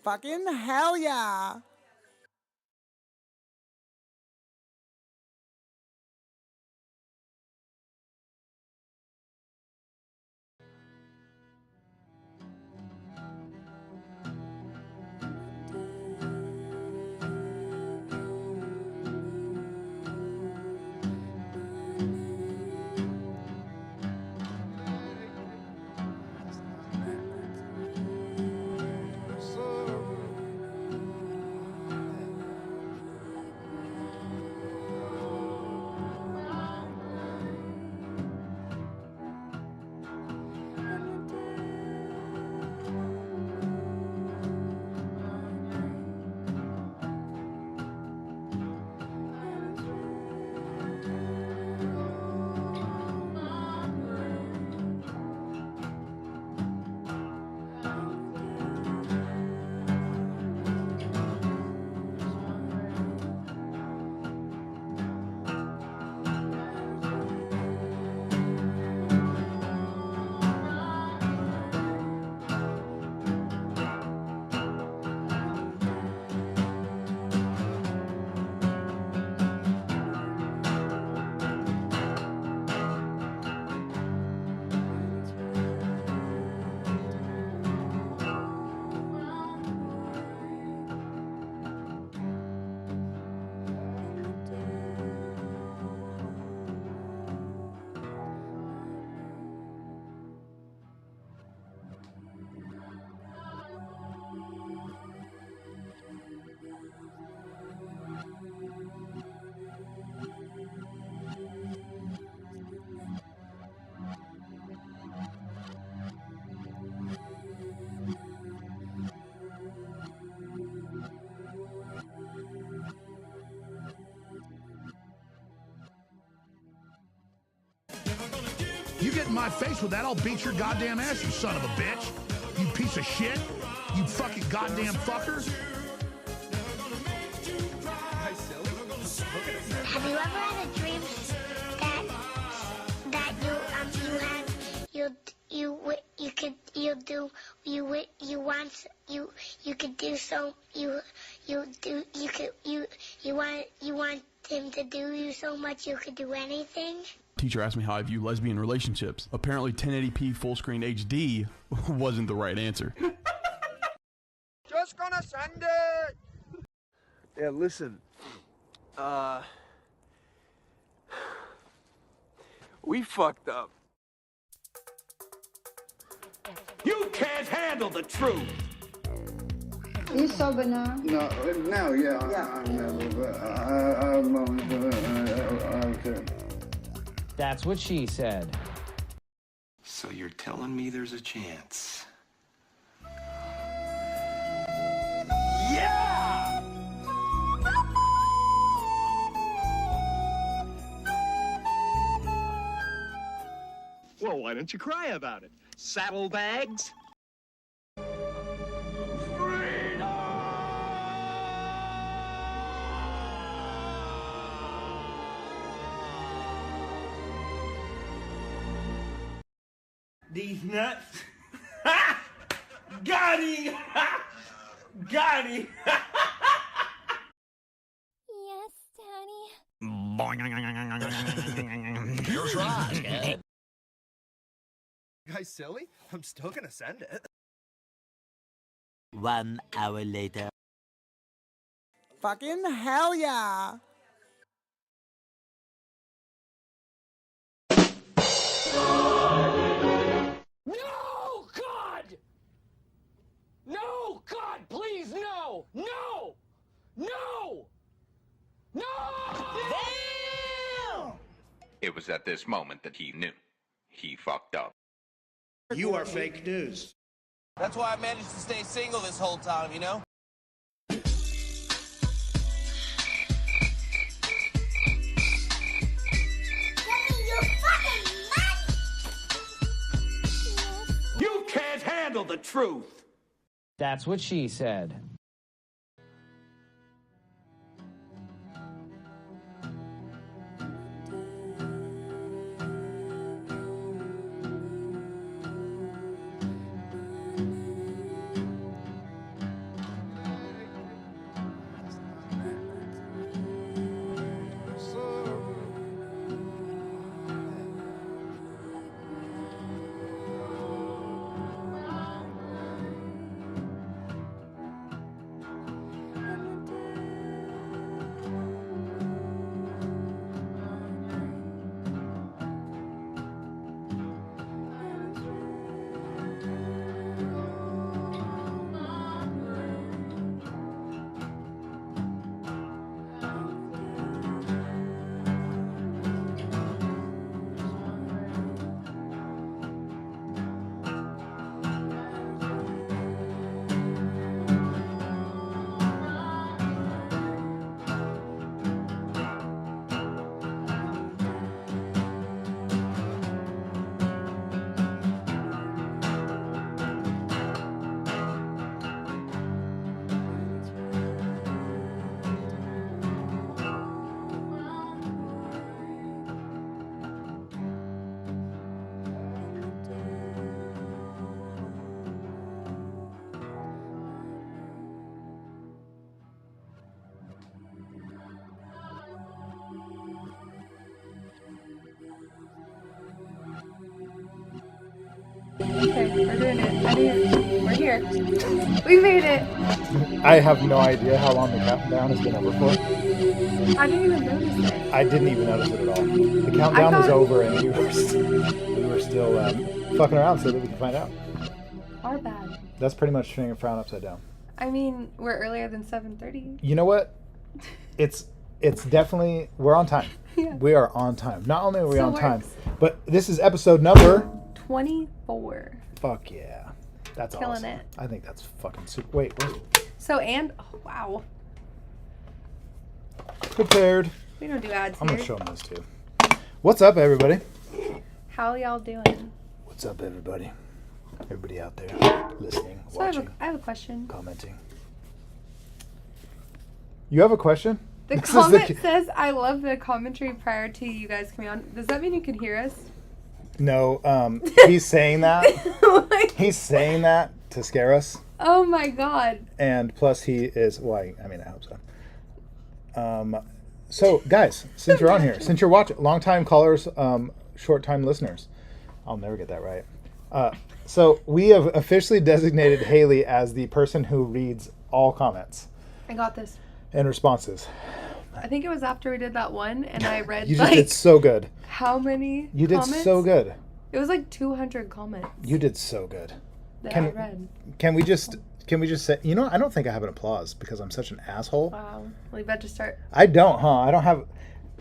Fucking hell yeah. You get in my face with that, I'll beat your goddamn ass, you son of a bitch. You piece of shit. You fucking goddamn fucker. Have you ever had a dream that you want him to do you so much you could do anything? Teacher asked me how I view lesbian relationships. Apparently 1080p full screen HD wasn't the right answer. Just gonna send it! Yeah, listen. We fucked up. You can't handle the truth. You sober now? No, yeah. I'm okay. That's what she said. So you're telling me there's a chance? Yeah! Well, why don't you cry about it? Saddlebags? These nuts. Ha! Got him! Got him! Yes, Daddy. You're right. Guys silly? I'm still gonna send it. 1 hour later. Fucking hell yeah. No, God! No, God, please, no! No! No! No! Damn! It was at this moment that he knew. He fucked up. You are fake news. That's why I managed to stay single this whole time, you know? You can't handle the truth. That's what she said. Okay, we're doing it. I didn't. We're here. We made it. I have no idea how long the countdown has been over for. I didn't even notice it. I didn't even notice it at all. The countdown was over and we were still fucking around so that we could find out. Our bad. That's pretty much turning a frown upside down. I mean, we're earlier than 7:30. You know what? It's definitely, we're on time. Yeah. We are on time. Not only are we Still on time, works. but this is episode number 24. Fuck yeah. That's Killing awesome. it. I think that's fucking super. Wait, where's So, and, oh, wow. prepared? We don't do ads I'm here. going to show them this too. What's up, everybody? How y'all doing? What's up, everybody? Everybody out there listening, So watching, I have a question. commenting. You have a question? The This is comment says, I love the commentary prior to you guys coming on. Does that mean you can hear us? No, he's saying that. He's saying that to scare us. Oh my god. And plus he is, well, I mean, I hope so. So, guys, since you're on here, since you're watching, long-time callers, short-time listeners, I'll never get that right. So we have officially designated Haley as the person who reads all comments I got this. and responses. I think it was after we did that one, and I read You just like did so good. how many You did comments? so good. It was like 200 comments You did so good. that Can- I read. Can we just say, you know, I don't think I have an applause because I'm such an asshole. Wow. Well, you better just start. I don't, huh? I don't have.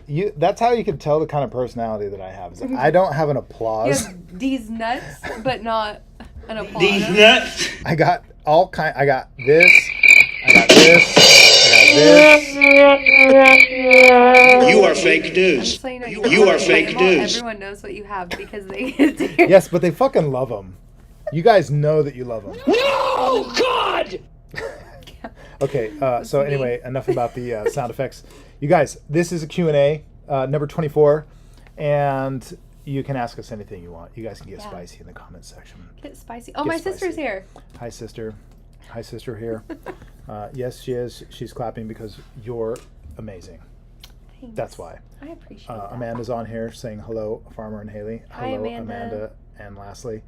You. That's how you can tell the kind of personality that I have. Is that I don't have an You applause. have these nuts, but not an applause. I got all kind. I got this. I got this. I got this. You are fake I'm news. just letting you know You are have fake them all. news. Everyone knows what you have because they get to hear. Yes, but they fucking love them. You guys know that you love them. No, God! Okay. So anyway, enough about the sound effects. You guys, this is a Q&A, number 24, and you can ask us anything you want. You guys can get Yeah. spicy in the comments section. Get spicy. Oh, Get my spicy. sister's here. Hi, sister. Hi, sister here. Yes, she is. She's clapping because you're amazing. Thanks. That's why. I appreciate that. Amanda's on here saying hello, Farmer and Haley. Hi, Hello, Amanda. and lastly.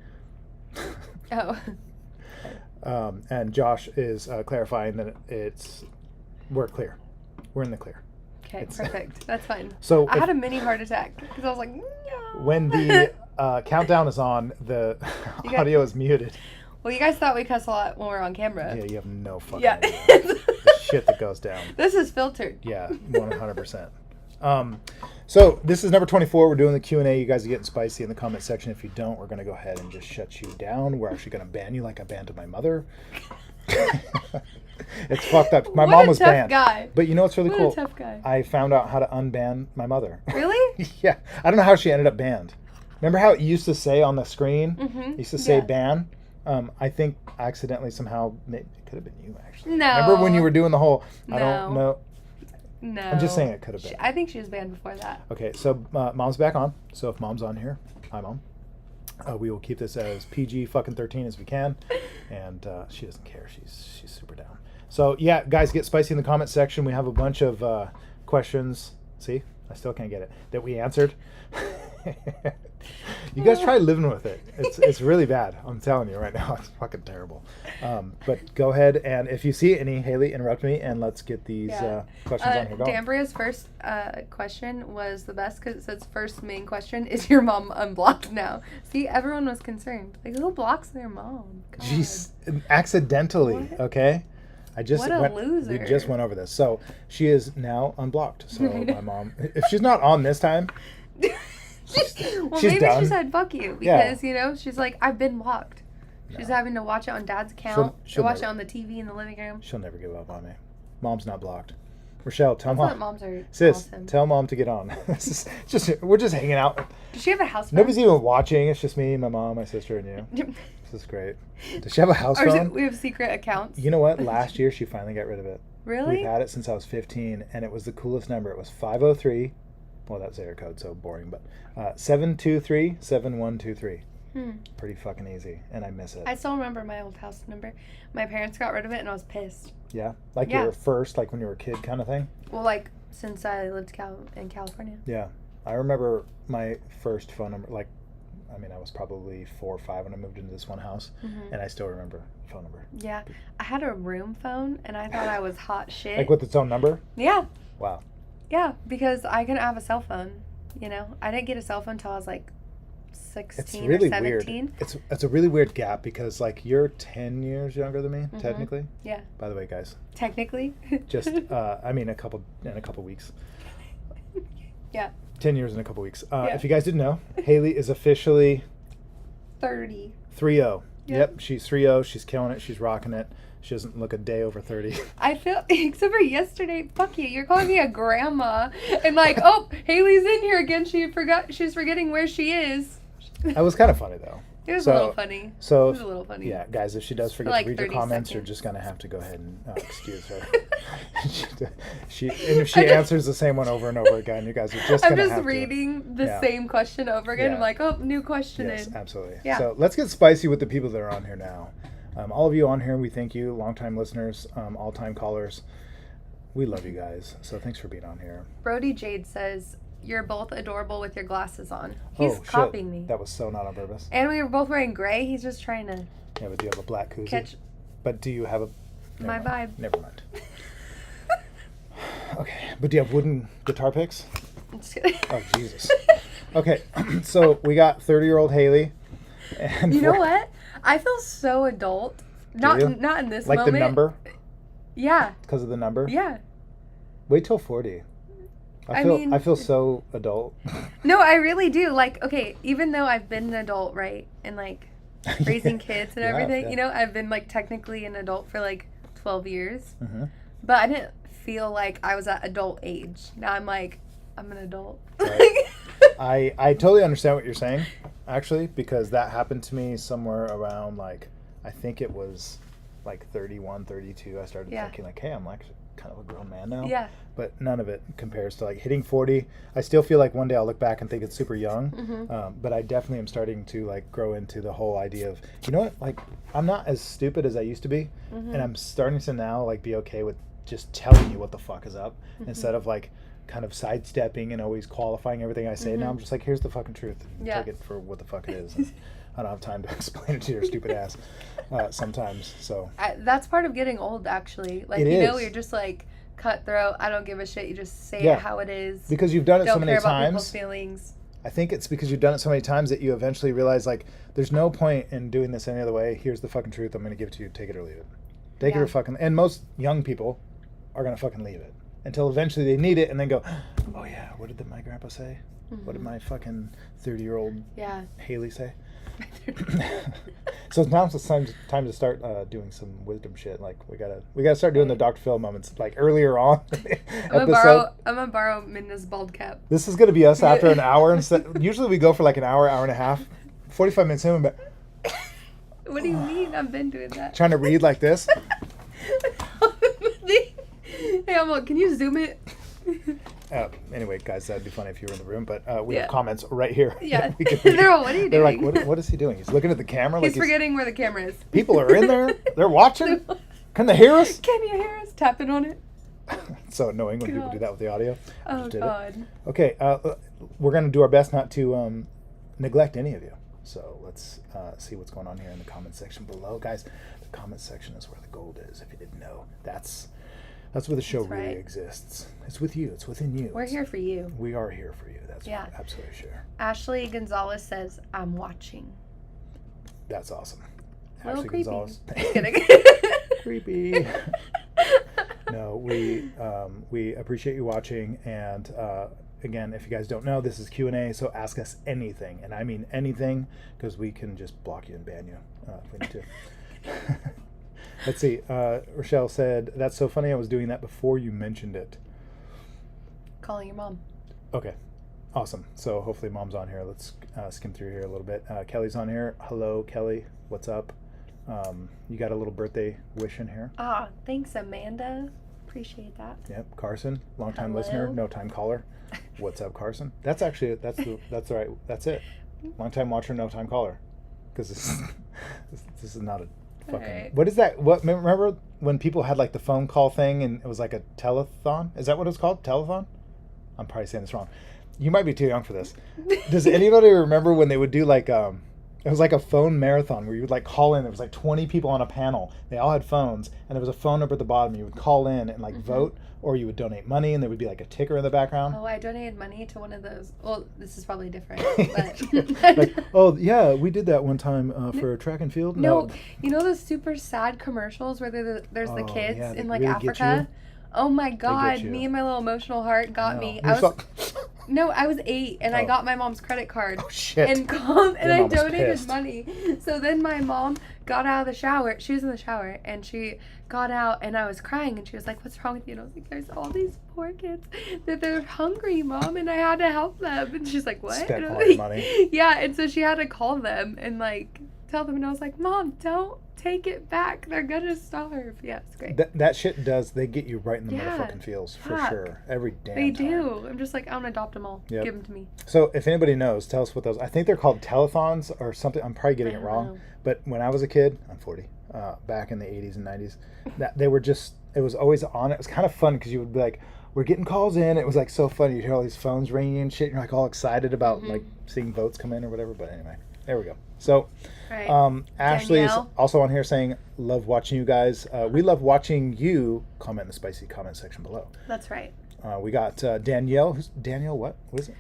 Oh. And Josh is clarifying that we're clear. We're in the clear. Okay, It's- perfect. That's fine. So I if- had a mini heart attack because I was like, no. When the countdown is on, the You got- audio is muted. Well, you guys thought we cuss a lot when we're on camera. Yeah, you have no fucking Yeah. idea. The shit that goes down. This is filtered. Yeah, 100%. So this is number 24. We're doing the Q&A. You guys are getting spicy in the comment section. If you don't, we're going to go ahead and just shut you down. We're actually going to ban you like I banned my mother. It's fucked up. My What mom a was tough banned. guy. But you know what's really What a cool? tough guy. I found out how to unban my mother. Really? Yeah. I don't know how she ended up banned. Remember how it used to say on the screen? Mhm. It used to say Yeah. ban? I think accidentally somehow, it could have been you actually. No. Remember when you were doing the whole, I don't No. know. No. I'm just saying it could have been. I think she was banned before that. Okay, so mom's back on. So if mom's on here, hi mom. We will keep this as PG fucking 13 as we can, and she doesn't care. She's super down. So yeah, guys, get spicy in the comment section. We have a bunch of questions. See, I still can't get it that we answered. You guys try living with it. It's really bad. I'm telling you right now, it's fucking terrible. But go ahead, and if you see any, Haley, interrupt me, and let's get these questions on here going. Danbria's first question was the best because it says first main question, is your mom unblocked now? See, everyone was concerned. Like, who blocks their mom? God. Jeez, accidentally, What? okay? I just What a went, loser. We just went over this. So she is now unblocked. So I know. my mom, if she's not on this time, Well, she's maybe done. she said fuck you Yeah. because, you know, she's like, I've been blocked. She's having to watch it on Dad's account. she'll Or watch never- it on the TV in the living room. she'll never give up on me. Mom's not blocked. Rochelle, tell I thought mom. moms are Sis, awesome. tell mom to get on. This is just we're just hanging out. Does she have a house phone? Nobody's even watching. It's just me, my mom, my sister, and you. This is great. Does she have a house Or is phone? it, we have secret accounts. You know what? Last year she finally got rid of it. Really? We've had it since I was 15, and it was the coolest number. It was 503. Well, that's area code, so boring, but 723-7123. Pretty fucking easy, and I miss it. I still remember my old house number. My parents got rid of it, and I was pissed. Yeah? Like Yeah. you were first, like when you were a kid kind of thing? Well, like, since I lived in California. Yeah. I remember my first phone number, like, I mean, I was probably 4 or 5 when I moved into this one house, and I still remember the phone number. Yeah. I had a room phone, and I thought I was hot shit. Like with its own number? Yeah. Wow. Yeah, because I couldn't have a cell phone, you know? I didn't get a cell phone until I was like 16 It's really or 17. weird. It's a really weird gap because like you're 10 years younger than me, technically. Yeah. By the way, guys, Technically. just I mean in a couple weeks. Yeah. 10 years in a couple weeks. Yeah. If you guys didn't know, Haley is officially 30. 3-0. Yep. Yep, she's 3-0. She's killing it. She's rocking it. She doesn't look a day over 30. I feel, except for yesterday, fuck you, you're calling me a grandma. And like, oh, Haley's in here again. She's forgetting where she is. That was kind of funny though. It was a little funny. So It was a little funny. Yeah, guys, if she does forget like to read your 30 comments, you're seconds. just gonna have to go ahead and excuse her. And if she answers the same one over and over again, you guys are just I'm gonna just have reading the Yeah. same question over again. Yeah. I'm like, oh, new question to. Yes, in. absolutely. Yeah. So let's get spicy with the people that are on here now. All of you on here, we thank you, longtime listeners, all-time callers. We love you guys. So thanks for being on here. Brody Jade says, you're both adorable with your glasses on. He's Shit. copying me. That was so not on purpose. And we were both wearing gray. He's just trying to Yeah, but do you have a black koozie? catch But do you have a... my Never mind. vibe. Never mind. Okay, but do you have wooden guitar picks? I'm just kidding. Oh, Jesus. Okay, so we got 30-year-old Haley. And You know what? I feel so adult. Not you? in this Like moment. the number? Yeah. Because of the number? Yeah. Wait till 40. I mean- I feel so adult. No, I really do. Like, okay, even though I've been an adult, right? And like raising kids and You have, everything, yeah. you know, I've been like technically an adult for like 12 years. Mm-hmm. But I didn't feel like I was at adult age. Now I'm like, I'm an adult. Right. I totally understand what you're saying, actually, because that happened to me somewhere around like, I think it was like 31, 32. I started Yeah. thinking like, hey, I'm like kind of a grown man now. Yeah. But none of it compares to like hitting 40. I still feel like one day I'll look back and think it's super young. Mm-hmm. But I definitely am starting to like grow into the whole idea of, you know what, like I'm not as stupid as I used to be. Mm-hmm. And I'm starting to now like be okay with just telling you what the fuck is up Mm-hmm. instead of like kind of sidestepping and always qualifying everything I say. Now I'm just like, here's the fucking truth. Mm-hmm. Yeah. Take it for what the fuck it is. And I don't have time to explain it to your stupid ass sometimes. So That's part of getting old, actually. Like, It you know, is. you're just like cutthroat. I don't give a shit. You just say Yeah. it how it is. because you've done it don't so many care about people's times. feelings. I think it's because you've done it so many times that you eventually realize like there's no point in doing this any other way. Here's the fucking truth. I'm going to give it to you. Take it or leave it. Take it Yeah. or fucking. And most young people are going to fucking leave it until eventually they need it and then go, oh yeah, what did my grandpa say? What did my fucking 30-year-old Yeah. Haley say? So now it's time to start doing some wisdom shit. Like we gotta start doing the Dr. Phil moments like earlier on. I'm gonna borrow Minna's bald cap. This is gonna be us after an hour. Usually we go for like an hour, hour and a half, 45 minutes in, but What do you mean? I've been doing that. trying to read like this. Hey, Emma, can you zoom it? Anyway, guys, that'd be funny if you were in the room, but we Yeah. have comments right here. Yeah. We can read. They're all, what are you They're like, doing? what is he doing? He's looking at the camera. He's like forgetting where the camera is. people are in there. They're watching. Can they hear us? Can you hear us tapping on it? So annoying when people God. do that with the audio. Oh, Just did it. God. Okay, we're going to do our best not to neglect any of you. So let's see what's going on here in the comment section below. Guys, the comment section is where the gold is, if you didn't know. That's where the show That's really right. exists. It's with you. It's within you. We're It's- here for you. We are here for you. That's Yeah. absolutely sure. Ashley Gonzalez says, I'm watching. That's awesome. A little Ashley creepy. Gonzalez. Just kidding. Creepy. No, we appreciate you watching, and again, if you guys don't know, this is Q&A, so ask us anything, and I mean anything, because we can just block you and ban you if we need to. Let's see. Rochelle said, "That's so funny. I was doing that before you mentioned it." Calling your mom. Okay, awesome. So hopefully mom's on here. Let's skim through here a little bit. Kelly's on here. Hello, Kelly. What's up? You got a little birthday wish in here. Ah, thanks, Amanda. Appreciate that. Yep, Carson, longtime Hello. listener, no time caller. What's up, Carson? That's actually that's right. That's it. Long time watcher, no time caller. Because this is not a fucking. Alright. What is that? What remember when people had like the phone call thing and it was like a telethon? Is that what it's called? Telethon? I'm probably saying this wrong. You might be too young for this. Does anybody remember when they would do like it was like a phone marathon where you would like call in? There was like 20 people on a panel. They all had phones, and there was a phone number at the bottom. You would call in and like vote, or you would donate money, and there would be like a ticker in the background. Oh, I donated money to one of those. Well, this is probably different, Like, but oh yeah, we did that one time for track and field. no, you know those super sad commercials where there's the Oh, kids yeah, they in like really get Africa. Oh my God, you. me and my little emotional heart got No. me. You're I was 8 and I Oh. got my mom's credit card. Oh, shit. And called and Your I mom was donated pissed. money. So then my mom got out of the shower. She was in the shower and she got out and I was crying and she was like, "What's wrong with you?" And I was like, "There's all these poor kids that they're hungry, Mom, and I had to help them." And she's like, "What?" Spent And I all was your like, money. yeah, and so she had to call them and like tell them, and I was like, "Mom, don't take it back. They're gonna starve." Yeah, it's great. That shit does. They get you right in the Yeah. motherfucking feels for Fuck. sure. Every damn They time. do. I'm just like, I want to adopt them all. Yep. Give them to me. So if anybody knows, tell us what those. I think they're called telethons or something. I'm probably getting I it don't wrong. know. But when I was a kid, I'm 40. Back in the 80s and 90s, that they were just. It was always on. It was kind of fun because you would be like, "We're getting calls in." It was like so funny. You hear all these phones ringing and shit. And you're like all excited about like seeing votes come in or whatever. But anyway, there we go. So. Right. Ashley is Danielle? also on here saying, "Love watching you guys. We love watching you." Comment in the spicy comment section below. That's right. We got Danielle. Who's Danielle? What is it?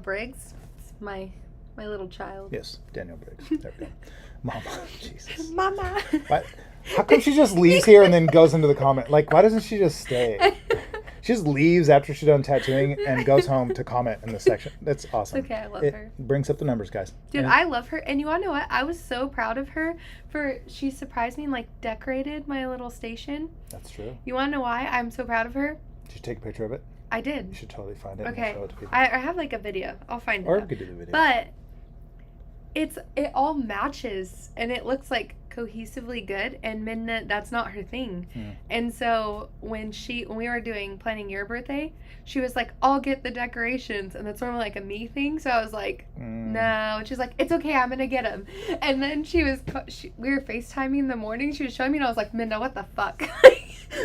Briggs. It's my little child. Yes, Danielle Briggs. There we go. Mama, Jesus. Mama. Why, how come she just leaves here and then goes into the comment? Like, why doesn't she just stay? She just leaves after she's done tattooing and goes home to comment in the section. That's awesome. It's okay, I love it her. Brings up the numbers, guys. Dude, And- I love her. And you want to know what? I was so proud of her for she surprised me and like decorated my little station. That's true. You want to know why I'm so proud of her? Did you take a picture of it? I did. You should totally find it Okay. and show it to people. I have like a video. I'll find it. Or though. we could do the video. But it all matches and it looks like cohesively good, and Midna, that's not her thing. And so when we were planning your birthday, she was like, "I'll get the decorations," and that's normally like a me thing. So I was like, "No," and she's like, "It's okay, I'm gonna get them." And then we were FaceTiming in the morning. She was showing me, and I was like, "Midna, what the fuck?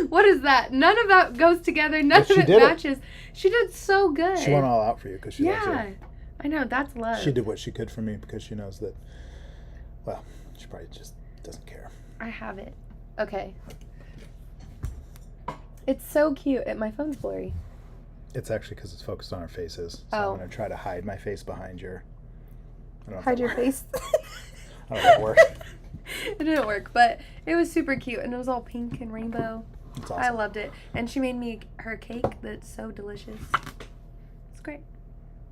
What is that? None of that goes together. None But of she it did it. matches." She did so good. She went all out for you because she loves Yeah, you. I know, that's love. She did what she could for me because she knows that, well, she probably just doesn't care. I have it. Okay. It's so cute. My phone's blurry. It's actually because it's focused on our faces. So Oh. I'm going to try to hide my face behind your... I don't know if Hide that your works. face. I don't know if it works. It didn't work, but it was super cute, and it was all pink and rainbow. It's I awesome. loved it. And she made me her cake that's so delicious. It's great.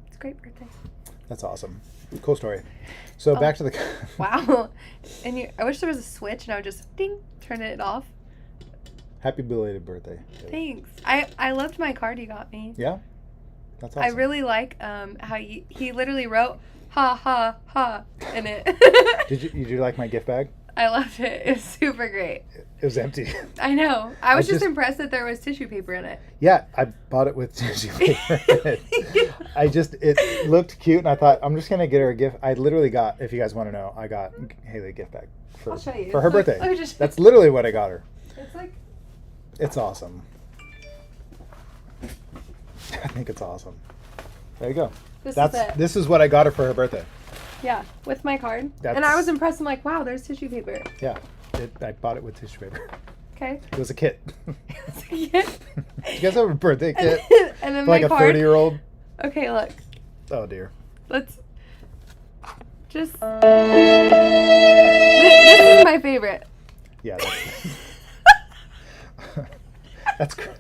It's a great birthday. That's awesome. Cool story. So back to the... Wow. And I wish there was a switch and I would just ding, turn it off. Happy belated birthday. Thanks. I loved my card you got me. Yeah? That's awesome. I really like how he literally wrote ha ha ha in it. Did you like my gift bag? I loved it. It was super great. It was empty. I know. I was just just- impressed that there was tissue paper in it. Yeah, I bought it with tissue paper in it. It looked cute, and I thought, I'm just going to get her a gift. I literally got, if you guys want to know, I got Haley a gift bag I'll show you. for her Look, birthday. let me just- That's literally what I got her. It's like It's awesome. I think it's awesome. There you go. This is it. This is what I got her for her birthday. Yeah, with my card. And That's- I was impressed. I'm like, wow, there's tissue paper. Yeah, I bought it with tissue paper. Okay. It was a kit. Yeah. Did you guys have a birthday kit? And then For like my a card. 30-year-old? Okay, look. Oh dear. Let's just. This is my favorite. Yeah. That's great.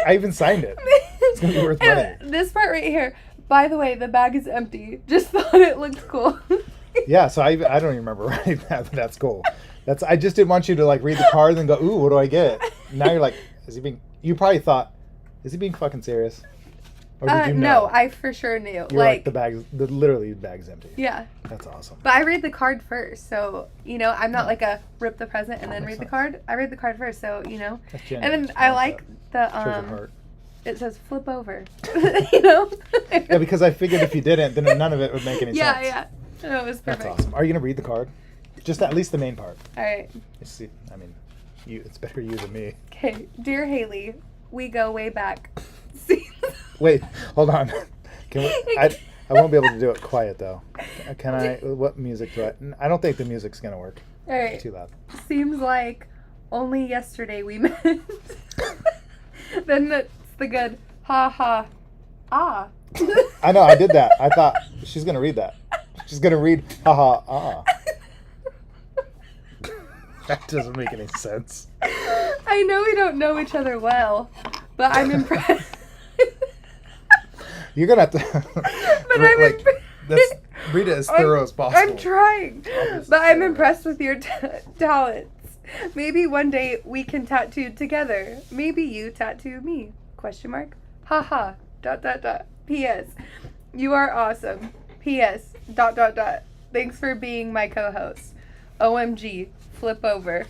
I even signed it. It's gonna be worth money. And this part right here. By the way, the bag is empty. Just thought it looked cool. Yeah, so I don't even remember writing that, but that's cool. I just didn't want you to like read the card and go, ooh, what do I get? Now you're like, you probably thought, is he being fucking serious? Or did you know? No, I for sure knew. You're like the bag's empty. yeah. That's awesome. But I read the card first, so I'm not like a rip the present and then read the card. I read the card first, so That's And genuine. then I like the Shows your heart. it says flip over. Yeah, because I figured if you didn't, then none of it would make any Yeah, sense. yeah. No, it was That's perfect. awesome. Are you gonna read the card? Just at least the main part. All right. See, I mean, it's better you than me. Okay, dear Haley, we go way back. See, Wait, hold on. Can we, I won't be able to do it quiet though. Can I? What music do I don't think the music's gonna work. All right. It's too loud. Seems like only yesterday we met. Then that's the good ha ha ah. I know, I did that. I thought she's gonna read that. She's gonna read ha ha ah. That doesn't make any sense. I know we don't know each other well, but I'm impressed. You're gonna have to But I'm let's read it as thorough as possible. I'm trying, but I'm impressed with your talents. Maybe one day we can tattoo together. Maybe you tattoo me? Question mark. Haha. ... P.S. You are awesome. P.S. ... Thanks for being my co-host. OMG. Flip over.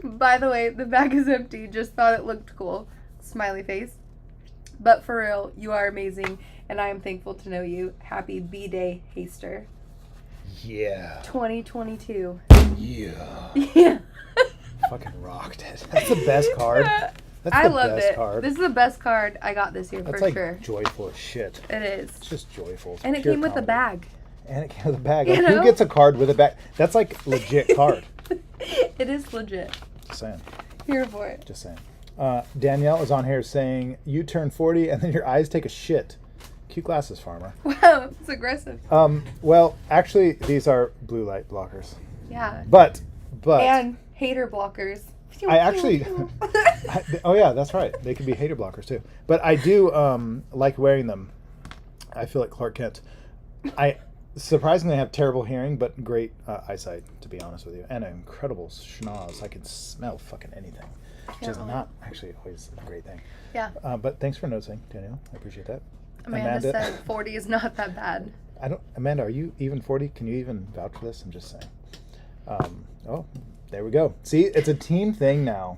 By the way, the bag is empty. Just thought it looked cool. Smiley face. But for real, you are amazing, and I am thankful to know you. Happy B-Day, Haster. Yeah. 2022. Yeah. Yeah. Fucking rocked it. That's the best card. That's I the loved best it. card. This is the best card I got this year That's for like sure. joyful as shit. It is. It's just joyful. It's And it pure came with a comedy. bag. And it came with a bag. You Like, know? who gets a card with a bag? That's like legit card. It is legit. Just saying. Here for it. Just saying. Danielle is on here saying, you turn 40 and then your eyes take a shit. Cute glasses, farmer. Wow, it's aggressive. Well, actually, these are blue light blockers. Yeah. But. And hater blockers. I actually. Oh, yeah, that's right. They can be hater blockers, too. But I do like wearing them. I feel like Clark Kent. I surprisingly have terrible hearing, but great eyesight, to be honest with you. And an incredible schnoz. I can smell fucking anything. Which is not actually always a great thing. Yeah. But thanks for noticing, Danielle. I appreciate that. Amanda said 40 is not that bad. Amanda, are you even 40? Can you even vouch for this? I'm just saying. Oh, there we go. See, it's a team thing now.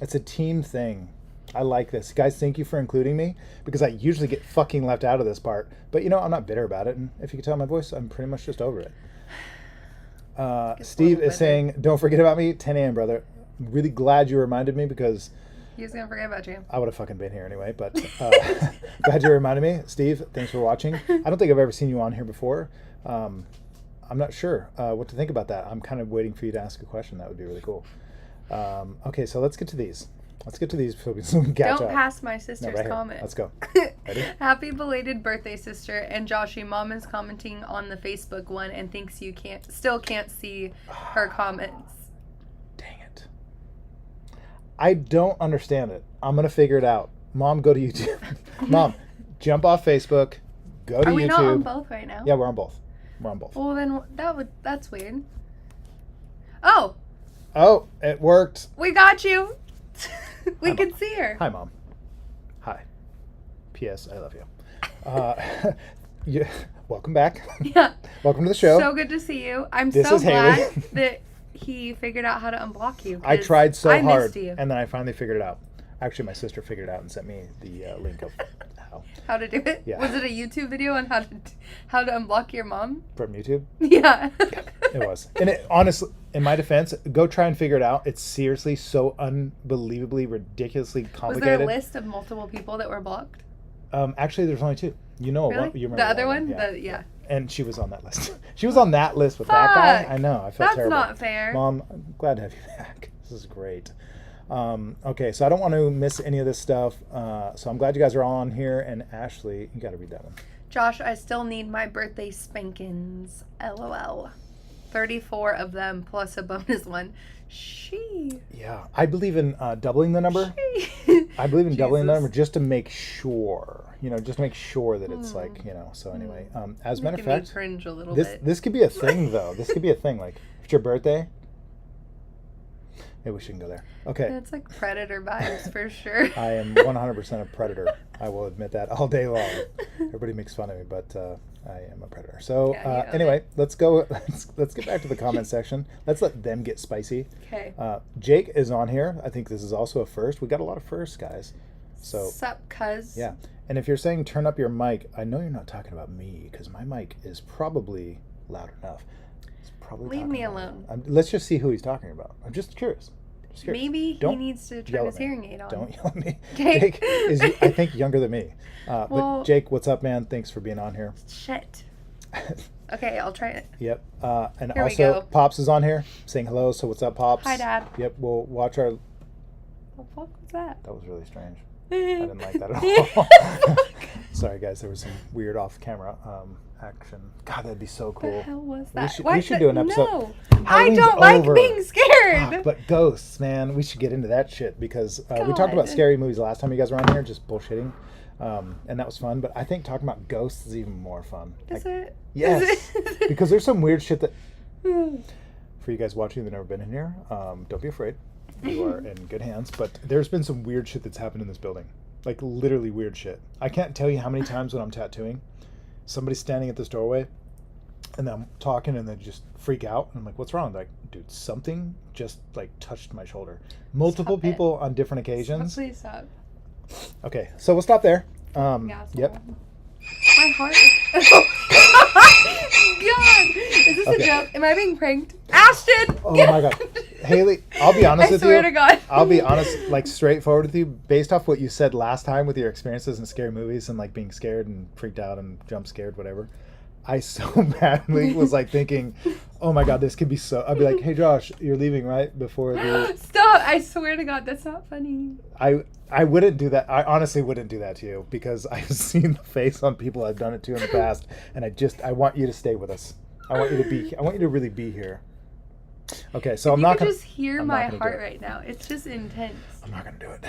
It's a team thing. I like this. Guys, thank you for including me, because I usually get fucking left out of this part. But, I'm not bitter about it. And if you can tell my voice, I'm pretty much just over it. Steve is saying, don't forget about me. 10 a.m., brother. I'm really glad you reminded me, because He was going to forget about you. I would have fucking been here anyway. But glad you reminded me. Steve, thanks for watching. I don't think I've ever seen you on here before. I'm not sure what to think about that. I'm kind of waiting for you to ask a question. That would be really cool. Okay, so let's get to these. Let's get to these so we can catch Don't up. pass my sister's right here. comment. Let's go. Ready? Happy belated birthday, sister. And Joshy, Mom is commenting on the Facebook one and thinks you still can't see her comments. Dang it. I don't understand it. I'm going to figure it out. Mom, go to YouTube. Mom, jump off Facebook. Go to YouTube. Are we not on both right now? Yeah, we're on both. We're on both. Well, then that's weird. Oh, it worked. we got you. We Hi, can Mom. see her. Hi, Mom. Hi. P.S. I love you. Welcome back. Yeah. Welcome to the show. So good to see you. I'm This so is Haley. glad that he figured out how to unblock you. I 'cause tried so I hard, missed you. and then I finally figured it out. Actually, my sister figured it out and sent me the link of How to do it? Yeah. Was it a YouTube video on how to unblock your mom? from YouTube. Yeah. It was. And it, honestly, in my defense, go try and figure it out. It's seriously so unbelievably, ridiculously Was complicated. there a list of multiple people that were blocked? Actually, there's only two. You know Really? what? You remember The other one? Yeah. Yeah. And she was on that list. She was on that list with that guy. Fuck. I know. I felt That's terrible. not fair. Mom, I'm glad to have you back. This is great. Okay, so I don't want to miss any of this stuff. So I'm glad you guys are all on here. And Ashley, you got to read that one. Josh, I still need my birthday spankings. LOL. 34 of them plus a bonus one. Yeah, I believe in doubling the number. I believe in doubling the number just to make sure. Just to make sure that it's like, So anyway, as a matter of Making me fact, cringe a little this bit. this could be a thing though. This could be a thing. Like, if it's your birthday, maybe we shouldn't go there. Okay. It's like Predator vibes for sure. I am 100% a predator. I will admit that all day long. Everybody makes fun of me, but I am a predator. So Yeah, you own anyway, it. let's go. Let's get back to the comment section. Let's let them get spicy. Okay. Jake is on here. I think this is also a first. We got a lot of firsts, guys. So Sup, cuz? yeah. And if you're saying turn up your mic, I know you're not talking about me because my mic is probably loud enough. It's probably Leave talking me loud alone. enough. Let's just see who he's talking about. I'm just curious. Just curious. Maybe he Don't needs to yell turn at his me. hearing aid on. Don't yell at me. Jake. Jake is, I think, younger than me. But Well- Jake, what's up, man? Thanks for being on here. Shit. Okay, I'll try it. Yep. And Here we also, go. Pops is on here saying hello. So what's up, Pops? Hi, Dad. Yep. We'll watch our. What the fuck was that? That was really strange. I didn't like that at all. Sorry, guys. There was some weird off-camera action. God, that'd be so What cool. the hell was that? We should do an episode. No. I Halloween's don't like over. being scared. Fuck, but ghosts, man. We should get into that shit because we talked about God. scary movies last time you guys were on here, just bullshitting. And that was fun. But I think talking about ghosts is even more fun. Is it? Yes. Is it? Because there's some weird shit that. For you guys watching that have never been in here, don't be afraid. You are in good hands. But there's been some weird shit that's happened in this building. Like literally weird shit. I can't tell you how many times when I'm tattooing, somebody's standing at this doorway and I'm talking and they just freak out. And I'm like, what's wrong? They're like, dude, something just like touched my shoulder. Multiple Stop it. people on different occasions. Please stop. Okay, so we'll stop there. Yeah, Yep. My heart is... God! Is this Okay. a joke? Am I being pranked? Ashton! Oh my God. Haley, I'll be honest I with you. swear to God. I'll be honest, like straightforward with you, based off what you said last time with your experiences in scary movies and like being scared and freaked out and jump scared, whatever. I so badly was like thinking, oh my God, this could be so. I'd be like, hey Josh, you're leaving right before the. Stop! I swear to God, that's not funny. I wouldn't do that. I honestly wouldn't do that to you because I've seen the face on people I've done it to in the past, and I want you to stay with us. I want you to really be here. Okay, so If I'm you not could gonna just hear I'm my not gonna do heart it. right now. It's just intense. I'm not gonna do it.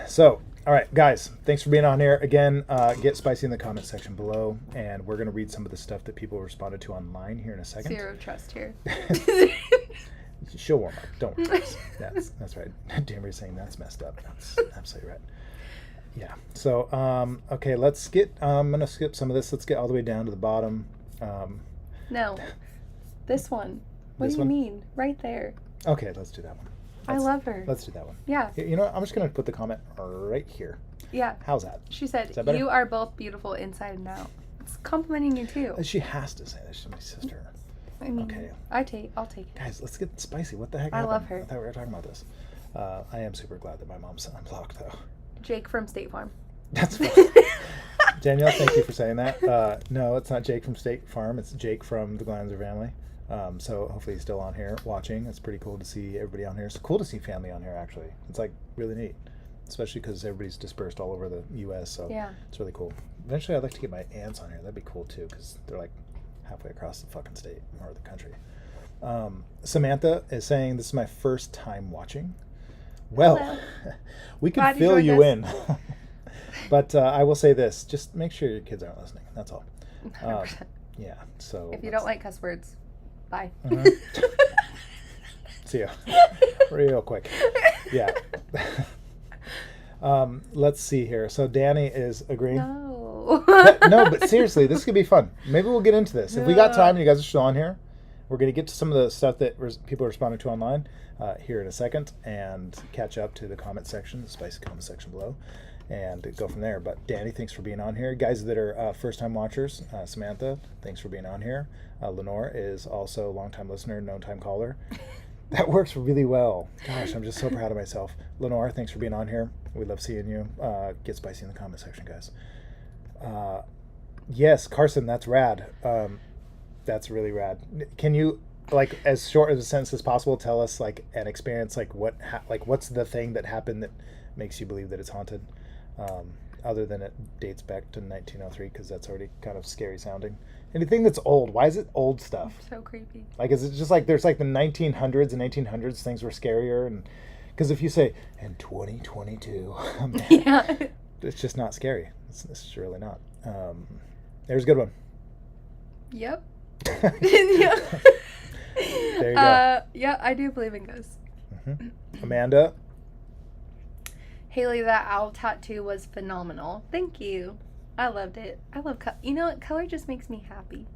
So, all right, guys, thanks for being on here again. Get spicy in the comment section below, and we're gonna read some of the stuff that people responded to online here in a second. Zero trust here. She'll warm up. Don't worry. That's right. Damery's saying that's messed up. That's absolutely right. Yeah. So, okay, let's get. I'm gonna skip some of this. Let's get all the way down to the bottom. No. This one. What This do you one? mean? Right there. Okay, let's do that one. I love her. Let's do that one. Yeah. You know what? I'm just gonna put the comment right here. Yeah. How's that? She said, Is that better? you are both beautiful inside and out. It's complimenting you too. She has to say that. She's my sister. I mean, Okay. I'll take it. Guys, let's get spicy. What the heck I happened? love her. I thought we were talking about this. I am super glad that my mom's unblocked, though. Jake from State Farm. That's fine. Danielle, thank you for saying that. No, it's not Jake from State Farm. It's Jake from the Glanzer family. So hopefully he's still on here watching. It's pretty cool to see everybody on here. It's cool to see family on here, actually. It's like really neat, especially because everybody's dispersed all over the U.S. So Yeah. it's really cool. Eventually, I'd like to get my aunts on here. That'd be cool too, because they're like halfway across the fucking state or the country. Samantha is saying, this is my first time watching. Well, Hello. we can Glad you fill joined you us. in. But I will say this, just make sure your kids aren't listening. That's all. 100%. Yeah, so. If you don't like cuss words, bye. See ya. Real quick. Yeah. Let's see here. So Danny is agreeing. No. No, but seriously, this could be fun. Maybe we'll get into this. If we got time and you guys are still on here, we're going to get to some of the stuff that people responded to online here in a second and catch up to the comment section, the spicy comment section below, and go from there. But Danny, thanks for being on here. Guys that are first-time watchers, Samantha, thanks for being on here. Lenore is also a long-time listener, known-time caller. That works really well. Gosh, I'm just so proud of myself. Lenore, thanks for being on here. We love seeing you. Get spicy in the comment section, guys. Yes, Carson, that's rad. That's really rad. Can you, like, as short of a sentence as possible, tell us like an experience, like what's the thing that happened that makes you believe that it's haunted, other than it dates back to 1903, because that's already kind of scary sounding. Anything that's old. Why is it old stuff? So creepy. Like, is it just like there's like the 1900s and 1800s things were scarier, and because if you say in 2022, man, Yeah. it's just not scary. It's really not. There's a good one. Yep. There you go. Yeah, I do believe in ghosts. Amanda, Haley, that owl tattoo was phenomenal. Thank you. I loved it. I love color. You know what? Color just makes me happy.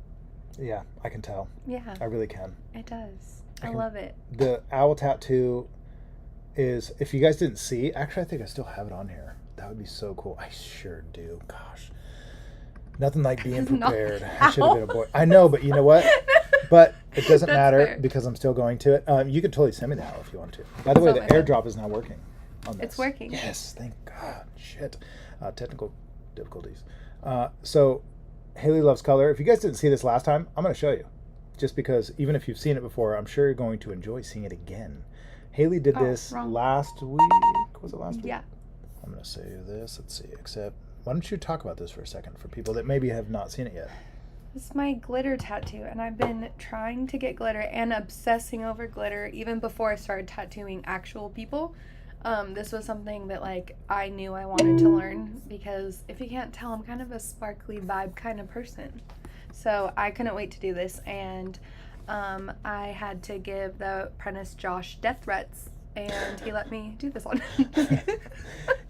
yeah, I can tell. Yeah, I really can. it does. I I can- love it. The owl tattoo is, if you guys didn't see, actually I think I still have it on here. That would be so cool. I sure do. Gosh. Nothing like being Not prepared. I should have been a boy. I know, but you know what? But it doesn't That's matter fair. because I'm still going to it. You could totally send me the owl if you want to. By the way, Oh the my God. airdrop is now working on this. It's working. Yes, thank God. Shit. Technical difficulties. So Haley loves color. If you guys didn't see this last time, I'm going to show you. Just because even if you've seen it before, I'm sure you're going to enjoy seeing it again. Haley did this wrong. last week. Was it last week? Yeah. I'm going to say this. Let's see. Except, why don't you talk about this for a second for people that maybe have not seen it yet? This is my glitter tattoo, and I've been trying to get glitter and obsessing over glitter even before I started tattooing actual people. This was something that like I knew I wanted to learn because if you can't tell, I'm kind of a sparkly vibe kind of person. So I couldn't wait to do this, and I had to give the apprentice Josh death threats, and he let me do this one.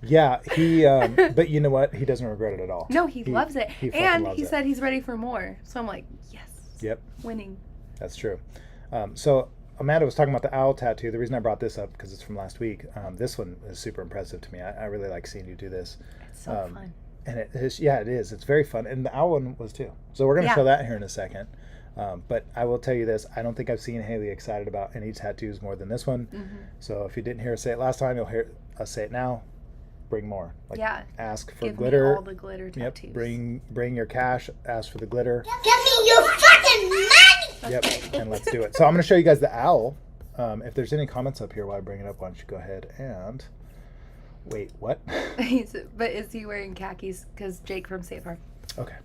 Yeah, he. But you know what? He doesn't regret it at all. No, he loves it, he fucking and loves he it. said he's ready for more. So I'm like, yes, Yep, winning. that's true. So Amanda was talking about the owl tattoo. The reason I brought this up because it's from last week. This one is super impressive to me. I really like seeing you do this. It's so fun. And it is, yeah, it is. It's very fun. And the owl one was too. So we're going to Yeah. show that here in a second. But I will tell you this. I don't think I've seen Haley excited about any tattoos more than this one. Mm-hmm. So if you didn't hear us say it last time, you'll hear us say it now. Bring more. Like, Yeah. ask for Give glitter. me all the glitter Yep. tattoos. Bring your cash. Ask for the glitter. Give me your fucking money! Yep. And let's do it. So I'm going to show you guys the owl. If there's any comments up here while I bring it up, why don't you go ahead and... Wait, what? But is he wearing khakis? Because Jake from State Farm. Okay.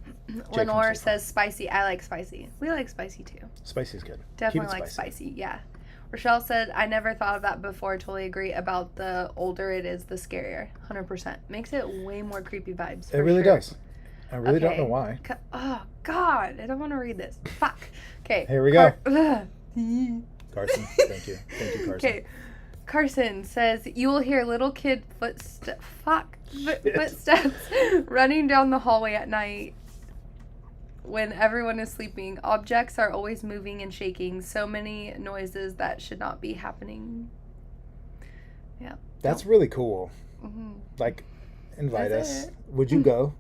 Lenore says spicy. I like spicy. We like spicy too. Spicy's good. Definitely Keep it like spicy. Yeah. Rochelle said, I never thought of that before. Totally agree about the older it is, the scarier. 100%. Makes it way more creepy vibes. It for really sure. does. I really don't know Okay. why. Oh, God. I don't want to read this. Fuck. Okay. Here we go. Ugh. Carson, thank you. Thank you, Carson. Okay. Carson says, you will hear little kid footsteps running down the hallway at night when everyone is sleeping. Objects are always moving and shaking. So many noises that should not be happening. Yeah. That's really cool. Hmm. Like, invite Is us. it? Would you go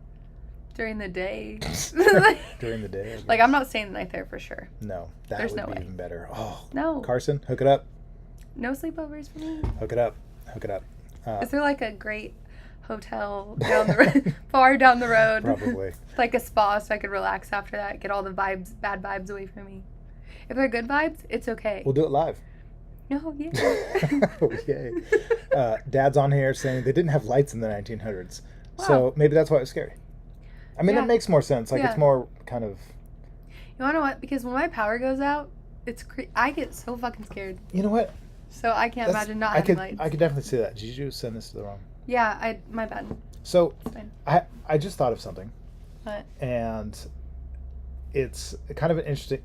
During the day. during the day? I Like, guess? I'm not staying the night there for sure. No, that There's would no be way. even better. Oh, No. Carson, hook it up. No sleepovers for me. Hook it up. Hook it up. Is there like a great hotel down the road, far down the road? Probably. Like a spa so I could relax after that, get all the vibes, bad vibes away from me. If they're good vibes, it's okay. We'll do it live. No, yeah. Oh, yay. Dad's on here saying they didn't have lights in the 1900s. Wow. So maybe that's why it was scary. I mean, Yeah. it makes more sense. Like, Yeah. it's more kind of... You wanna know what? Because when my power goes out, I get so fucking scared. You know what? So I can't That's- imagine not I having could, lights. I could definitely see that. Did you send this to the wrong... Yeah, my bad. So, It's fine. I just thought of something. But And it's kind of an interesting...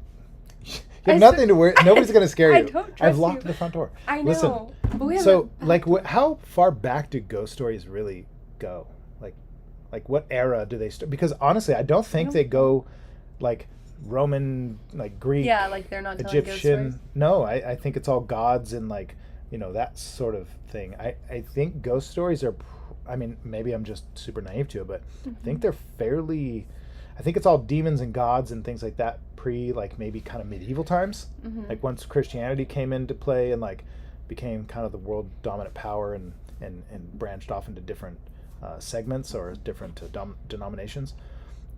You I have said- nothing to worry. Nobody's going to scare you. I don't I've trust locked you. the front door. I know. Listen, But we so, haven't- like, how far back do ghost stories really go? Like what era do they start? Because honestly, I don't think they go, like, Roman, like, Greek, yeah, like they're not telling ghost Egyptian. stories. No, I think it's all gods and, like, you know, that sort of thing. I think ghost stories are, I mean, maybe I'm just super naive to it, but I think they're fairly, I think it's all demons and gods and things like that like, maybe kind of medieval times. Like, once Christianity came into play and, like, became kind of the world dominant power and branched off into different segments or different denominations.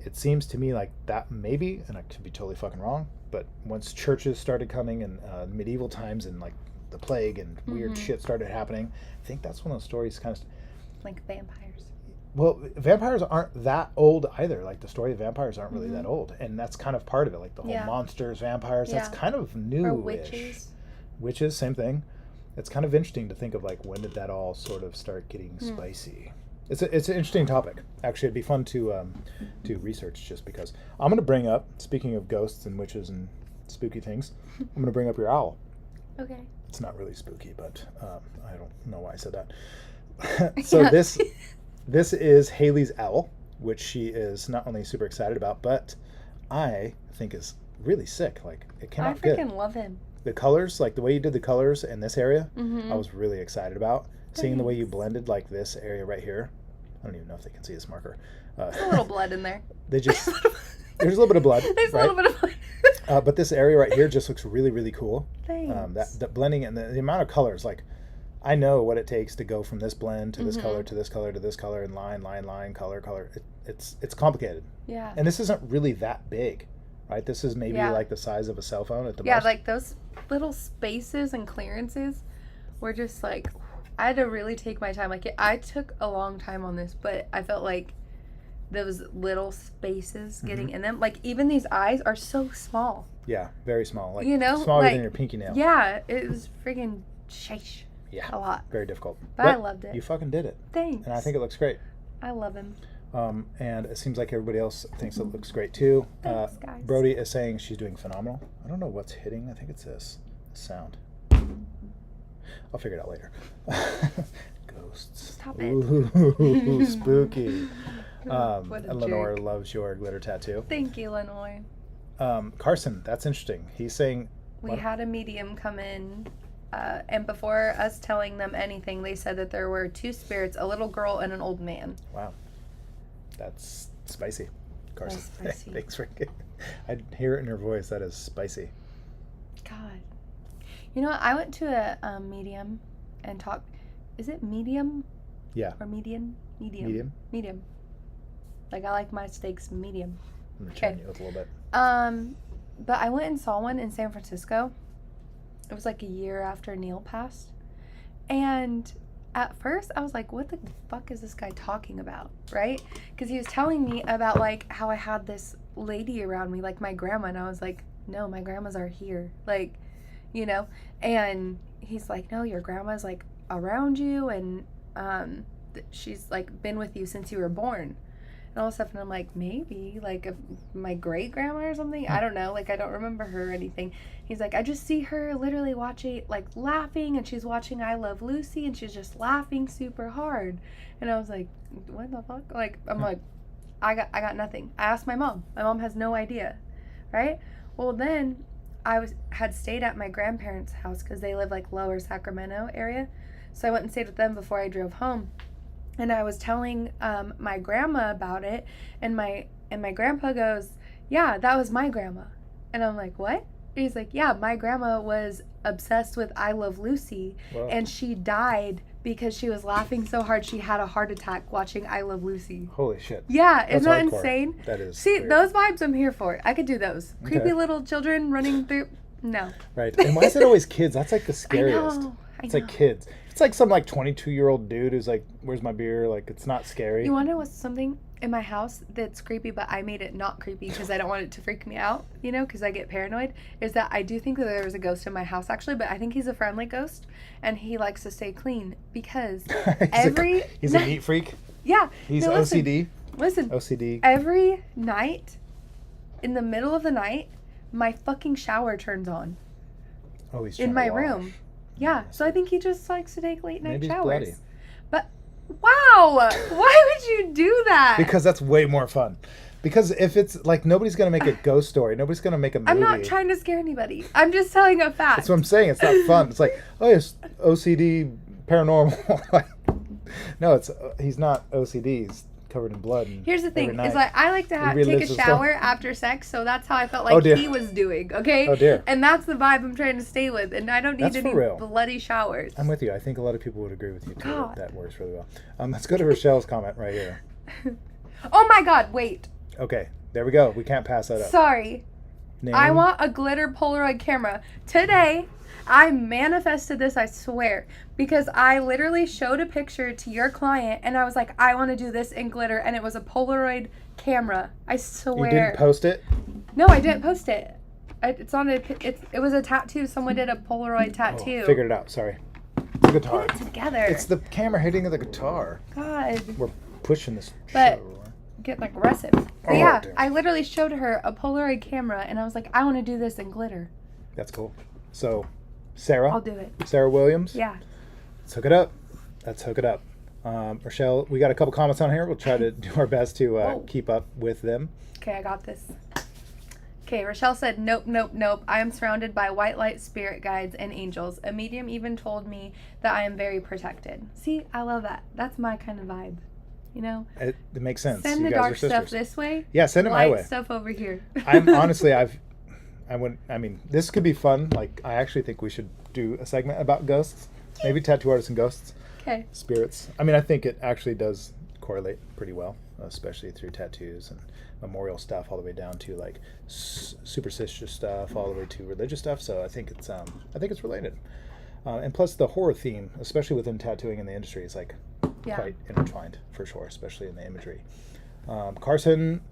It seems to me like that maybe, and I could be totally fucking wrong, but once churches started coming in medieval times and, like, the plague and weird shit started happening, I think that's when those stories kind of... Like vampires. Well, vampires aren't that old either. Like, the story of vampires aren't really that old, and that's kind of part of it. Like, the whole Yeah. monsters, vampires, that's Yeah. kind of new. Or witches. Witches, same thing. It's kind of interesting to think of, like, when did that all sort of start getting spicy. It's an interesting topic. Actually, it'd be fun to research just because. I'm going to bring up, speaking of ghosts and witches and spooky things, I'm going to bring up your owl. Okay. It's not really spooky, but I don't know why I said that. So Yeah. this is Haley's owl, which she is not only super excited about, but I think is really sick. Like, it came I out good. freaking love him. The colors, like the way you did the colors in this area, Mm-hmm. I was really excited about. Seeing the way you blended, like, this area right here. I don't even know if they can see this marker. There's a little blood in there. They just... There's a little bit of blood, There's right? a little bit of blood. But this area right here just looks really, really cool. Thanks. That blending and the amount of colors, like I know what it takes to go from this blend to this color to this color to this color and line, color. It's complicated. Yeah. And this isn't really that big, right? This is maybe like the size of a cell phone at the most. Like those little spaces and clearances were just like, I had to really take my time. Like I took a long time on this, but I felt like those little spaces getting in them, like even these eyes are so small. Yeah, very small. Like smaller like, than your pinky nail. Yeah, it was friggin' sheesh. Yeah, a lot. Very difficult. But I loved it. You fucking did it. Thanks. And I think it looks great. I love him. And it seems like everybody else thinks it looks great too. Thanks, guys. Brody is saying she's doing phenomenal. I don't know what's hitting. I think it's this sound. I'll figure it out later. Ghosts. Stop it. Ooh, spooky. What a Lenore jerk. loves your glitter tattoo. Thank you, Lenore. Carson, that's interesting. He's saying We had a medium come in, and before us telling them anything, they said that there were 2 spirits, a little girl and an old man. Wow. That's spicy. Carson. That's spicy. Thanks for I hear it in your voice. That is spicy. God. You know what? I went to a medium and talked. Is it medium? Yeah. Or medium? Medium? Medium. Like I like my steaks medium. I'm going to turn you up a little bit. But I went and saw one in San Francisco. It was like a year after Neil passed. And at first I was like, what the fuck is this guy talking about? Right? Because he was telling me about like how I had this lady around me, like my grandma. And I was like, no, my grandmas are here. Like, you know? And he's like, no, your grandma's like around you. And she's like been with you since you were born. And all this stuff, and I'm like, maybe, like, if my great-grandma or something, I don't know, like, I don't remember her or anything. He's like, I just see her literally watching, like, laughing, and she's watching I Love Lucy, and she's just laughing super hard. And I was like, what the fuck? Like, I'm like, I got nothing. I asked my mom. My mom has no idea, right? Well, then I had stayed at my grandparents' house because they live, like, lower Sacramento area. So I went and stayed with them before I drove home. And I was telling my grandma about it, and my grandpa goes, yeah, that was my grandma. And I'm like, what? And he's like, yeah, my grandma was obsessed with I Love Lucy, Whoa. and she died because she was laughing so hard she had a heart attack watching I Love Lucy. Holy shit. Yeah, isn't that That's hardcore. insane? That is. See, weird. those vibes I'm here for. I could do those. Okay. Creepy little children running through. No. Right. And why is it always kids? That's like the scariest. I It's know. like kids. It's like some like 22-year-old dude who's like, where's my beer? Like, it's not scary. You want to know what's something in my house that's creepy, but I made it not creepy because I don't want it to freak me out, you know, because I get paranoid, is that I do think that there was a ghost in my house, actually, but I think he's a friendly ghost, and he likes to stay clean because he's a neat freak. Yeah. He's no, listen, OCD. Listen. OCD. Every night, in the middle of the night, my fucking shower turns on. Oh, he's in trying my to wash. room. Yeah, so I think he just likes to take late night Maybe he's showers. bloody. But wow, why would you do that? Because that's way more fun. Because if it's like nobody's gonna make a ghost story, nobody's gonna make a movie. I'm not trying to scare anybody. I'm just telling a fact. That's what I'm saying. It's not fun. It's like, oh, yes, OCD, paranormal. Like, no, it's he's not OCD. He's covered in blood. And here's the thing: every night is like I like to he take relives a his shower stuff. after sex, so that's how I felt Oh, like dear. he was doing. Okay. Oh, dear. And that's the vibe I'm trying to stay with, and I don't need That's any for real. bloody showers. I'm with you. I think a lot of people would agree with you too. God. That works really well. Let's go to Rochelle's comment right here. Oh my God! Wait. Okay, there we go. We can't pass that up. Sorry. Name? I want a glitter Polaroid camera. Today, I manifested this, I swear, because I literally showed a picture to your client and I was like, I want to do this in glitter, and it was a Polaroid camera. I swear. You didn't post it? No, I didn't post it. It's on a. It was a tattoo. Someone did a Polaroid tattoo. Oh, figured it out. Sorry. The guitar. Put it together. It's the camera hitting the guitar. God. We're pushing this But show. get like aggressive. But Oh, yeah, damn. I literally showed her a Polaroid camera and I was like, I want to do this in glitter. That's cool. So, Sarah. I'll do it. Sarah Williams. Yeah. Let's hook it up. Let's hook it up. Rochelle, we got a couple comments on here. We'll try to do our best to keep up with them. Okay, I got this. Okay, Rochelle said, nope, nope, nope. I am surrounded by white light spirit guides and angels. A medium even told me that I am very protected. See, I love that. That's my kind of vibe. You know? It makes sense. Send you the guys dark are stuff sisters. this way. Yeah, send it my light way. stuff over here. I'm honestly, I mean, this could be fun. Like, I actually think we should do a segment about ghosts. Maybe tattoo artists and ghosts. Okay. Spirits. I mean, I think it actually does correlate pretty well, especially through tattoos and memorial stuff, all the way down to like superstitious stuff, all the way to religious stuff. So I think it's related. And plus, the horror theme, especially within tattooing in the industry, is like quite intertwined for sure, especially in the imagery. Carson.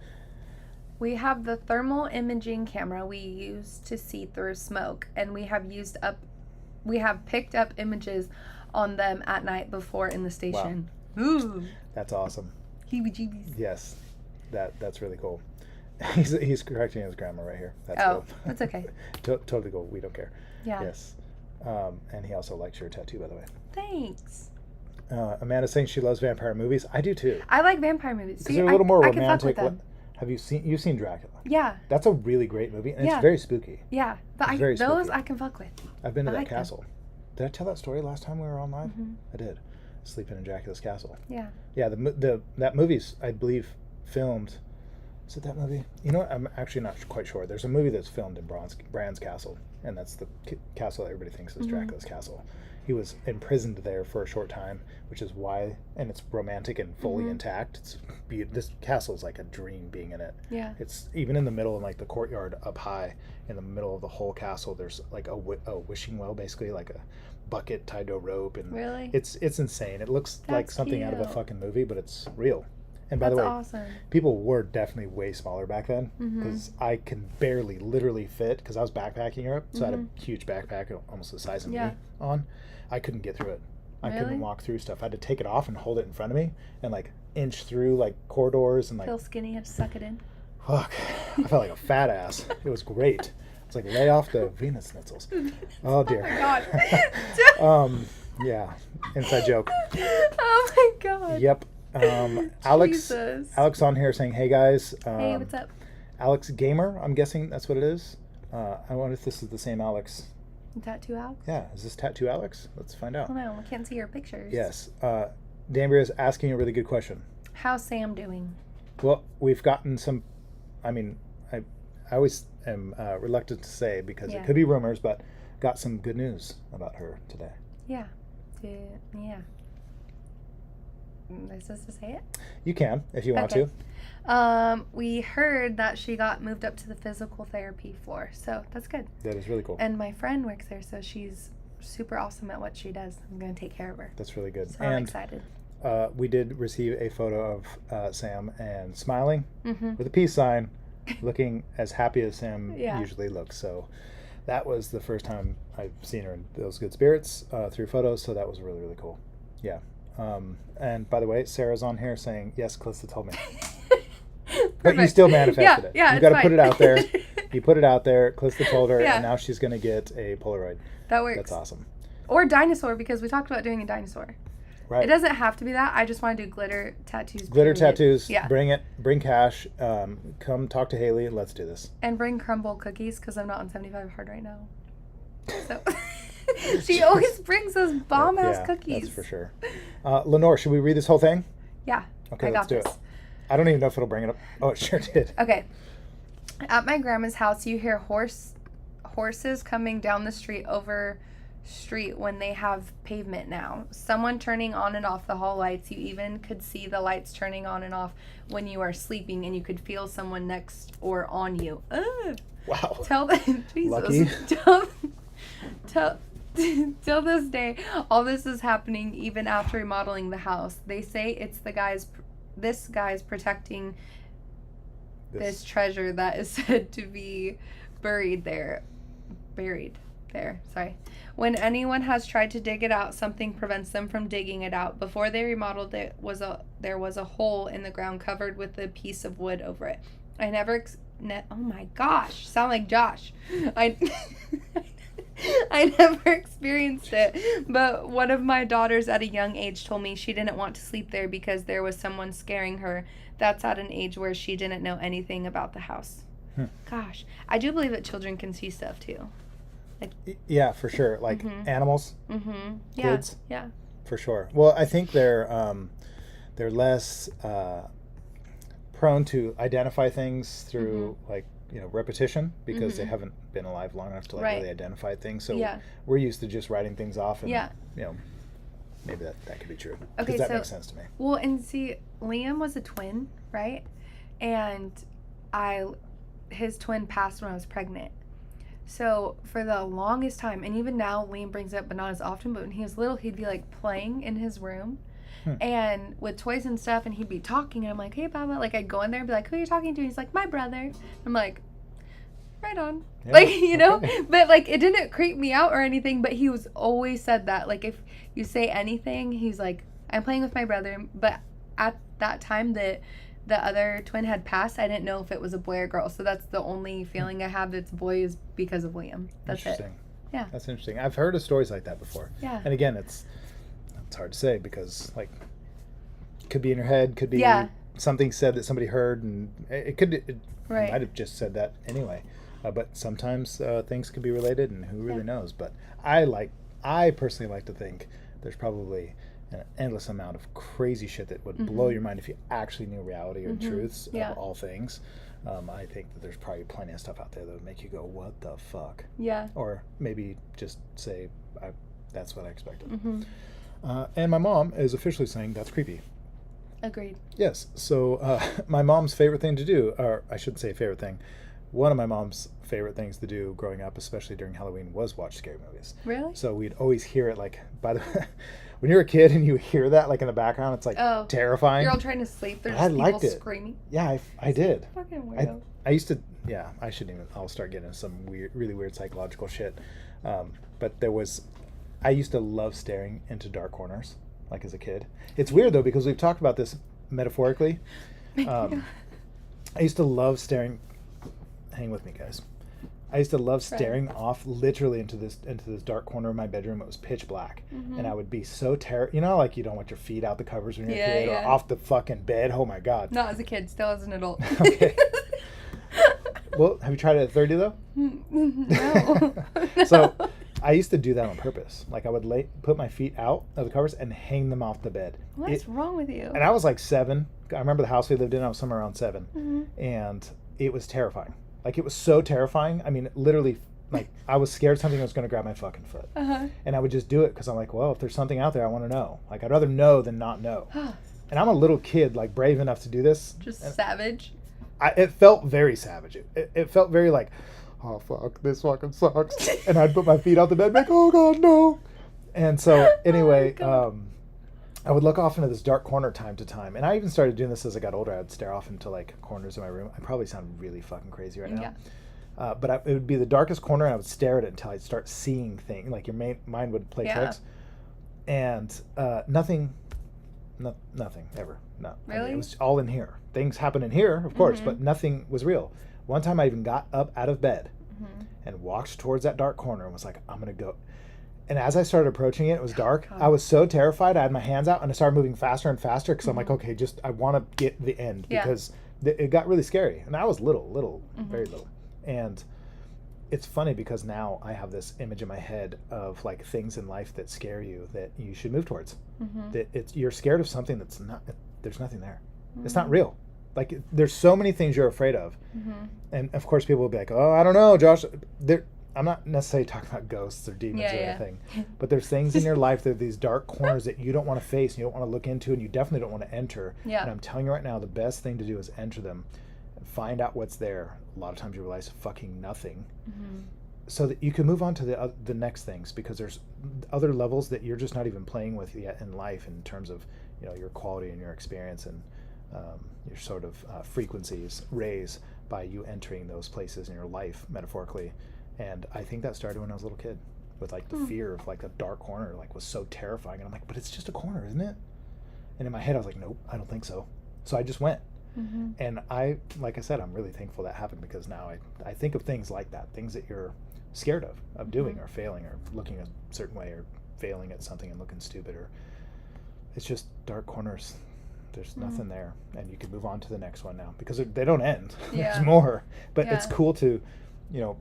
We have the thermal imaging camera we use to see through smoke, and we have picked up images on them at night before in the station. Wow. Ooh. That's awesome. Heebie-jeebies. Yes, that's really cool. He's correcting his grammar right here. That's cool. That's okay. Totally cool. We don't care. Yeah. Yes. And he also likes your tattoo, by the way. Thanks. Amanda's saying she loves vampire movies. I do too. I like vampire movies. Because they're a little more romantic. Have you've seen Dracula? Yeah. That's a really great movie, and it's very spooky. Yeah, but very those spooky. I can fuck with. I've been to that like castle. them. Did I tell that story last time we were online? Mm-hmm. I did. Sleeping in Dracula's castle. Yeah. Yeah, that movie's, I believe, filmed. Is it that movie? You know what? I'm actually not quite sure. There's a movie that's filmed in Bran's castle, and that's the castle that everybody thinks is Dracula's castle. He was imprisoned there for a short time, which is why, and it's romantic and fully intact. It's this castle is like a dream being in it. Yeah. It's even in the middle, in like the courtyard up high, in the middle of the whole castle. There's like a wishing well, basically like a bucket tied to a rope, and really, it's insane. It looks like something out of a fucking movie, but it's real. And by the way, awesome. People were definitely way smaller back then because I can barely literally fit, because I was backpacking Europe, so I had a huge backpack almost the size of me on. I couldn't get through it. I couldn't walk through stuff. I had to take it off and hold it in front of me and like inch through like corridors and like. Feel skinny, had to suck it in. Fuck, I felt like a fat ass. It was great. It's like, lay off the Venus schnitzels. Oh dear. Oh my god. Yeah, inside joke. Oh my god. Yep. Alex on here saying, hey guys. Hey, what's up? Alex Gamer, I'm guessing that's what it is. I wonder if this is the same Alex. Tattoo Alex? Yeah, is this Tattoo Alex? Let's find out. Oh no, I can't see your pictures. Yes. Danbury is asking a really good question. How's Sam doing? Well, we've gotten some, I mean, I always am reluctant to say because it could be rumors, but got some good news about her today. Yeah. Yeah. Am I supposed to say it? You can, if you want to. We heard that she got moved up to the physical therapy floor, so that's good. That is really cool. And my friend works there, so she's super awesome at what she does. I'm going to take care of her. That's really good. So I'm excited. We did receive a photo of Sam and smiling with a peace sign, looking as happy as Sam usually looks. So that was the first time I've seen her in those good spirits through photos, so that was really, really cool. Yeah. And by the way, Sarah's on here saying, yes, Calista told me. But you still manifested it. Yeah, you got to put it out there. You put it out there. Calista told her, and now she's going to get a Polaroid. That works. That's awesome. Or dinosaur, because we talked about doing a dinosaur. Right. It doesn't have to be that. I just want to do glitter tattoos. Glitter tattoos. Yeah. Bring it. Bring cash. Come talk to Haley. Let's do this. And bring crumble cookies, because I'm not on 75 hard right now. So she always brings those bomb ass cookies. That's for sure. Lenore, should we read this whole thing? Yeah. Okay, let's do it. I don't even know if it'll bring it up. Oh, it sure did. Okay. At my grandma's house, you hear horses coming down the street when they have pavement now. Someone turning on and off the hall lights. You even could see the lights turning on and off when you are sleeping, and you could feel someone next or on you. Ugh. Wow. Tell them, Jesus. Lucky. Till this day, all this is happening even after remodeling the house. They say it's this guy's protecting this treasure that is said to be buried there. Sorry. When anyone has tried to dig it out, something prevents them from digging it out. Before they remodeled it, there was a hole in the ground covered with a piece of wood over it. I never oh my gosh, sound like Josh. I never experienced it, but one of my daughters at a young age told me she didn't want to sleep there because there was someone scaring her. That's at an age where she didn't know anything about the house. Gosh, I do believe that children can see stuff too. Yeah, for sure. Like animals, kids. Yeah, for sure. Well, I think they're less prone to identify things through like repetition because they haven't been alive long enough to like Right. really identify things. So Yeah. we're used to just writing things off, and Yeah. maybe that could be true. Okay, Because that so- makes sense to me. Well, and see, Liam was a twin, right? And his twin passed when I was pregnant. So for the longest time, and even now Liam brings it up, but not as often, but when he was little, he'd be like playing in his room and with toys and stuff, and he'd be talking, and I'm like, hey, Baba, like I'd go in there and be like, who are you talking to? And he's like, my brother. I'm like, right on. Yeah, Like, you know, okay. but like it didn't creep me out or anything, but he was always said that. Like if you say anything, he's like, I'm playing with my brother. But at that time that the other twin had passed, I didn't know if it was a boy or girl. So that's the only feeling I have that's boy is because of Liam. That's it. Interesting. Yeah. That's interesting. I've heard of stories like that before. Yeah. And again, it's hard to say because like it could be in your head, could be Yeah. something said that somebody heard, and it Right. might have just said that anyway. But sometimes things can be related, and who really knows? But I personally like to think there's probably an endless amount of crazy shit that would blow your mind if you actually knew reality or truths Yeah. of all things. I think that there's probably plenty of stuff out there that would make you go, what the fuck? Yeah. Or maybe just say, that's what I expected. Mm-hmm. And my mom is officially saying that's creepy. Agreed. Yes. So my mom's favorite thing to do, or I shouldn't say favorite thing, one of my mom's favorite things to do growing up, especially during Halloween, was watch scary movies. Really? So we'd always hear it like, by the when you're a kid and you hear that like in the background, it's like terrifying. You're all trying to sleep. There's I people liked it. screaming. Yeah, I did. Fucking weirdo. I used to, yeah, I shouldn't even, I'll start getting into some really weird psychological shit. But I used to love staring into dark corners, like as a kid. It's weird though, because we've talked about this metaphorically. I used to love staring, hang with me guys. I used to love staring off literally into this dark corner of my bedroom. It was pitch black. And I would be so like you don't want your feet out the covers when you're a kid or off the fucking bed. Oh my God. Not as a kid, still as an adult. Okay. Well, have you tried it at 30 though? No. So I used to do that on purpose. Like I would put my feet out of the covers and hang them off the bed. What's wrong with you? And I was like 7. I remember the house we lived in, I was somewhere around 7. And it was terrifying. Like it was so terrifying. I mean, literally, like I was scared something was going to grab my fucking foot. And I would just do it because I'm like, well, if there's something out there, I want to know. Like I'd rather know than not know. And I'm a little kid, like brave enough to do this. Just savage. It felt very savage. It felt very like, oh fuck, this fucking sucks. And I'd put my feet out the bed and be like, oh God, no. And so anyway, I would look off into this dark corner time to time. And I even started doing this as I got older. I would stare off into like corners of my room. I probably sound really fucking crazy right now. But it would be the darkest corner, and I would stare at it until I'd start seeing things. Like your mind would play tricks. And nothing ever. No. Really? I mean, it was all in here. Things happen in here, of course, but nothing was real. One time I even got up out of bed and walked towards that dark corner and was like, I'm going to go. And as I started approaching it, it was dark. I was so terrified. I had my hands out and I started moving faster and faster because I'm like, okay, I want to get the end because it got really scary. And I was little, very little. And it's funny because now I have this image in my head of like things in life that scare you that you should move towards. That you're scared of something that's not, there's nothing there. It's not real. Like there's so many things you're afraid of. And of course people will be like, oh, I don't know, Josh. I'm not necessarily talking about ghosts or demons or anything, but there's things in your life that are these dark corners that you don't want to face and you don't want to look into and you definitely don't want to enter. And I'm telling you right now, the best thing to do is enter them and find out what's there. A lot of times you realize fucking nothing. So that you can move on to the next things, because there's other levels that you're just not even playing with yet in life in terms of your quality and your experience and your sort of frequencies raise by you entering those places in your life metaphorically. And I think that started when I was a little kid with like the fear of like a dark corner, like was so terrifying. And I'm like, but it's just a corner, isn't it? And in my head I was like, nope, I don't think so. So I just went. And like I said, I'm really thankful that happened, because now I think of things like that, things that you're scared of doing or failing or looking a certain way or failing at something and looking stupid, or it's just dark corners. There's nothing there, and you can move on to the next one now because they don't end. There's more, but it's cool to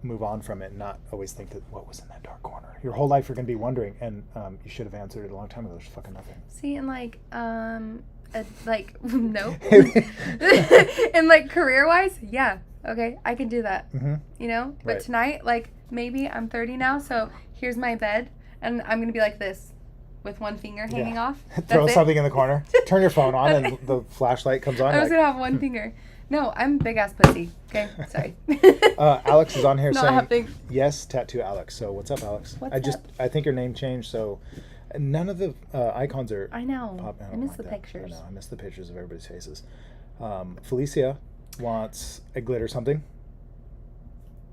move on from it and not always think that what was in that dark corner. Your whole life you're going to be wondering, and you should have answered it a long time ago. There's fucking nothing. See, and nope. And like career-wise, Okay, I can do that. Mm-hmm. You know? But Right. tonight, like, maybe I'm 30 now, so here's my bed, and I'm going to be like this with one finger hanging off. Throw That's it. something in the corner. Turn your phone on, and the flashlight comes on. I was like- going to have one finger. No, I'm big ass pussy. Okay, sorry. Alex is on here Not saying happening. yes, tattoo Alex. So what's up, Alex? What's up? I think your name changed, so none of the icons are. I know. popping. I don't miss like the that. pictures. I know. I miss the pictures of everybody's faces. Felicia wants a glitter something.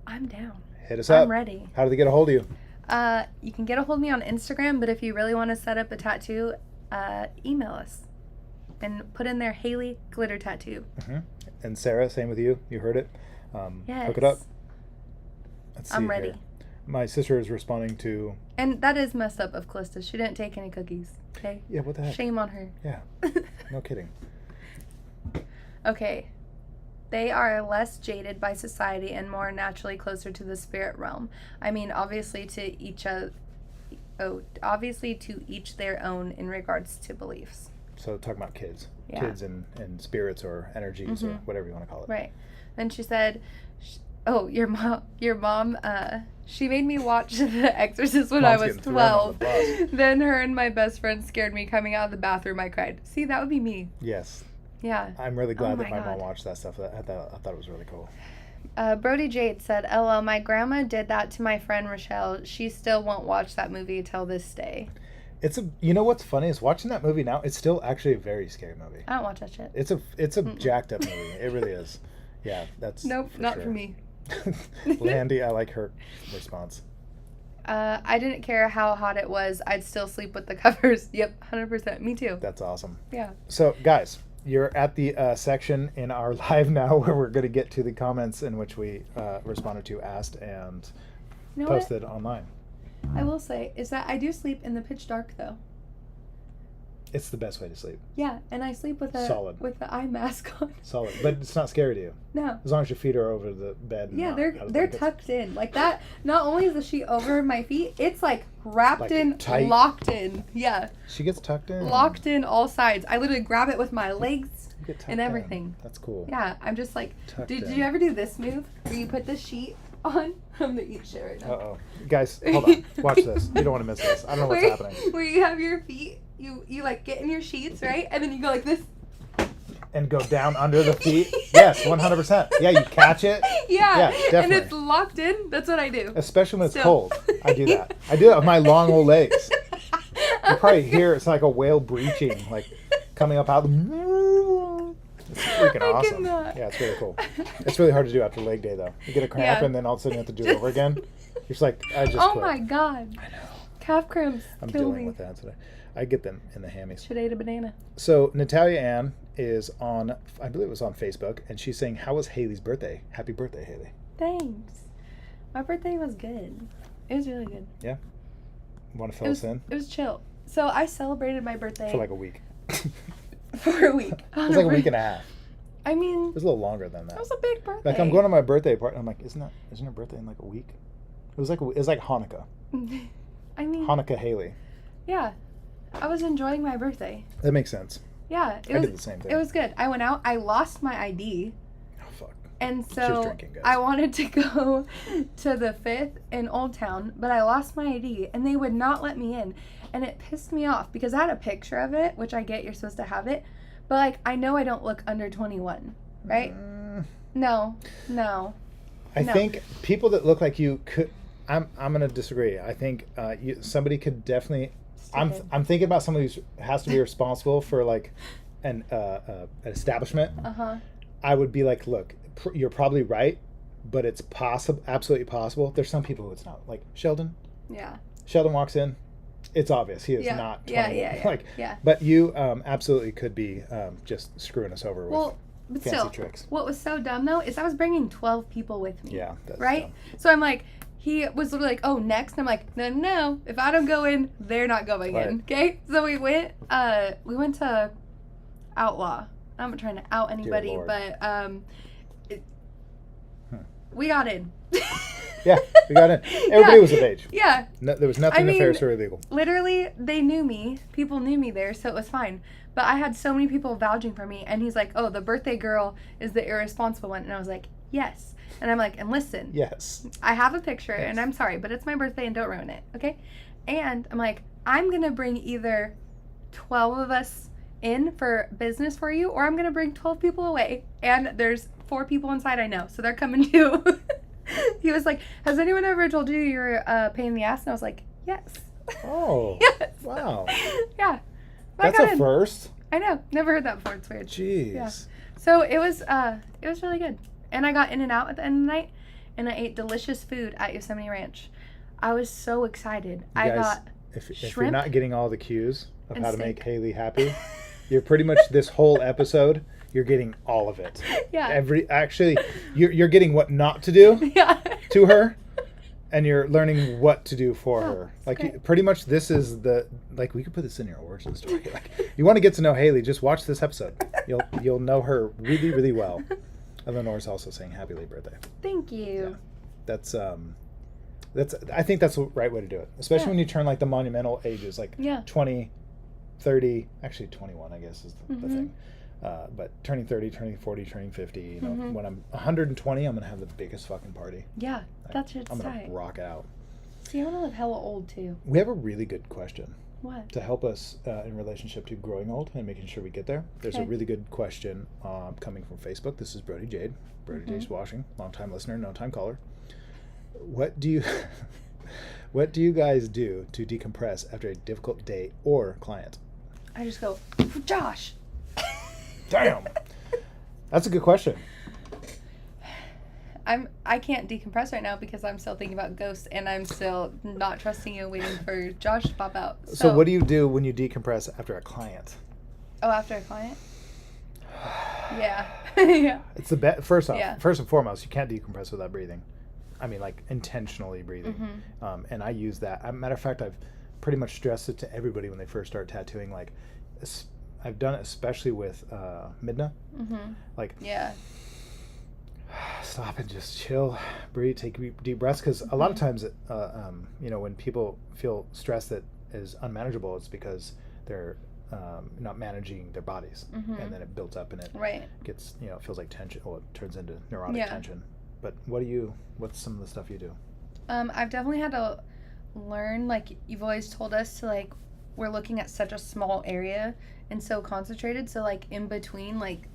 I'm down. Hit us up. I'm ready. How do they get a hold of you? You can get a hold of me on Instagram, but if you really want to set up a tattoo, email us and put in there Haley Glitter Tattoo. Mm-hmm. And Sarah, same with you. You heard it. Yes. Hook it up. Let's see I'm ready. here. My sister is responding to. And that is messed up of Callista. She didn't take any cookies. Okay. Yeah, what the heck? Shame on her. Yeah. No kidding. Okay. They are less jaded by society and more naturally closer to the spirit realm. I mean, obviously to each their own in regards to beliefs. So talking about kids. Yeah. Kids and spirits or energies or whatever you want to call it. Right. Then she said, your mom, she made me watch The Exorcist when Mom's I was getting thrown under 12. the bus. Then her and my best friend scared me coming out of the bathroom. I cried. See, that would be me. Yes. Yeah. I'm really glad that my my mom God. watched that stuff. I thought it was really cool. Brody Jade said, LL, my grandma did that to my friend Rochelle. She still won't watch that movie till this day. You know what's funny is watching that movie now, it's still actually a very scary movie. I don't watch that shit. It's a jacked up movie. It really is. Yeah, that's Nope, not sure. for me. Landy, I like her response. I didn't care how hot it was. I'd still sleep with the covers. Yep, 100%. Me too. That's awesome. Yeah. So, guys, you're at the section in our live now where we're going to get to the comments in which we responded to, asked, and You know what? posted online. I will say is that I do sleep in the pitch dark though. It's the best way to sleep. Yeah, and I sleep with the eye mask on. Solid. But it's not scary to you. No. As long as your feet are over the bed. And Yeah, not they're out of the they're blankets. tucked in like that. Not only is the sheet over my feet, it's like wrapped Like in, tight. locked in. Yeah, She gets tucked in. locked in all sides. I literally grab it with my legs You get tucked and in. everything. That's cool. Yeah, I'm just like, Tucked did in. you ever do this move where you put the sheet on? I'm gonna eat shit right now. Uh-oh. Guys, hold on. Watch this. You don't want to miss this. I don't know what's where, happening. Where you have your feet, you like get in your sheets, right? And then you go like this. And go down under the feet. Yes, 100%. Yeah, you catch it. Yeah, and definitely. it's locked in. That's what I do. Especially when it's Still. cold. I do that. I do that with my long old legs. You probably hear it's like a whale breaching, like coming up out. It's freaking I awesome. cannot. Yeah, it's really cool. It's really hard to do after leg day though. You get a cramp Yeah. and then all of a sudden you have to do it over again. You're just like, I just Oh quit. my god. I know. Calf cramps I'm kill dealing me. with that today. I get them in the hammies. Should have ate a banana. So Natalia Ann is on, I believe it was on Facebook, and she's saying, "How was Haley's birthday? Happy birthday, Haley." Thanks. My birthday was good. It was really good. Yeah. Want to It fill was, us in it was chill. So I celebrated my birthday for like a week? for a week. It was like a week and a half. I mean, It was a little longer than that. it was a big birthday. Like I'm going to my birthday party. I'm like, isn't her birthday in like a week? It was like Hanukkah. I mean, Hanukkah Haley. yeah. I was enjoying my birthday. That makes sense. Yeah, I did the same thing. It was good. I went out. I lost my ID. Oh fuck. And was so drinking, guys. I wanted to go to the 5th in Old Town, but I lost my ID and they would not let me in. And it pissed me off because I had a picture of it, which I get you're supposed to have it. But like I know I don't look under 21, right? No. I No. think people that look like you could. I'm gonna disagree. I think somebody could definitely. Stupid. I'm thinking about somebody who has to be responsible for like an establishment. Uh-huh. I would be like, look, you're probably right, but it's possible, absolutely possible. There's some people who it's not. Like Sheldon. Yeah. Sheldon walks in, it's obvious he is Yeah. not 20. Yeah. Like, Yeah. but you absolutely could be just screwing us over with Well, but fancy still, tricks. what was so dumb though is I was bringing 12 people with me. Yeah, that's right? dumb. So I'm like, he was literally like, oh, next. And I'm like, no. If I don't go in, they're not going Right. in. Okay? So we went to Outlaw. I'm not trying to out anybody, Lord. but we got in. Yeah, we got in. Everybody Yeah. was of age. Yeah. No, there was nothing I mean, nefarious or illegal. Literally, they knew me. People knew me there, so it was fine. But I had so many people vouching for me, and he's like, oh, the birthday girl is the irresponsible one. And I was like, yes. And I'm like, and listen, Yes. I have a picture, Yes. and I'm sorry, but it's my birthday, and don't ruin it, okay? And I'm like, I'm going to bring either 12 of us in for business for you, or I'm going to bring 12 people away. And there's 4 people inside I know, so they're coming too. He was like, has anyone ever told you you're a pain in the ass? And I was like, yes. Oh. Yes. Wow. Yeah. But I That's got a in. first. I know. Never heard that before. It's weird. Jeez. Yeah. So it was really good. And I got in and out at the end of the night, and I ate delicious food at Yosemite Ranch. I was so excited. You I guys, got if you're shrimp not getting all the cues of and how to steak. make Haley happy, you're pretty much this whole episode. You're getting all of it. Yeah. You're getting what not to do Yeah. to her, and you're learning what to do for Oh, her. it's Like great. pretty much, this is we could put this in your origin story. Like, you want to get to know Haley, just watch this episode. You'll know her really, really well. Eleanor's also saying happy late birthday. Thank you. That's I think that's the right way to do it, especially Yeah. when you turn like the monumental ages, like Yeah. 20, 30, actually 21, I guess is the Mhm. thing. But turning 30, turning 40, turning 50, you know, Mhm. when I'm 120, I'm going to have the biggest fucking party. Yeah. That's just I'm going tight. to rock out. See, I want to live hella old too. We have a really good question What? to help us in relationship to growing old and making sure we get there. There's a Okay. really good question coming from Facebook. This is Brody Jade. Brody Mm-hmm. Jade Washing, long-time listener, no-time caller. What do you what do you guys do to decompress after a difficult day or client? I just go, Josh. Damn. That's a good question. I can't decompress right now because I'm still thinking about ghosts, and I'm still not trusting you, waiting for Josh to pop out. So what do you do when you decompress after a client? Oh, after a client? Yeah. Yeah. It's the best. First off, Yeah. first and foremost, you can't decompress without breathing. I mean, like intentionally breathing. Mm-hmm. And I use that. Matter of fact, I've pretty much stressed it to everybody when they first start tattooing. Like, I've done it especially with Midna. Mm-hmm. Like, Yeah. stop and just chill, breathe, take deep breaths. Because a lot of times, when people feel stress that is unmanageable, it's because they're not managing their bodies, and then it builds up and it Right. gets, it feels like tension. Well, it turns into neurotic Yeah. tension. But what's some of the stuff you do? I've definitely had to learn, like, you've always told us to, like, we're looking at such a small area and so concentrated. So, like, in between, like,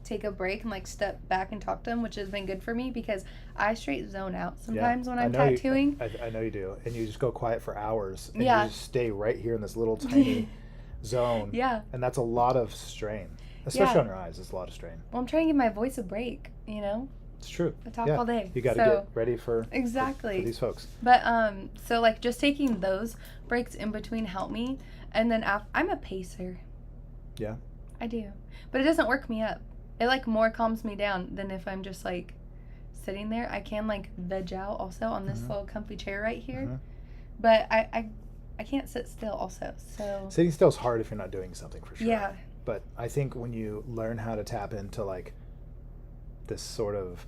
take a break and, like, step back and talk to them, which has been good for me because I straight zone out sometimes when I'm tattooing. I know you do. And you just go quiet for hours. And Yeah. you just stay right here in this little tiny zone. Yeah. And that's a lot of strain. Especially Yeah. on your eyes, it's a lot of strain. Well, I'm trying to give my voice a break, you know? It's true. I talk Yeah. all day. You got to so, get ready for Exactly. these folks. But so like just taking those breaks in between help me, and then I'm a pacer. Yeah. I do, but it doesn't work me up. It like more calms me down than if I'm just like sitting there. I can like veg out also on this little comfy chair right here, but I can't sit still also. So Sitting still is hard if you're not doing something for sure. yeah, But I think when you learn how to tap into like this sort of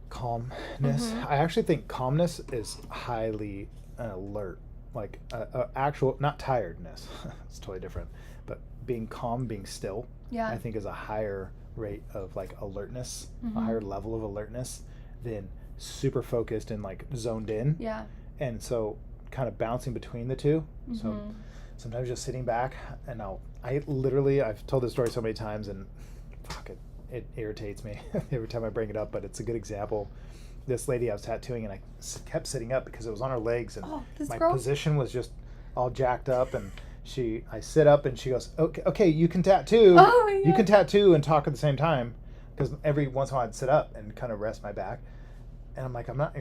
calmness, I actually think calmness is highly alert, like actual, not tiredness. It's totally different, but being calm, being still, yeah, I think is a higher rate of like alertness, a higher level of alertness than super focused and like zoned in. yeah, And so kind of bouncing between the two. So sometimes just sitting back, and I've told this story so many times, and fuck it irritates me every time I bring it up, but it's a good example. This lady I was tattooing, and I kept sitting up because it was on her legs, and this my girl? position was just all jacked up, and I sit up, and she goes, okay, you can tattoo. Oh, my You God. can tattoo and talk at the same time, because every once in a while I'd sit up and kind of rest my back. And I'm like, I'm not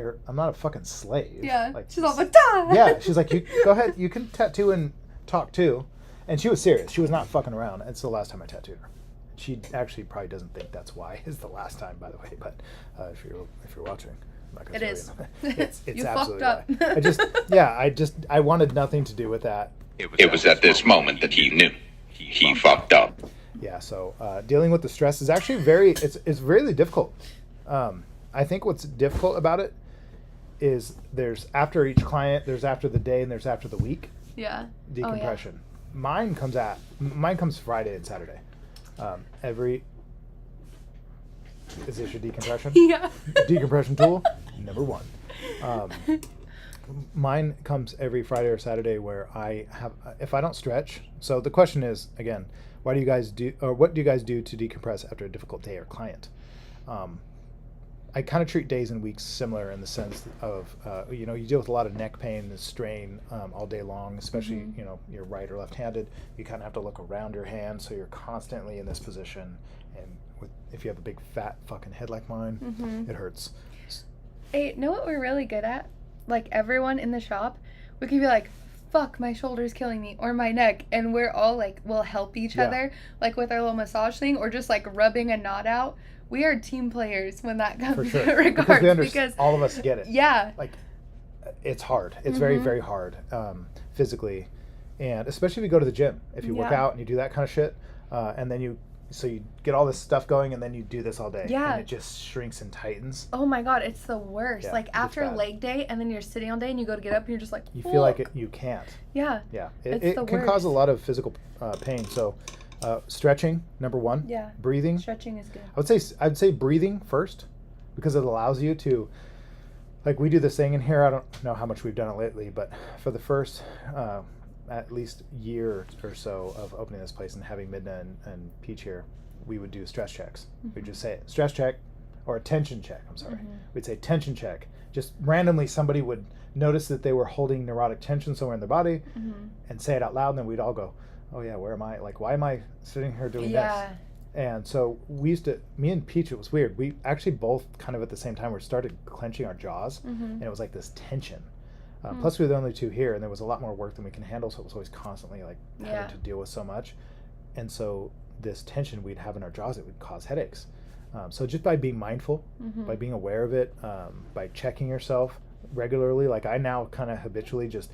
a fucking slave. yeah. Like, She's all like, "Duh!" yeah, she's like, you go ahead, you can tattoo and talk too. And she was serious. She was not fucking around. It's the last time I tattooed her. She actually probably doesn't think that's why it's the last time, by the way. But if you're watching, I'm not gonna It tell is. you. It's You absolutely fucked up. why. I wanted nothing to do with that. It was at this moment that he knew. He fucked up. Yeah. So dealing with the stress is actually it's really difficult. I think what's difficult about it is there's after each client, there's after the day, and there's after the week. Yeah. Decompression. Mine comes Friday and Saturday. Is this your decompression? Yeah. Decompression tool number 1. Mine comes every Friday or Saturday where I have, if I don't stretch. So the question is again, what do you guys do to decompress after a difficult day or client? I kind of treat days and weeks similar in the sense of, you deal with a lot of neck pain and strain all day long, especially, you're right or left-handed. You kind of have to look around your hand, so you're constantly in this position. And if you have a big fat fucking head like mine, it hurts. Hey, know what we're really good at? Like, everyone in the shop, we can be like, fuck, my shoulder's killing me, or my neck, and we're all like, we'll help each other, like with our little massage thing, or just like rubbing a knot out. We are team players when that comes For sure. to regards. Because we understand, all of us get it. Yeah. Like, it's hard. It's very, very hard physically. And especially if you go to the gym. If you work out and you do that kind of shit, and then you get all this stuff going, and then you do this all day. Yeah. And it just shrinks and tightens. Oh my God, it's the worst. Yeah, like, it's after bad. leg day, and then you're sitting all day, and you go to get up, and you're just like, You feel like you can't. Yeah. Yeah. It's It the can cause a worst. lot of physical pain. So stretching, number 1. Yeah. Breathing. Stretching is good. I'd say breathing first, because it allows you to, like, we do this thing in here. I don't know how much we've done it lately, but for the first at least year or so of opening this place and having Midna and Peach here, we would do stress checks. We'd just say it, stress check, or a tension check. I'm sorry. We'd say tension check. Just randomly, somebody would notice that they were holding neurotic tension somewhere in their body, and say it out loud, and then we'd all go, oh yeah, where am I? Like, why am I sitting here doing this? And so me and Peach, it was weird. We actually both kind of at the same time, we started clenching our jaws, and it was like this tension. Plus we were the only 2 here, and there was a lot more work than we can handle, so it was always constantly like having to deal with so much. And so this tension we'd have in our jaws, it would cause headaches. So just by being mindful, by being aware of it, by checking yourself regularly, like I now kind of habitually just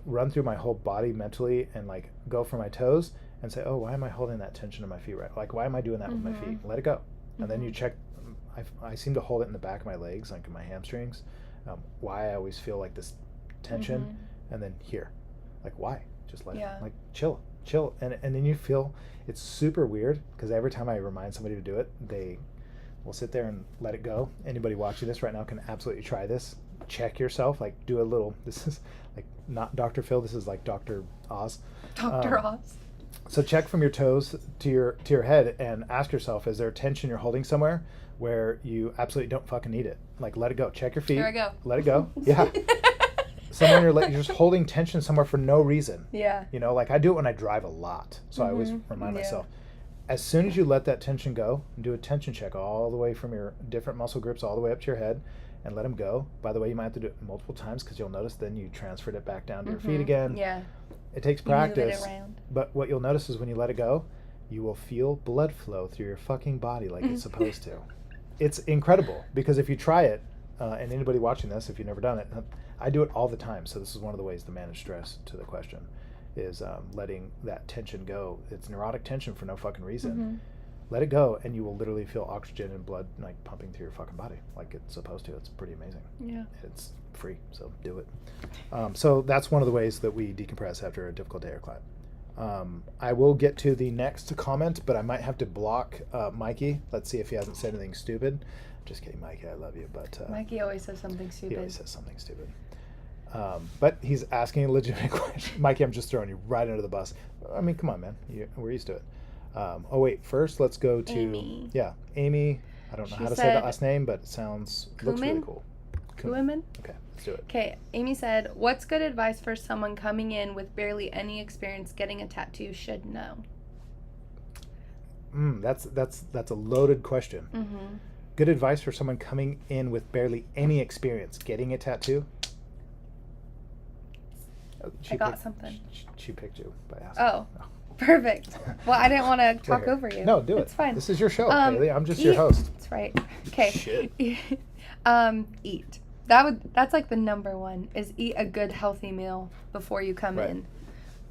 run through my whole body mentally and like go for my toes and say, oh, why am I holding that tension in my feet? Right? Like, why am I doing that with my feet? Let it go. And then you check. I seem to hold it in the back of my legs, like in my hamstrings. Why I always feel like this tension, and then here, like, why? Just let it, like, chill, and then you feel it's super weird, because every time I remind somebody to do it, they will sit there and let it go. Anybody watching this right now can absolutely try this. Check yourself, like, do a little. This is like not Dr. Phil. This is like Dr. Oz. Dr. Oz. So check from your toes to your head and ask yourself, is there tension you're holding somewhere where you absolutely don't fucking need it? Like, let it go. Check your feet. There I go. Let it go. Yeah. Somewhere in your leg, you're just holding tension somewhere for no reason. Yeah. Like I do it when I drive a lot. So I always remind myself, as soon as you let that tension go, do a tension check all the way from your different muscle groups all the way up to your head, and let them go. By the way, you might have to do it multiple times, because you'll notice then you transferred it back down to your feet again. Yeah. It takes You move it practice. around. But what you'll notice is when you let it go, you will feel blood flow through your fucking body like it's supposed to. It's incredible, because if you try it, and anybody watching this, if you've never done it, I do it all the time. So this is one of the ways to manage stress, to the question, is letting that tension go. It's neurotic tension for no fucking reason. Let it go, and you will literally feel oxygen and blood like pumping through your fucking body like it's supposed to. It's pretty amazing. Yeah. It's free, so do it. So that's one of the ways that we decompress after a difficult day or climb. I will get to the next comment, but I might have to block Mikey. Let's see if he hasn't said anything stupid. Just kidding, Mikey. I love you, but Mikey always says something stupid. he always says something stupid. But he's asking a legitimate question. Mikey, I'm just throwing you right under the bus. I mean, come on, man. We're used to it. Oh wait, first let's go to Amy. Yeah, Amy. I don't know She how to say the said last name, but it looks really Kuhlman? cool. Kuhlman? Okay, let's do it. Okay, Amy said, what's good advice for someone coming in with barely any experience getting a tattoo should know? That's a loaded question. Good advice for someone coming in with barely any experience getting a tattoo? I got something. She picked you by asking. Oh, perfect. Well, I didn't want to talk over you. No, do it. It's fine. This is your show, Haley. I'm just your eat. host. That's right. Okay. Shit. Eat. That's like the number one, is eat a good healthy meal before you come in.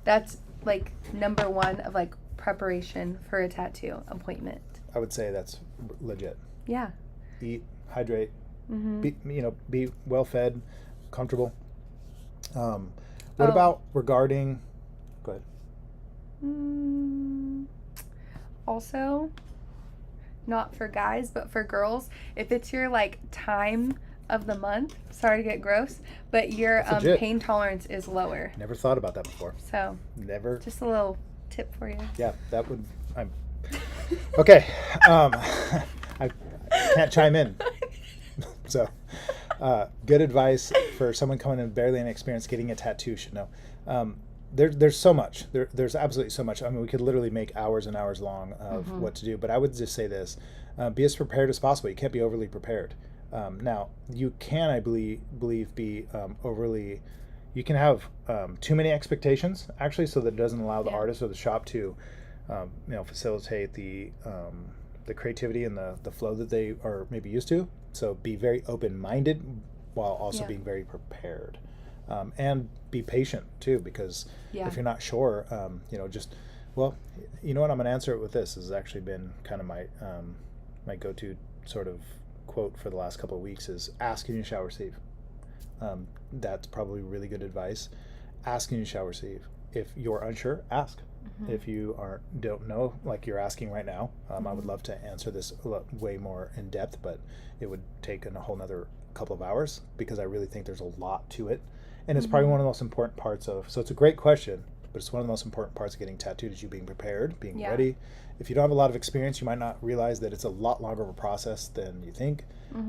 That's like number one of like preparation for a tattoo appointment. I would say that's legit. Yeah. Eat, hydrate, be well fed, comfortable. What about regarding? Go ahead. Also, not for guys, but for girls, if it's your like time of the month, sorry to get gross, but your That's legit. pain tolerance is lower. Never thought about that before. So Never. just a little tip for you. Yeah, that would. I'm okay. I can't chime in. So, good advice for someone coming in barely inexperienced getting a tattoo should know. There's so much. There's absolutely so much. I mean, we could literally make hours and hours long of what to do. But I would just say this: be as prepared as possible. You can't be overly prepared. Now, you can, I believe, be overly. You can have too many expectations, actually, so that it doesn't allow the artist or the shop to, facilitate the creativity and the flow that they are maybe used to. So be very open-minded while also being very prepared, and be patient too, because if you're not sure, you know what, I'm going to answer it with this. This has actually been kind of my go-to sort of quote for the last couple of weeks is ask and you shall receive. That's probably really good advice. Ask and you shall receive. If you're unsure, ask. If you don't know, like you're asking right now, I would love to answer this way more in depth, but it would take a whole nother couple of hours because I really think there's a lot to it. And it's probably one of the most important parts of, so it's a great question, but it's one of the most important parts of getting tattooed is you being prepared, being ready. If you don't have a lot of experience, you might not realize that it's a lot longer of a process than you think.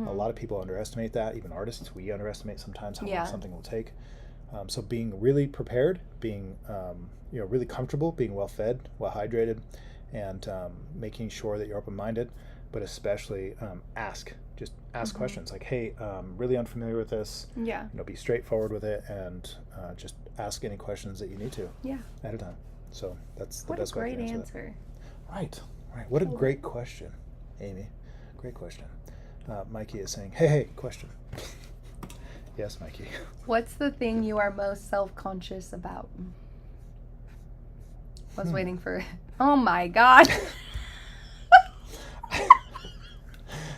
A lot of people underestimate that, even artists. We underestimate sometimes how long something will take. So being really prepared, being really comfortable, being well fed, well hydrated, and making sure that you're open-minded, but especially ask. Just ask questions like, "Hey, really unfamiliar with this." Yeah. Be straightforward with it, and just ask any questions that you need to. Yeah. Ahead of time. So that's the What a best way great to answer answer. that. Right. What a great question, Amy. Great question. Mikey is saying, "Hey, question." Yes, Mikey. What's the thing you are most self-conscious about? I was waiting for. Oh my God.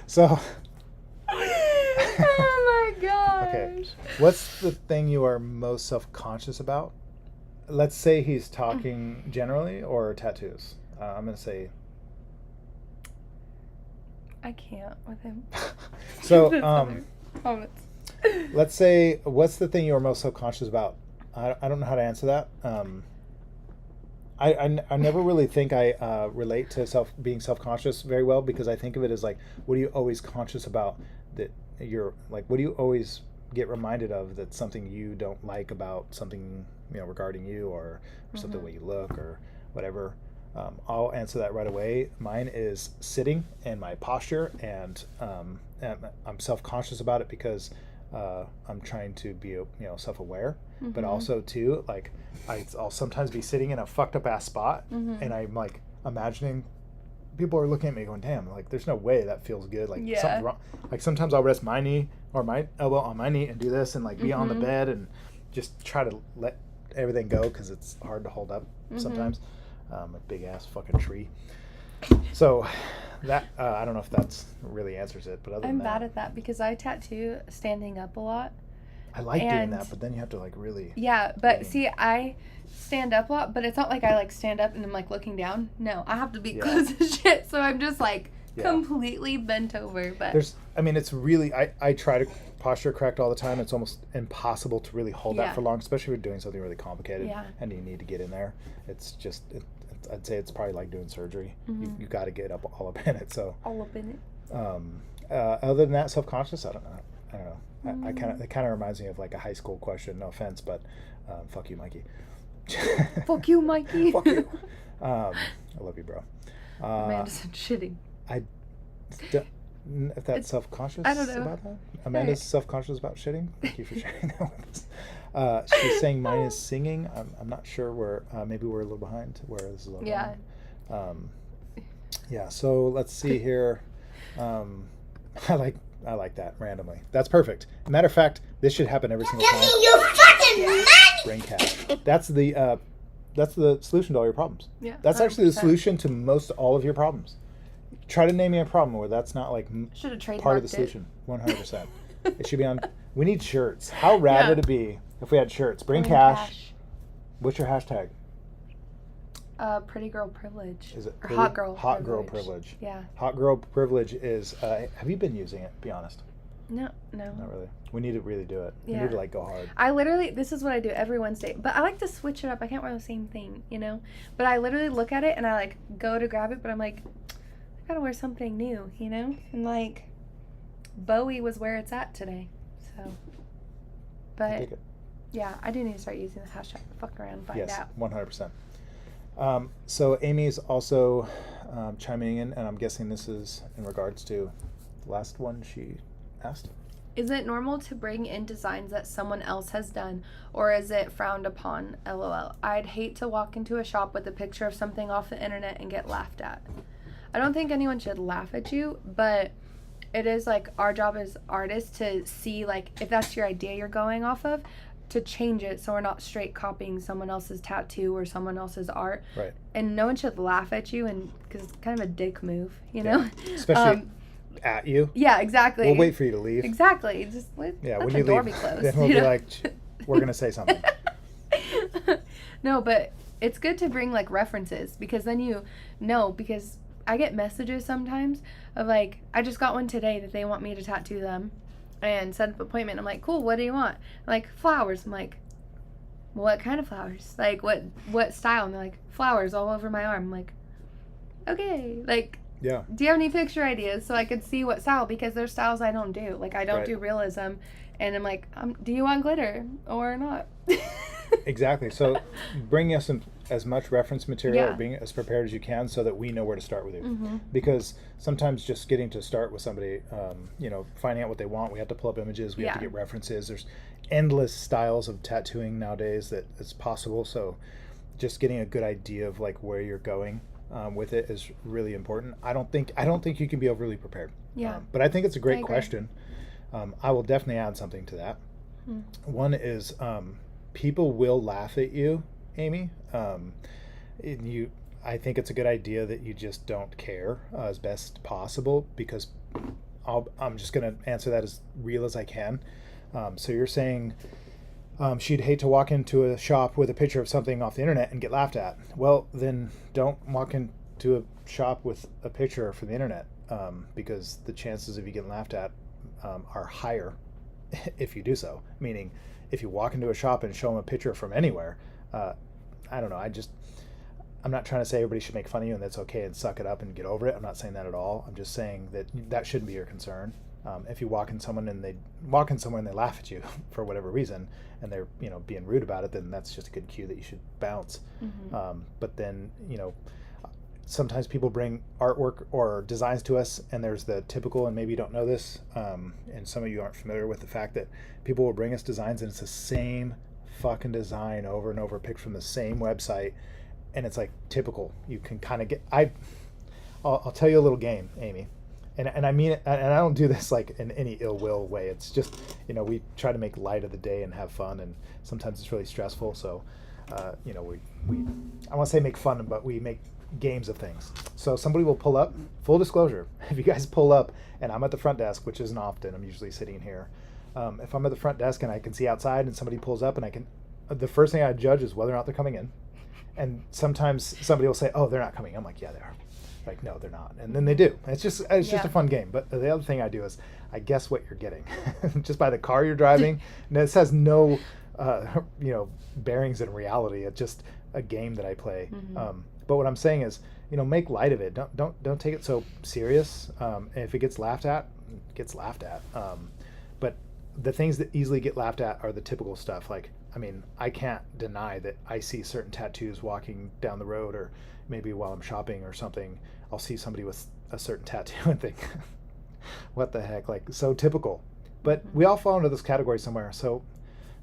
So. Oh my gosh. Okay. What's the thing you are most self-conscious about? Let's say he's talking generally or tattoos. I'm going to say. I can't with him. So, Comments. let's say, what's the thing you are most self-conscious about? I don't know how to answer that. I never really think I relate to being self-conscious very well because I think of it as like, what are you always conscious about that you're like, what do you always get reminded of that's something you don't like about something, regarding you or something, the way you look or whatever. I'll answer that right away. Mine is sitting and my posture, and I'm self-conscious about it because I'm trying to be, self-aware, but also too, like I'll sometimes be sitting in a fucked up ass spot, and I'm like imagining people are looking at me going, "Damn, like there's no way that feels good. Like something's wrong." Like sometimes I'll rest my knee or my elbow on my knee and do this and like be on the bed and just try to let everything go because it's hard to hold up sometimes. A big ass fucking tree. So that I don't know if that's really answers it, but other I'm than that, bad at that because I tattoo standing up a lot. I like doing that, but then you have to like really. Yeah, but see, I stand up a lot, but it's not like I like stand up and I'm like looking down. No, I have to be close as shit, so I'm just like completely bent over. But it's really I try to posture correct all the time. It's almost impossible to really hold that for long, especially if you're doing something really complicated and you need to get in there. It's just I'd say it's probably like doing surgery. You got to get up all up in it. So all up in it. Other than that, self-conscious, I don't know. It kind of reminds me of like a high school question. No offense, but fuck you, Mikey. Fuck you, Mikey. Fuck you. I love you, bro. Amanda's shitting. If that's self-conscious I don't know. about that? Amanda's self-conscious about shitting? Thank you for sharing that with us. She's saying mine is singing. I'm not sure where, maybe we're a little behind where this is all going. Yeah, so let's see here. I like that randomly. That's perfect. Matter of fact, this should happen every single time. You fucking money! Brain cat. That's the solution to all your problems. Yeah. That's actually the 100%. solution to most all of your problems. Try to name me a problem where that's not like part of the solution. 100%. It should be on. We need shirts. How rad would it be if we had shirts? Bring cash. What's your hashtag? pretty girl privilege. Is it or pretty? hot girl? Hot girl privilege. Yeah. Hot girl privilege is. Have you been using it? Be honest. No. Not really. We need to really do it. We Yeah. need to like go hard. I literally, this is what I do every Wednesday, but I like to switch it up. I can't wear the same thing, you know? But I literally look at it and I like go to grab it, but I'm like, I gotta wear something new, you know? And like, Bowie was where it's at today, so. I But dig it. yeah, I do need to start using the hashtag. Fuck around and find Yes, out. 100%. So Amy's also chiming in, and I'm guessing this is in regards to the last one she asked. Is it normal to bring in designs that someone else has done, or is it frowned upon? LOL. I'd hate to walk into a shop with a picture of something off the internet and get laughed at. I don't think anyone should laugh at you, but it is like our job as artists to see like if that's your idea you're going off of, to change it so we're not straight copying someone else's tattoo or someone else's art. Right. And no one should laugh at you, and because it's kind of a dick move, you know. Especially at you. Yeah, exactly. We'll wait for you to leave. Exactly. Just let When the you door leave, be closed. then we'll you be know? like, we're gonna say something. No, but it's good to bring like references, because then you know, because I get messages sometimes of like, I just got one today that they want me to tattoo them and set up an appointment. I'm like, cool, what do you want? Like, flowers. I'm like, what kind of flowers? Like, what style? And they're like, flowers all over my arm. I'm like, okay. Like, Yeah. do you have any picture ideas so I could see what style? Because there's styles I don't do. Like, I don't Right. do realism. And I'm like, do you want glitter or not? Exactly. So bring us as much reference material, Yeah. or being as prepared as you can, so that we know where to start with you. Mm-hmm. Because sometimes just getting to start with somebody, finding out what they want, we have to pull up images, we have to Yeah. get references. There's endless styles of tattooing nowadays that it's possible. So just getting a good idea of like where you're going with it is really important. I don't think you can be overly prepared. Yeah. But I think it's a I great agree. question. I will definitely add something to that. One is people will laugh at you, Amy. I think it's a good idea that you just don't care as best possible, because I'm just going to answer that as real as I can. So you're saying she'd hate to walk into a shop with a picture of something off the internet and get laughed at. Well, then don't walk into a shop with a picture from the internet, because the chances of you getting laughed at are higher if you do so. Meaning, if you walk into a shop and show them a picture from anywhere, I don't know. I'm not trying to say everybody should make fun of you and that's okay and suck it up and get over it. I'm not saying that at all. I'm just saying that shouldn't be your concern. If you walk in somewhere and they laugh at you for whatever reason, and they're being rude about it, then that's just a good cue that you should bounce. Mm-hmm. But then sometimes people bring artwork or designs to us, and there's the typical, and maybe you don't know this, and some of you aren't familiar with the fact that people will bring us designs and it's the same fucking design over and over, picked from the same website, and it's like typical. You can kind of get. I'll tell you a little game, Amy, and I mean it, and I don't do this like in any ill will way. It's just we try to make light of the day and have fun, and sometimes it's really stressful. So we I want to say make fun, but we make games of things. So somebody will pull up. Full disclosure, if you guys pull up and I'm at the front desk, which isn't often, I'm usually sitting here. If I'm at the front desk and I can see outside and somebody pulls up, and the first thing I judge is whether or not they're coming in. And sometimes somebody will say, "Oh, they're not coming." I'm like, "Yeah, they are." Like, "No, they're not." And then they do. It's just a fun game. But the other thing I do is I guess what you're getting just by the car you're driving. And this has no bearings in reality. It's just a game that I play. Mm-hmm. But what I'm saying is, make light of it. Don't take it so serious. And if it gets laughed at, it gets laughed at. But the things that easily get laughed at are the typical stuff. Like, I can't deny that I see certain tattoos walking down the road, or maybe while I'm shopping or something, I'll see somebody with a certain tattoo and think, what the heck? Like, so typical. But we all fall into this category somewhere. So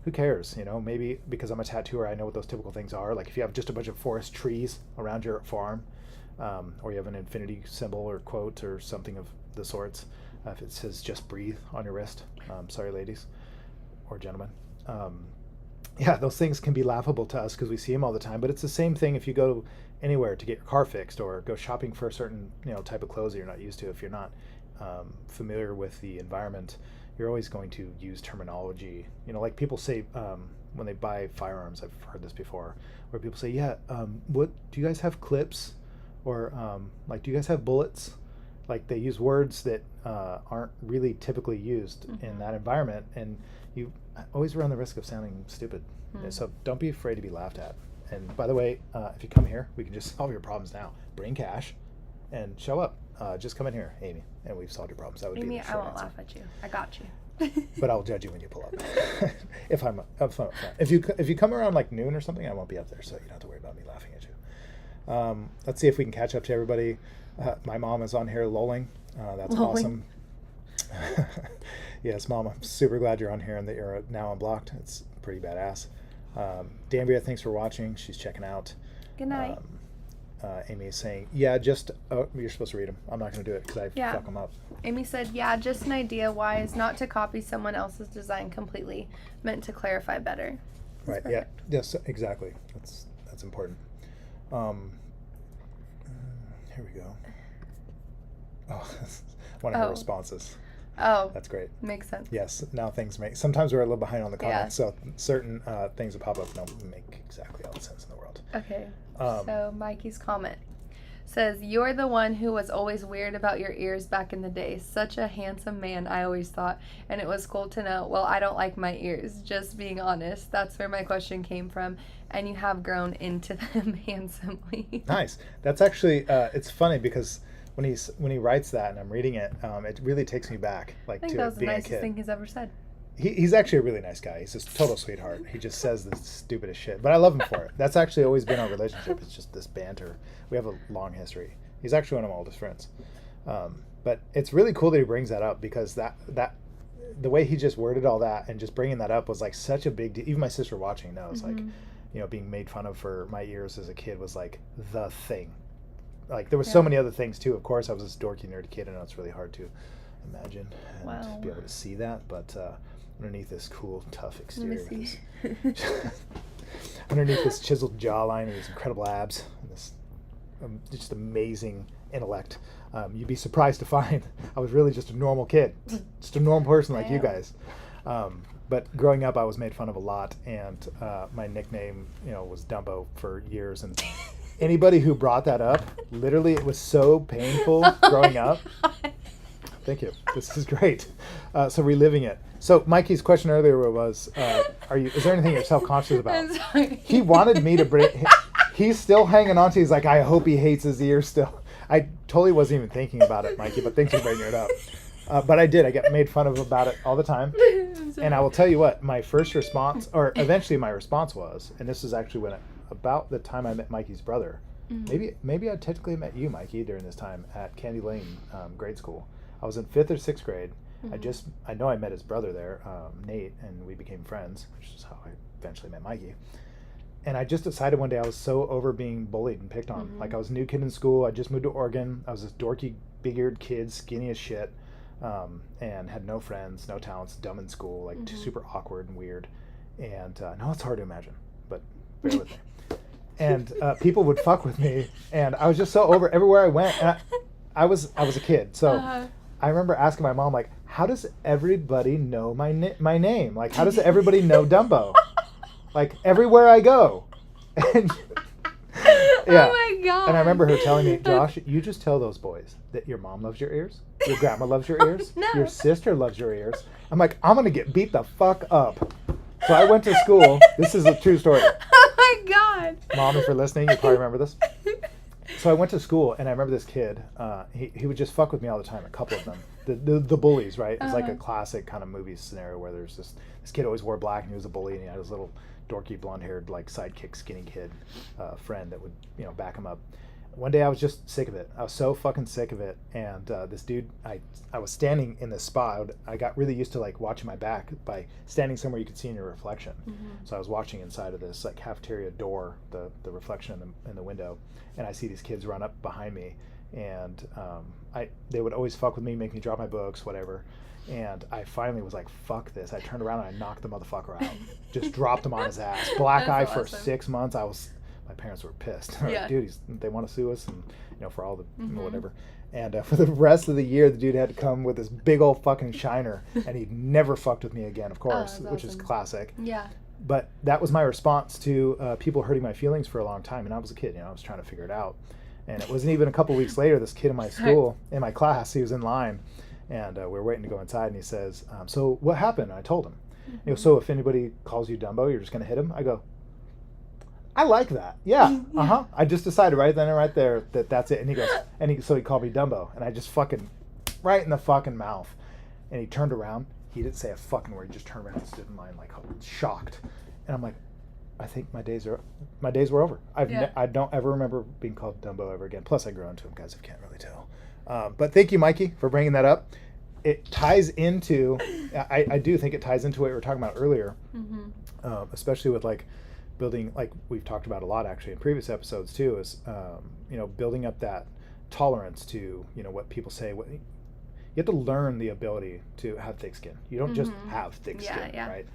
who cares? Maybe because I'm a tattooer, I know what those typical things are. Like if you have just a bunch of forest trees around your farm, or you have an infinity symbol or quote or something of the sorts. If it says "just breathe" on your wrist, sorry ladies or gentlemen. Yeah, those things can be laughable to us because we see them all the time. But it's the same thing if you go anywhere to get your car fixed or go shopping for a certain type of clothes that you're not used to. If you're not familiar with the environment, you're always going to use terminology. You know, like people say when they buy firearms, I've heard this before, where people say, yeah, what do you guys have clips? Or like, do you guys have bullets? Like they use words that aren't really typically used in that environment, and you always run the risk of sounding stupid. So don't be afraid to be laughed at. And by the way, if you come here, we can just solve your problems now. Bring cash and show up. Just come in here, Amy, and we've solved your problems. That would Amy, be the short I won't answer. laugh at you. I got you. But I'll judge you when you pull up. if I'm upfront. If you come around like noon or something, I won't be up there, so you don't have to worry about me laughing at you. Let's see if we can catch up to everybody. My mom is on here lolling. That's awesome. Yes, Mom, I'm super glad you're on here and that you're now unblocked. It's pretty badass. Danbria, thanks for watching. She's checking out. Good night. Amy is saying, yeah, just, you're supposed to read them. I'm not going to do it because I fuck them up. Amy said, yeah, just an idea wise, not to copy someone else's design completely, meant to clarify better. Right, yeah, yes, exactly. That's important. Here we go. Oh, one of her responses. Oh, that's great. Makes sense. Yes, now things make, sometimes we're a little behind on the comments, so certain things that pop up don't make exactly all the sense in the world. Okay, so Mikey's comment says, you're the one who was always weird about your ears back in the day. Such a handsome man, I always thought, and it was cool to know, well, I don't like my ears, just being honest. That's where my question came from, and you have grown into them handsomely. Nice. That's actually, it's funny because when he writes that and I'm reading it, it really takes me back, like, I think to that was the being a nicest kid. thing he's ever said. He's actually a really nice guy. He's just a total sweetheart. He just says the stupidest shit. But I love him for it. That's actually always been our relationship. It's just this banter. We have a long history. He's actually one of my oldest friends. But it's really cool that he brings that up because that the way he just worded all that and just bringing that up was like such a big deal. Even my sister watching knows, like, you know, being made fun of for my ears as a kid was like the thing. Like there was so many other things too. Of course, I was this dorky, nerdy kid. I know it's really hard to imagine and be able to see that, but underneath this cool, tough exterior, underneath this chiseled jawline and these incredible abs and this just amazing intellect, you'd be surprised to find I was really just a normal kid, just a normal person like you guys. But growing up, I was made fun of a lot, and my nickname, you know, was Dumbo for years. And anybody who brought that up, literally, it was so painful growing up. Thank you. This is great. So reliving it. So Mikey's question earlier was, is there anything you're self-conscious about? I'm sorry. He wanted me to bring. He's still hanging on to. He's like, I hope he hates his ears still. I totally wasn't even thinking about it, Mikey, but thanks for bringing it up. But I did. I get made fun of about it all the time. And I will tell you what, my first response, or eventually my response was, and this is actually when about the time I met Mikey's brother. Maybe I technically met you, Mikey, during this time at Candy Lane grade school. I was in 5th or 6th grade. I know I met his brother there, Nate, and we became friends, which is how I eventually met Mikey. And I just decided one day I was so over being bullied and picked on. Like I was a new kid in school. I just moved to Oregon. I was this dorky, big-eared kid, skinny as shit, and had no friends, no talents, dumb in school, like super awkward and weird. And no, it's hard to imagine, but bear with me. And people would fuck with me, and I was just so over everywhere I went. And I was a kid, so I remember asking my mom, like, how does everybody know my name? Like, how does everybody know Dumbo? Like, everywhere I go. And, yeah. Oh my God. And I remember her telling me, Josh, you just tell those boys that your mom loves your ears, your grandma loves your ears, your sister loves your ears. I'm like, I'm going to get beat the fuck up. So I went to school. This is a true story. Oh my God. Mom, if you're listening, you probably remember this. So I went to school, and I remember this kid. He would just fuck with me all the time. A couple of them, the bullies, right? It was like a classic kind of movie scenario where there's this kid always wore black, and he was a bully, and he had his little dorky blonde-haired like sidekick skinny kid friend that would back him up. One day I was just sick of it. I was so fucking sick of it, and this dude, I was standing in this spot. I got really used to like watching my back by standing somewhere you could see in your reflection. So I was watching inside of this like cafeteria door, the reflection in the window, and I see these kids run up behind me, and they would always fuck with me, make me drop my books, whatever. And I finally was like, fuck this. I turned around and I knocked the motherfucker out. Just dropped him on his ass. Black eye for 6 months. My parents were pissed. Like, dude, they want to sue us, and for all the whatever. And for the rest of the year, the dude had to come with this big old fucking shiner, and he never fucked with me again, of course, that's which is awesome. classic. Yeah. But that was my response to people hurting my feelings for a long time. And I was a kid, I was trying to figure it out. And it wasn't even a couple weeks later, this kid in my school, in my class, he was in line, and we were waiting to go inside, and he says, so what happened? And I told him. He goes, so if anybody calls you Dumbo, you're just going to hit him? I go, I like that. Yeah. Uh-huh. I just decided right then and right there that that's it. And he goes, so he called me Dumbo. And I just fucking, right in the fucking mouth. And he turned around. He didn't say a fucking word. He just turned around and stood in line like shocked. And I'm like, I think my days were over. I don't ever remember being called Dumbo ever again. Plus I grew into him, guys, if you can't really tell. But thank you, Mikey, for bringing that up. It ties into, I do think it ties into what we were talking about earlier, especially with like building, like we've talked about a lot actually in previous episodes too, is, building up that tolerance to, what people say. You have to learn the ability to have thick skin. You don't just have thick skin, right?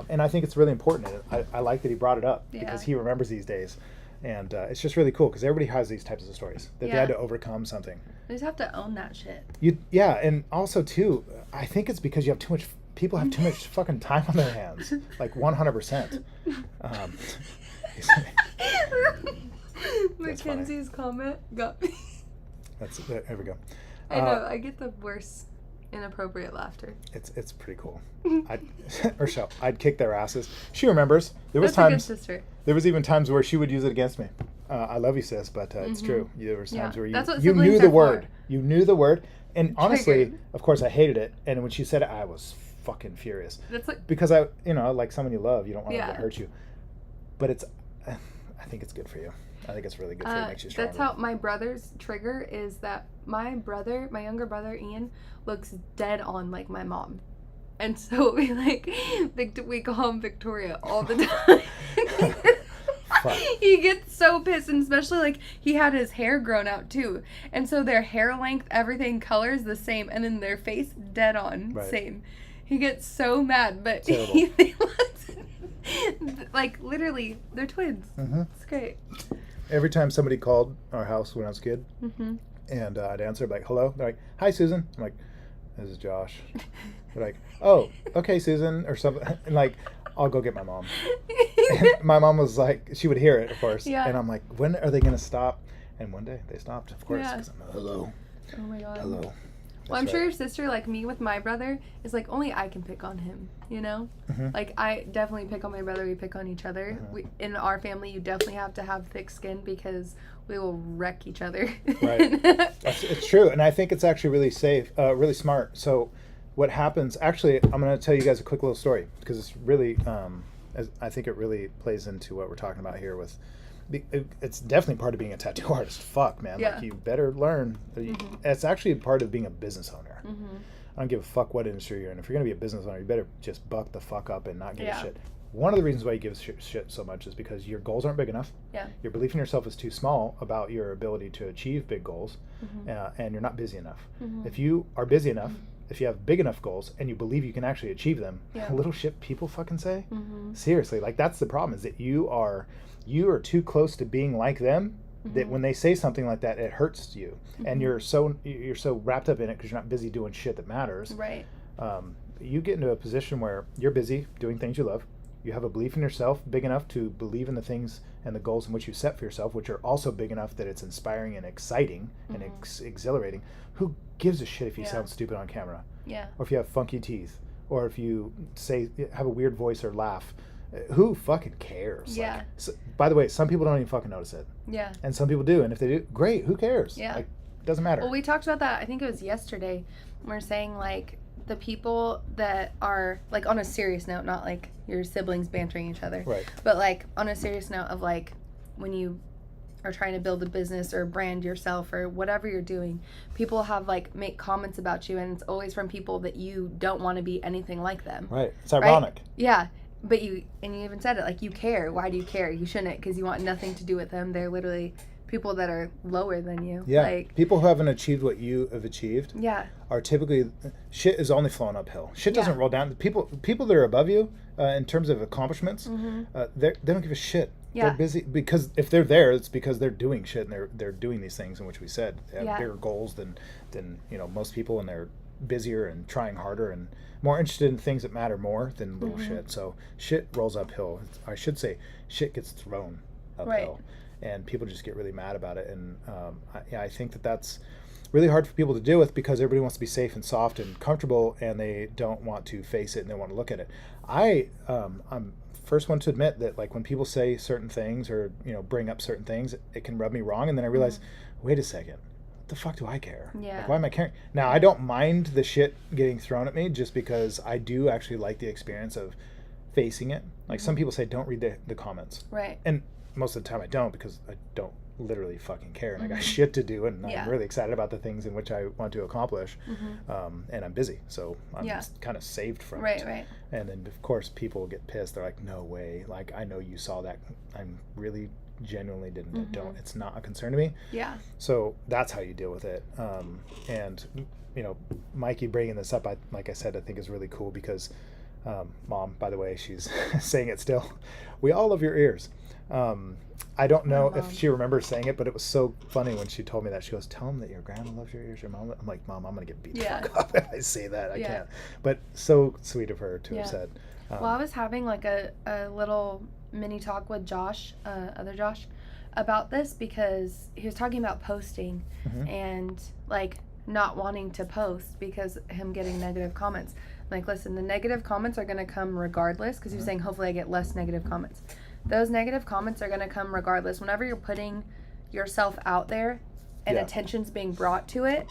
And I think it's really important. And I like that he brought it up because he remembers these days. And it's just really cool because everybody has these types of stories that they had to overcome something. You just have to own that shit. And also too, I think it's because you have too much. People have too much fucking time on their hands, like 100%. Mackenzie's comment got me. There we go. I know. I get the worst inappropriate laughter. It's pretty cool. I'd kick their asses. She remembers. There was That's times. a good sister. There was even times where she would use it against me. I love you, sis, but it's true. There was times where That's what you knew siblings the are word. for. You knew the word, and honestly, Triggered. of course, I hated it. And when she said it, I was fucking furious. That's like Because I, like someone you love, you don't want them to hurt you. But I think it's good for you. I think it's really good for you. It makes you stronger. That's how my brother's trigger is that my younger brother Ian, looks dead on like my mom. And so we call him Victoria all the time. He gets so pissed, and especially like he had his hair grown out too. And so their hair length, everything, color is the same, and then their face dead on, same. He gets so mad, but he like literally they're twins. It's great. Every time somebody called our house when I was a kid, and I'd answer, like, hello? They're like, hi, Susan. I'm like, this is Josh. They're like, oh, okay, Susan, or something. And like, I'll go get my mom. And my mom was like, she would hear it, of course. Yeah. And I'm like, when are they going to stop? And one day they stopped, of course, because I'm like, hello. Oh my god. Hello. Well, I'm sure your sister, like me with my brother, is like, only I can pick on him, Like, I definitely pick on my brother, we pick on each other. In our family, you definitely have to have thick skin because we will wreck each other. Right. It's true. And I think it's actually really safe, really smart. So what happens, actually, I'm going to tell you guys a quick little story because it's really, I think it really plays into what we're talking about here with, it's definitely part of being a tattoo artist. Fuck, man. Yeah. Like, you better learn. It's actually part of being a business owner. I don't give a fuck what industry you're in. If you're going to be a business owner, you better just buck the fuck up and not give a shit. One of the reasons why you give shit so much is because your goals aren't big enough. Yeah. Your belief in yourself is too small about your ability to achieve big goals, and you're not busy enough. If you are busy enough, if you have big enough goals and you believe you can actually achieve them, little shit people fucking say, seriously, like that's the problem, is that you are too close to being like them, that when they say something like that, it hurts you, and you're so wrapped up in it because you're not busy doing shit that matters. Right. You get into a position where you're busy doing things you love. You have a belief in yourself big enough to believe in the things and the goals in which you set for yourself, which are also big enough that it's inspiring and exciting and exhilarating. Who gives a shit if you sound stupid on camera? Yeah. Or if you have funky teeth, or if you have a weird voice or laugh. Who fucking cares? Yeah. Like, so, by the way, some people don't even fucking notice it. Yeah. And some people do. And if they do, great. Who cares? Yeah. Like, it doesn't matter. Well, we talked about that, I think it was yesterday. We were saying, like, the people that are, like, on a serious note, not like your siblings bantering each other. Right. But, like, on a serious note of, like, when you are trying to build a business or brand yourself or whatever you're doing, people have, like, make comments about you, and it's always from people that you don't want to be anything like them. Right. It's ironic. Right? Yeah. But you even said it, like, you care. Why do you care? You shouldn't, because you want nothing to do with them. They're literally people that are lower than you. Yeah. Like, people who haven't achieved what you have achieved are typically, shit is only flowing uphill. Shit doesn't roll down. People that are above you in terms of accomplishments, they don't give a shit. Yeah. They're busy because if they're there, it's because they're doing shit and they're doing these things in which we said they have Yeah. bigger goals than most people, and they're busier and trying harder and more interested in things that matter more than little shit. So shit rolls uphill. I should say shit gets thrown uphill, and people just get really mad about it. And I think that's really hard for people to deal with because everybody wants to be safe and soft and comfortable, and they don't want to face it and they want to look at it. I'm first one to admit that, like, when people say certain things or bring up certain things, it can rub me wrong, and then I realize, wait a second, what the fuck do I care? Yeah. Like, why am I caring? Now, I don't mind the shit getting thrown at me just because I do actually like the experience of facing it. Like, some people say don't read the comments, Right. and most of the time I don't, because I don't literally fucking care, and I got shit to do, and Yeah. I'm really excited about the things in which I want to accomplish, and I'm busy, so I'm Yeah. kind of saved from Right, it. right. And then of course people get pissed. They're like, no way, like, I know you saw that. I'm really genuinely didn't. Don't. It's not a concern to me. Yeah. So that's how you deal with it. And Mikey bringing this up, like I said, I think is really cool because Mom, by the way, she's saying it still. We all love your ears. I don't know if she remembers saying it, but it was so funny when she told me that. She goes, tell him that your grandma loves your ears, your mom. I'm like, Mom, I'm going to get beat the fuck up if I say that. I can't. But so sweet of her to have said. Well, I was having like a little mini talk with Josh, other Josh, about this because he was talking about posting and like not wanting to post because him getting negative comments. Like, listen, the negative comments are going to come regardless, because he was saying hopefully I get less negative comments. Those negative comments are going to come regardless. Whenever you're putting yourself out there and attention's being brought to it,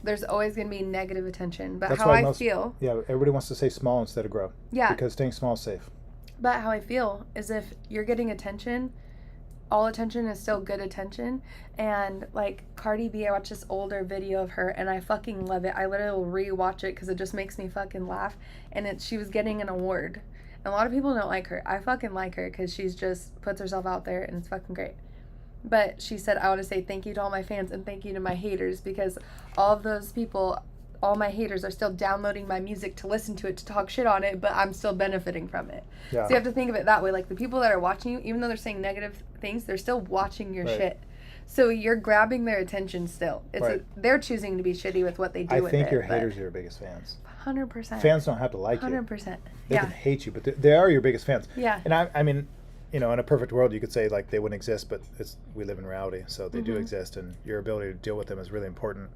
there's always going to be negative attention. But That's how why I feel... Yeah, everybody wants to say small instead of grow. Yeah. Because staying small is safe. But how I feel is if you're getting attention, all attention is still good attention. And like Cardi B, I watched this older video of her and I fucking love it. I literally will re-watch it because it just makes me fucking laugh. And she was getting an award. And a lot of people don't like her. I fucking like her because she's just puts herself out there and it's fucking great. But she said, I want to say thank you to all my fans and thank you to my haters, because all of those people, all my haters are still downloading my music to listen to it, to talk shit on it, but I'm still benefiting from it. Yeah. So you have to think of it that way. Like, the people that are watching you, even though they're saying negative things, they're still watching your shit. So you're grabbing their attention still. It's they're choosing to be shitty with what they do with it. I think your haters are your biggest fans. 100%. Fans don't have to like you. 100%. They can hate you, but they are your biggest fans. Yeah. And I mean, in a perfect world, you could say like they wouldn't exist, but we live in reality, so they do exist, and your ability to deal with them is really important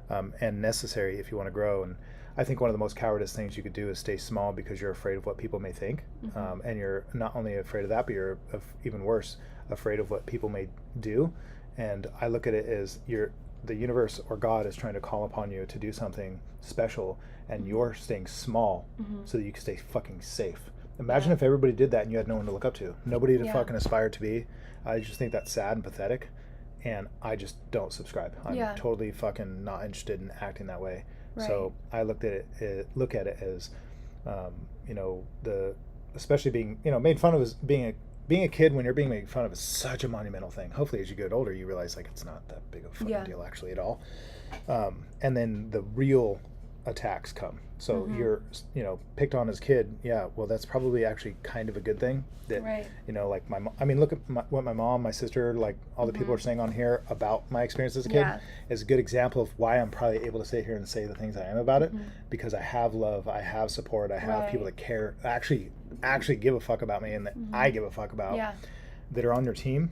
and necessary if you want to grow. And I think one of the most cowardice things you could do is stay small because you're afraid of what people may think, and you're not only afraid of that, but you're even worse, afraid of what people may do. And I look at it as the universe or God is trying to call upon you to do something special, and you're staying small so that you can stay fucking safe. Imagine if everybody did that and you had no one to look up to, nobody to fucking aspire to be. I just think that's sad and pathetic, and I just don't subscribe. I'm totally fucking not interested in acting that way. Right. So I look at it as, especially being made fun of as being a kid. When you're being made fun of is such a monumental thing. Hopefully, as you get older, you realize like it's not that big of a fucking deal actually at all. And then the real attacks come. So you're picked on as a kid. Yeah, well, that's probably actually kind of a good thing. That like look at what my mom, my sister, like all the people are saying on here about my experience as a kid is a good example of why I'm probably able to sit here and say the things I am about it, because I have love, I have support, I have people that care, actually give a fuck about me, and that I give a fuck about, that are on your team.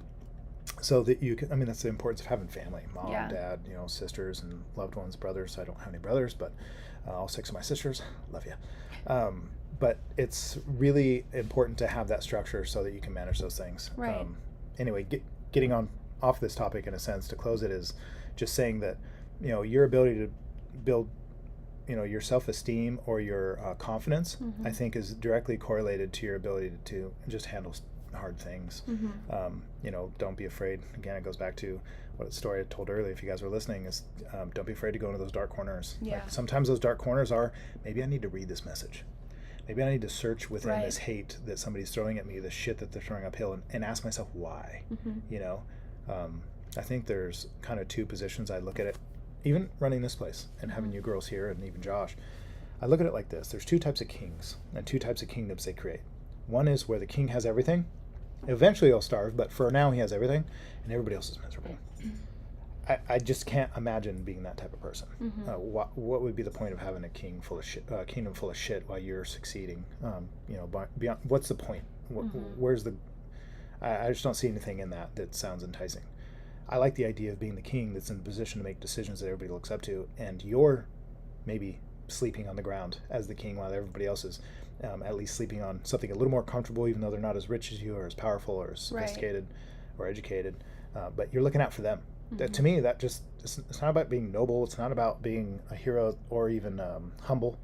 So that you can, that's the importance of having family, mom, dad, sisters and loved ones, brothers. I don't have any brothers, but all 6 of my sisters, love you. But it's really important to have that structure so that you can manage those things. Right. Anyway, getting off this topic in a sense, to close it, is just saying that, your ability to build, your self-esteem or your confidence, I think is directly correlated to your ability to just handle hard things. Don't be afraid. Again, it goes back to what story I told earlier, if you guys were listening, is don't be afraid to go into those dark corners. Like, sometimes those dark corners are, maybe I need to read this message. Maybe I need to search within this hate that somebody's throwing at me, the shit that they're throwing uphill, and ask myself why. I think there's kind of 2 positions I look at it, even running this place and having you girls here and even Josh. I look at it like this. There's 2 types of kings and 2 types of kingdoms they create. One is where the king has everything, Eventually he'll starve, but for now he has everything, and everybody else is miserable. I just can't imagine being that type of person. What would be the point of having a kingdom full of shit while you're succeeding? Beyond, what's the point? Where's the? I just don't see anything in that sounds enticing. I like the idea of being the king that's in a position to make decisions that everybody looks up to, and you're maybe sleeping on the ground as the king while everybody else is at least sleeping on something a little more comfortable, even though they're not as rich as you or as powerful or as sophisticated or educated. But you're looking out for them. To me, that just it's not about being noble. It's not about being a hero or even humble.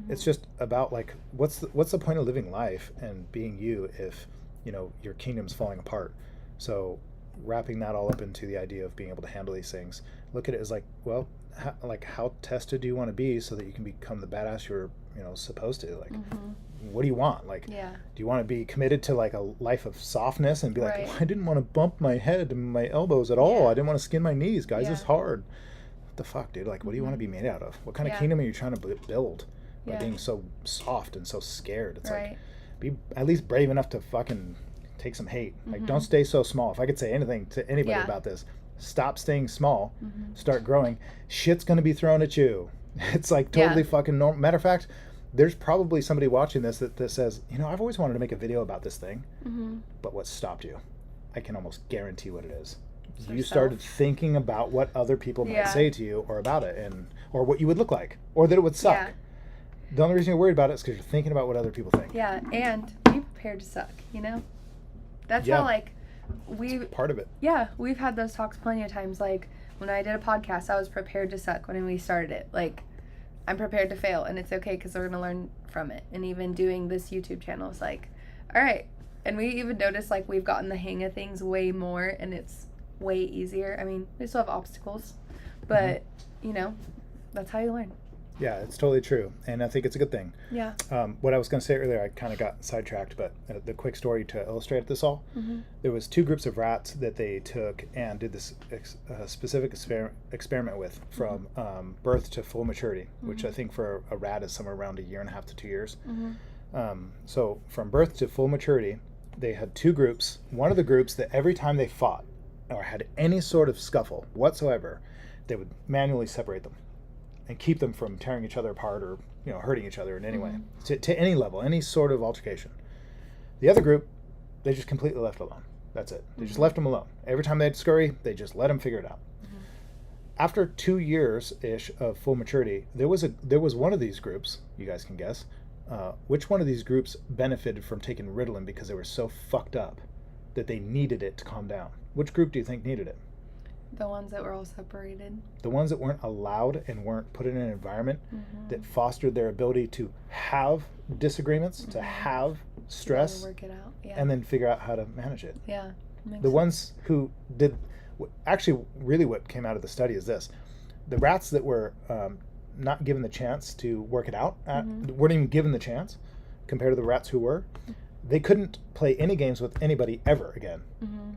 It's just about like what's the point of living life and being you if your kingdom's falling apart. So wrapping that all up into the idea of being able to handle these things, look at it as like, well, how tested do you want to be so that you can become the badass you're supposed to? Like, what do you want? Like, do you want to be committed to like a life of softness and be like, well, I didn't want to bump my head and my elbows at all. I didn't want to skin my knees, guys. It's hard. What the fuck, dude? Like, what do you want to be made out of? What kind of kingdom are you trying to build by being so soft and so scared? It's like, be at least brave enough to fucking take some hate. Like, don't stay so small. If I could say anything to anybody about this, stop staying small, start growing. Shit's gonna be thrown at you. It's like totally fucking normal. Matter of fact, there's probably somebody watching this that says, I've always wanted to make a video about this thing, but what stopped you? I can almost guarantee what it is. You started thinking about what other people might say to you or about it, or what you would look like, or that it would suck. The only reason you're worried about it is because you're thinking about what other people think. Yeah, and be prepared to suck, That's how, like, part of it. Yeah, we've had those talks plenty of times. Like, when I did a podcast, I was prepared to suck when we started it. Like, I'm prepared to fail, and it's okay because we're going to learn from it. And even doing this YouTube channel is like, all right. And we even noticed, like, we've gotten the hang of things way more, and it's way easier. I mean, we still have obstacles, but, that's how you learn. Yeah, it's totally true, and I think it's a good thing. Yeah. What I was going to say earlier, I kind of got sidetracked, but the quick story to illustrate this all, there was 2 groups of rats that they took and did this specific experiment with from birth to full maturity, which I think for a rat is somewhere around 1.5 to 2 years. So from birth to full maturity, they had 2 groups. One of the groups that every time they fought or had any sort of scuffle whatsoever, they would manually separate them and keep them from tearing each other apart or hurting each other in any way, to any level, any sort of altercation. The other group, they just completely left alone. That's it. They just left them alone. Every time they'd scurry, they just let them figure it out. After 2 years-ish of full maturity, there was one of these groups, you guys can guess, which one of these groups benefited from taking Ritalin because they were so fucked up that they needed it to calm down. Which group do you think needed it? The ones that were all separated. The ones that weren't allowed and weren't put in an environment that fostered their ability to have disagreements, to have stress, work it out, and then figure out how to manage it. Yeah. The ones who did, actually, really what came out of the study is this. The rats that were not given the chance to work it out, weren't even given the chance, compared to the rats who were, they couldn't play any games with anybody ever again.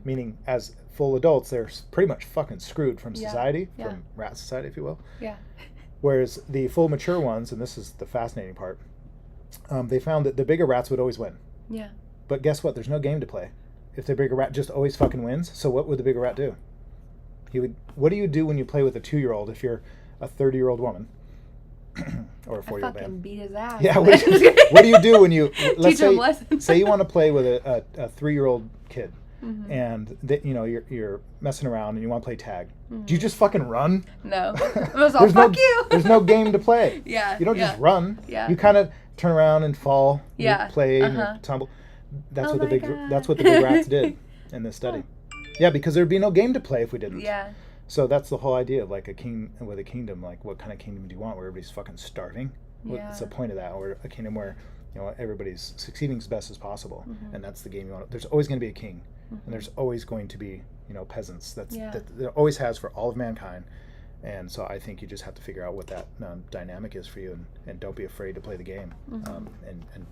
Meaning, as full adults, they're pretty much fucking screwed from society, from rat society, if you will. Yeah. Whereas the full mature ones, and this is the fascinating part, they found that the bigger rats would always win. Yeah. But guess what? There's no game to play. If the bigger rat just always fucking wins, so what would the bigger rat do? What do you do when you play with a 2-year-old if you're a 30-year-old woman? Or a 4-year-old man. Fucking beat his ass. Yeah, what do you do when you let's say you want to play with a 3-year-old kid, and you're messing around and you want to play tag? Do you just fucking run? No. It was all fuck you. There's no game to play. Yeah. You don't just run. Yeah. You kind of turn around and fall. Yeah. You play and you tumble. That's what the big rats did in this study. Yeah, because there'd be no game to play if we didn't. Yeah. So that's the whole idea of like a king with a kingdom. Like, what kind of kingdom do you want where everybody's fucking starving? What's the point of that? Or a kingdom where everybody's succeeding as best as possible, and that's the game you want. There's always going to be a king, and there's always going to be peasants. That there always has for all of mankind. And so I think you just have to figure out what that dynamic is for you, and don't be afraid to play the game, and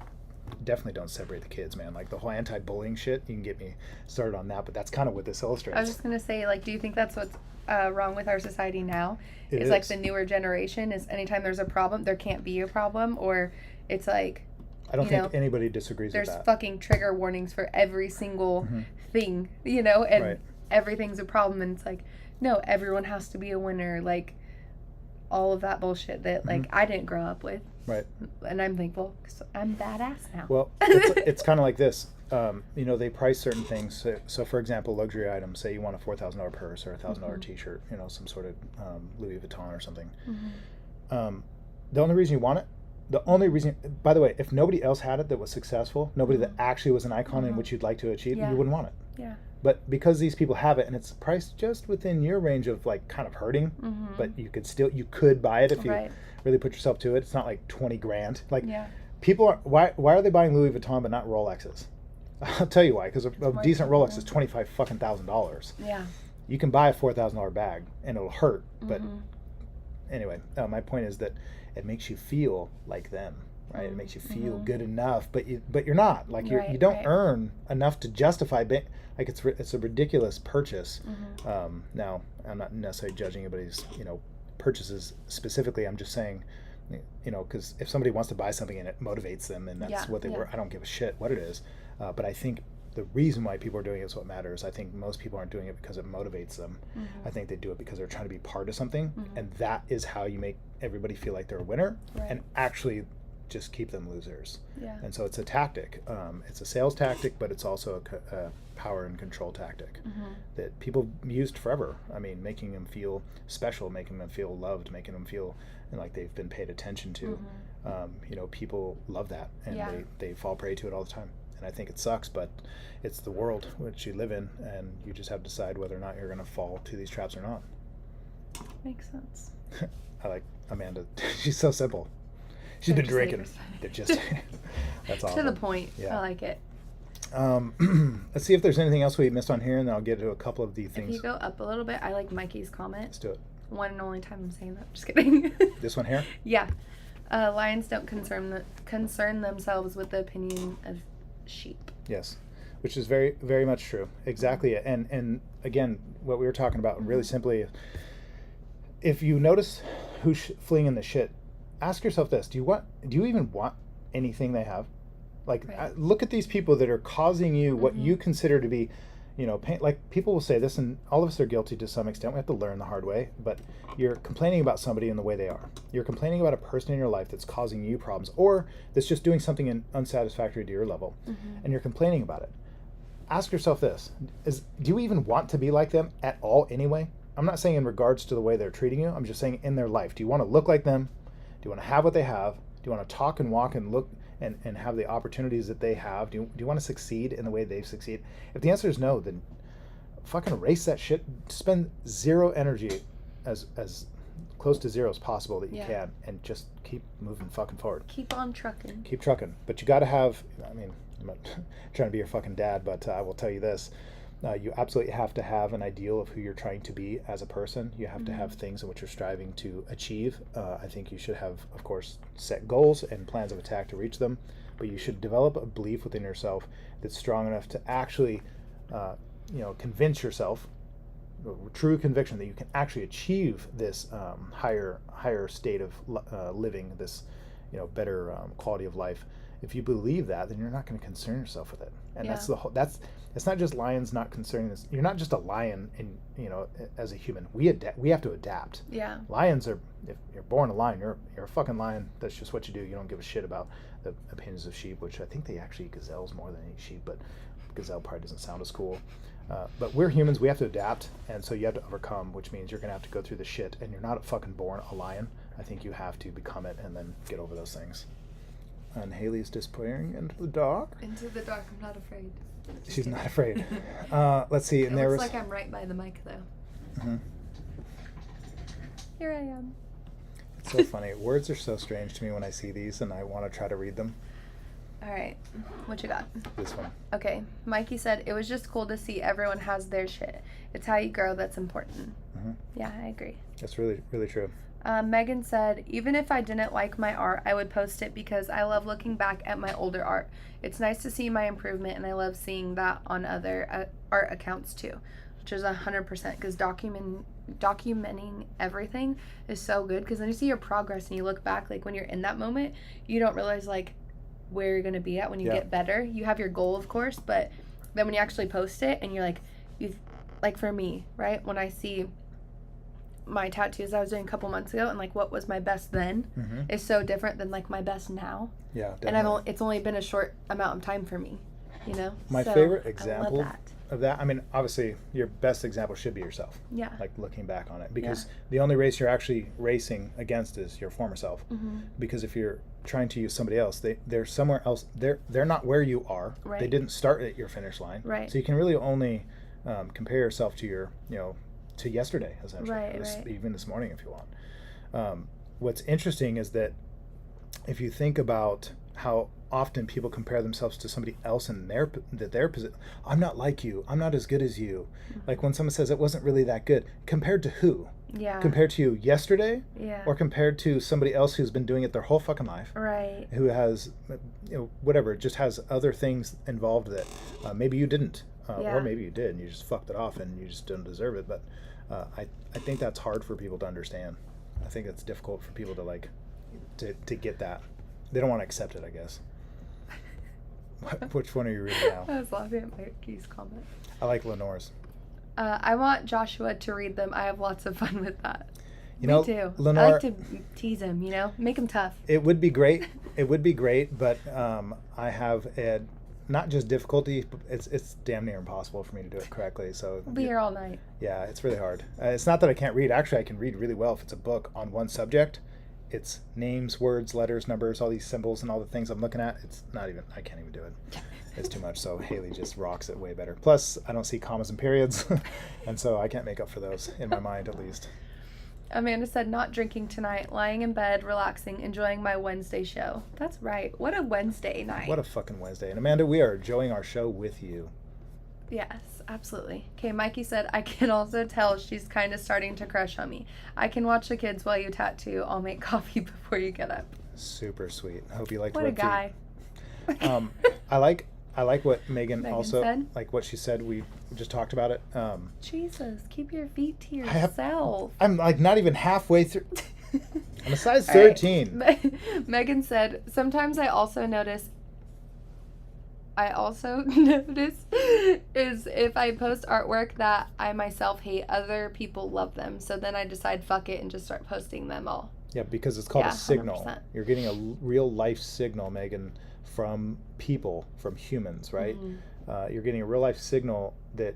definitely don't separate the kids, man. Like the whole anti-bullying shit, you can get me started on that, but that's kind of what this illustrates. I was just gonna say, like, do you think that's what's wrong with our society now? It is like the newer generation is anytime there's a problem, there can't be a problem, or it's like I don't you think know, anybody disagrees with there's that. fucking trigger warnings for every single thing, you know, and Right. everything's a problem. And it's like, no, everyone has to be a winner. Like, all of that bullshit that, like, I didn't grow up with. Right. And I'm thankful because I'm badass now. Well, it's kind of like this. You know, they price certain things. So, for example, luxury items. Say you want a $4,000 purse or a $1,000 T-shirt. You know, some sort of Louis Vuitton or something. The only reason you want it, the only reason. By the way, if nobody else had it that was successful, nobody that actually was an icon in which you'd like to achieve, Yeah. you wouldn't want it. Yeah. But because these people have it and it's priced just within your range of like kind of hurting, but you could buy it if you Right. really put yourself to it. It's not like 20 grand. Like Yeah. people are why are they buying Louis Vuitton but not Rolexes? I'll tell you why. Because a decent Rolex is $25,000. Yeah. You can buy a $4,000 bag and it'll hurt. But anyway, my point is that it makes you feel like them. Right, it makes you feel good enough, but you're not. Like you Right, don't right. earn enough to justify. Like it's a ridiculous purchase. Now I'm not necessarily judging anybody's purchases specifically. I'm just saying, because if somebody wants to buy something and it motivates them and that's Yeah, what they yeah. were, I don't give a shit what it is. But I think the reason why people are doing it is what matters. I think most people aren't doing it because it motivates them. I think they do it because they're trying to be part of something, and that is how you make everybody feel like they're a winner, Right. and actually just keep them losers. Yeah. And so it's a tactic. It's a sales tactic, but it's also a power and control tactic that people used forever. I mean, making them feel special, making them feel loved, making them feel like they've been paid attention to. People love that, and Yeah. they fall prey to it all the time. And I think it sucks, but it's the world which you live in, and you just have to decide whether or not you're going to fall to these traps or not. Makes sense. I like Amanda. She's so simple. She's They're been just drinking. labors. They're just that's awesome. To the point. Yeah. I like it. Let's see if there's anything else we missed on here, and then I'll get to a couple of the If things. you go up a little bit, I like Mikey's comment. Let's do it. One and only time I'm saying that. Just kidding. This one here. Yeah. Lions don't concern themselves with the opinion of sheep. Yes, which is very, very much true. Exactly. And again, what we were talking about really simply, if you notice who's fleeing in the shit, ask yourself this: do you even want anything they have? Like, Right. look at these people that are causing you what you consider to be, pain. Like, people will say this, and all of us are guilty to some extent. We have to learn the hard way. But you're complaining about somebody in the way they are. You're complaining about a person in your life that's causing you problems, or that's just doing something unsatisfactory to your level, and you're complaining about it. Ask yourself this: do you even want to be like them at all anyway? I'm not saying in regards to the way they're treating you. I'm just saying in their life. Do you want to look like them? Do you want to have what they have? Do you want to talk and walk and look and have the opportunities that they have? Do you want to succeed in the way they succeed? If the answer is no, then fucking erase that shit. Spend zero energy, as close to zero as possible that you Yeah. can, and just keep moving fucking forward. Keep on trucking. Keep trucking. But you got to have, I'm not trying to be your fucking dad, but I will tell you this. You absolutely have to have an ideal of who you're trying to be as a person. You have to have things in which you're striving to achieve. I think you should have, of course, set goals and plans of attack to reach them, but you should develop a belief within yourself that's strong enough to actually, convince yourself, true conviction that you can actually achieve this higher state of living, this better quality of life. If you believe that, then you're not going to concern yourself with it. And that's it's not just lions not concerning this. You're not just a lion as a human. We have to adapt. Yeah. Lions are, if you're born a lion, you're a fucking lion. That's just what you do. You don't give a shit about the opinions of sheep, which I think they actually eat gazelles more than eat sheep, but gazelle probably doesn't sound as cool. But we're humans, we have to adapt, and so you have to overcome, which means you're going to have to go through the shit, and you're not fucking born a lion. I think you have to become it and then get over those things. And Haley's disappearing into the dark. Into the dark. I'm not afraid. Just She's kidding. not afraid. Let's see. It And there looks was. like I'm right by the mic, though. Mhm. Here I am. It's so funny. Words are so strange to me when I see these, and I want to try to read them. All right. What you got? This one. Okay. Mikey said, it was just cool to see everyone has their shit. It's how you grow that's important. Yeah, I agree. That's really, really true. Megan said, even if I didn't like my art, I would post it because I love looking back at my older art. It's nice to see my improvement, and I love seeing that on other art accounts too, which is 100%, because documenting everything is so good, because then you see your progress and you look back, like when you're in that moment, you don't realize like where you're going to be at when you Yeah. get better. You have your goal, of course, but then when you actually post it and you're like, like for me, right? When I see my tattoos I was doing a couple months ago and like what was my best then is so different than like my best now. Yeah, And definitely. it's only been a short amount of time for me, you know? My So, favorite I example love that. of that, I mean, obviously, your best example should be yourself. Yeah. Like looking back on it, because the only race you're actually racing against is your former self. Mm-hmm. Because if you're trying to use somebody else, they're somewhere else. They're not where you are. Right. They didn't start at your finish line. Right. So you can really only compare yourself to your, to yesterday, essentially. Right, Or right. even this morning, if you want. What's interesting is that if you think about how often people compare themselves to somebody else in their position, I'm not like you, I'm not as good as you. Like when someone says it wasn't really that good, compared to who? Yeah. Compared to you yesterday, Yeah. or compared to somebody else who's been doing it their whole fucking life, Right. who has, whatever, just has other things involved that maybe you didn't, Yeah. or maybe you did and you just fucked it off and you just don't deserve it. But I think that's hard for people to understand. I think it's difficult for people to like to get that. They don't want to accept it, I guess. Which one are you reading now? I was laughing at Mikey's comment. I like Lenore's. I want Joshua to read them. I have lots of fun with that. You know, Me too. I Lenore, like to tease him, make him tough. it would be great. It would be great, but I have not just difficulty. But it's damn near impossible for me to do it correctly. So We'll be here all night. yeah, it's really hard. It's not that I can't read. Actually, I can read really well if it's a book on one subject. It's names, words, letters, numbers, all these symbols and all the things I'm looking at. It's not even, I can't even do it. It's too much. So Haley just rocks it way better. Plus, I don't see commas and periods. And so I can't make up for those in my mind, at least. Amanda said, not drinking tonight, lying in bed, relaxing, enjoying my Wednesday show. That's right. What a Wednesday night. What a fucking Wednesday. And Amanda, we are enjoying our show with you. Yes, absolutely. Okay, Mikey said, I can also tell she's kind of starting to crush on me. I can watch the kids while you tattoo. I'll make coffee before you get up. Super sweet. I hope you liked What a Red guy. Feet. I like what Megan Megan also, said? like what she said. We just talked about it. Jesus, keep your feet to I have- yourself. I'm like not even halfway through. I'm a size All right. 13. Megan said, sometimes I also notice is if I post artwork that I myself hate, other people love them. So then I decide, fuck it, and just start posting them all. Yeah, because it's called Yeah, a signal. 100%. You're getting a real life signal, Megan, from people, from humans, right? Mm-hmm. You're getting a real life signal that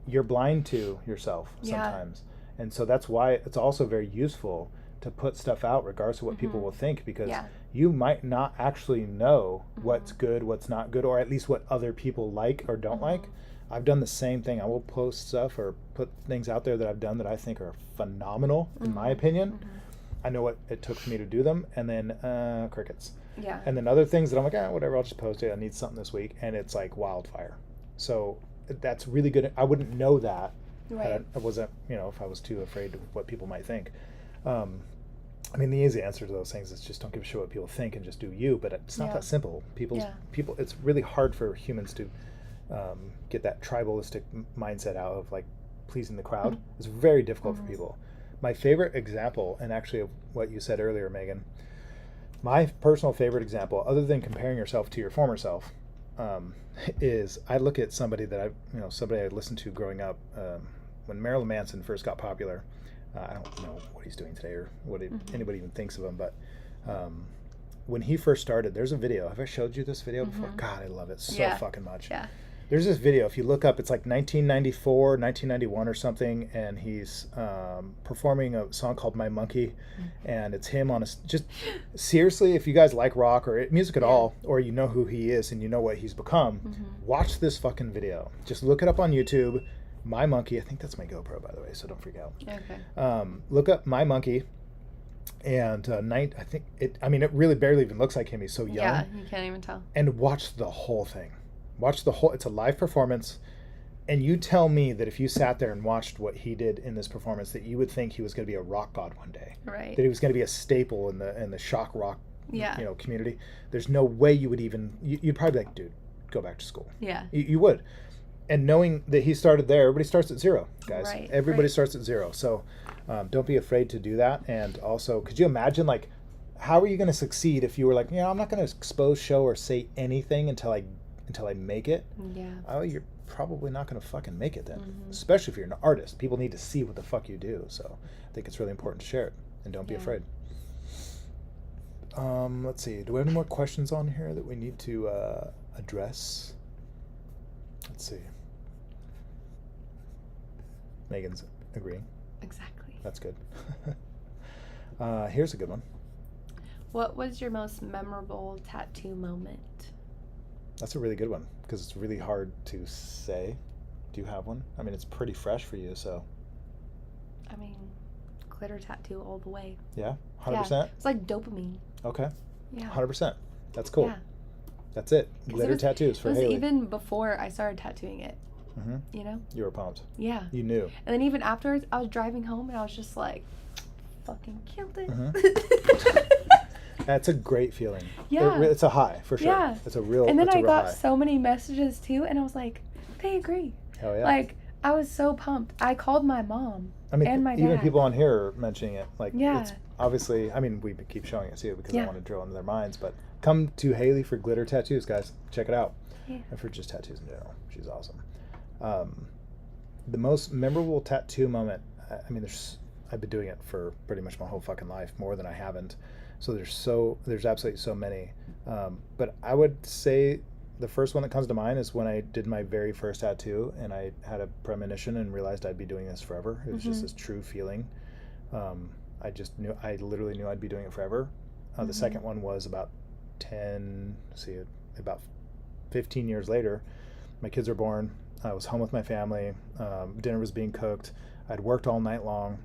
you're blind to yourself Yeah. sometimes. And so that's why it's also very useful to put stuff out regardless of what people will think, because Yeah. you might not actually know what's good, what's not good, or at least what other people like or don't like. I've done the same thing. I will post stuff or put things out there that I've done that I think are phenomenal, in my opinion. I know what it took for me to do them, and then crickets. Yeah. And then other things that I'm like, whatever, I'll just post it. I need something this week, and it's like wildfire. So that's really good. I wouldn't know that. Right. I wasn't, if I was too afraid of what people might think. I mean, the easy answer to those things is just don't give a shit what people think and just do you. But it's not Yeah. that simple. People. It's really hard for humans to get that tribalistic mindset out of like pleasing the crowd. It's very difficult for people. My favorite example, and actually of what you said earlier, Megan, my personal favorite example, other than comparing yourself to your former self, is I look at somebody that somebody I listened to growing up when Marilyn Manson first got popular. I don't know what he's doing today or what anybody even thinks of him, but when he first started, there's a video. Have I showed you this video before? God, I love it so fucking much. Yeah. There's this video, if you look up, it's like 1994, 1991 or something, and he's performing a song called My Monkey, and it's him on just seriously, if you guys like rock or music at all, or you know who he is and you know what he's become, watch this fucking video. Just look it up on YouTube, My Monkey. I think that's my GoPro, by the way, so don't freak out. Okay. Look up My Monkey, and I think it really barely even looks like him. He's so young. Yeah, you can't even tell. And watch the whole thing. It's a live performance, and you tell me that if you sat there and watched what he did in this performance, that you would think he was going to be a rock god one day. Right. That he was going to be a staple in the shock rock Yeah. community. There's no way you would even, you'd probably be like, dude, go back to school. Yeah. You would. And knowing that he started there, everybody starts at zero, guys. Right, Everybody right. starts at zero. So don't be afraid to do that. And also, could you imagine, like, how are you going to succeed if you were like, I'm not going to expose, show, or say anything until I make it? Yeah. Oh, you're probably not going to fucking make it then. Especially if you're an artist. People need to see what the fuck you do. So I think it's really important to share it, and don't be afraid. Let's see. Do we have any more questions on here that we need to address? Let's see. Megan's agreeing. Exactly. That's good. Here's a good one. What was your most memorable tattoo moment? That's a really good one because it's really hard to say. Do you have one? I mean, it's pretty fresh for you, so. I mean, glitter tattoo all the way. Yeah? 100%? Yeah. It's like dopamine. Okay. Yeah. 100%. That's cool. Yeah. That's it. Glitter tattoos for It was Haley. even before I started tattooing it. Mm-hmm. You know? You were pumped. Yeah. You knew. And then even afterwards, I was driving home and I was just like, fucking killed it. That's a great feeling. Yeah. It's a high, for sure. Yeah. It's a real And then it's a I real got high. so many messages too, and I was like, they agree. Hell yeah. Like, I was so pumped. I called my mom I mean, and my even dad. people on here are mentioning it. Like, Yeah. it's obviously, I mean, we keep showing it to you because I Yeah. want to drill into their minds, but come to Haley for glitter tattoos, guys. Check it out. Yeah. And for just tattoos in general. She's awesome. The most memorable tattoo moment, I mean, I've been doing it for pretty much my whole fucking life, more than I haven't. So there's absolutely so many. But I would say the first one that comes to mind is when I did my very first tattoo and I had a premonition and realized I'd be doing this forever. It was just this true feeling. I literally knew I'd be doing it forever. The second one was about 15 years later. My kids were born. I was home with my family. Dinner was being cooked. I'd worked all night long,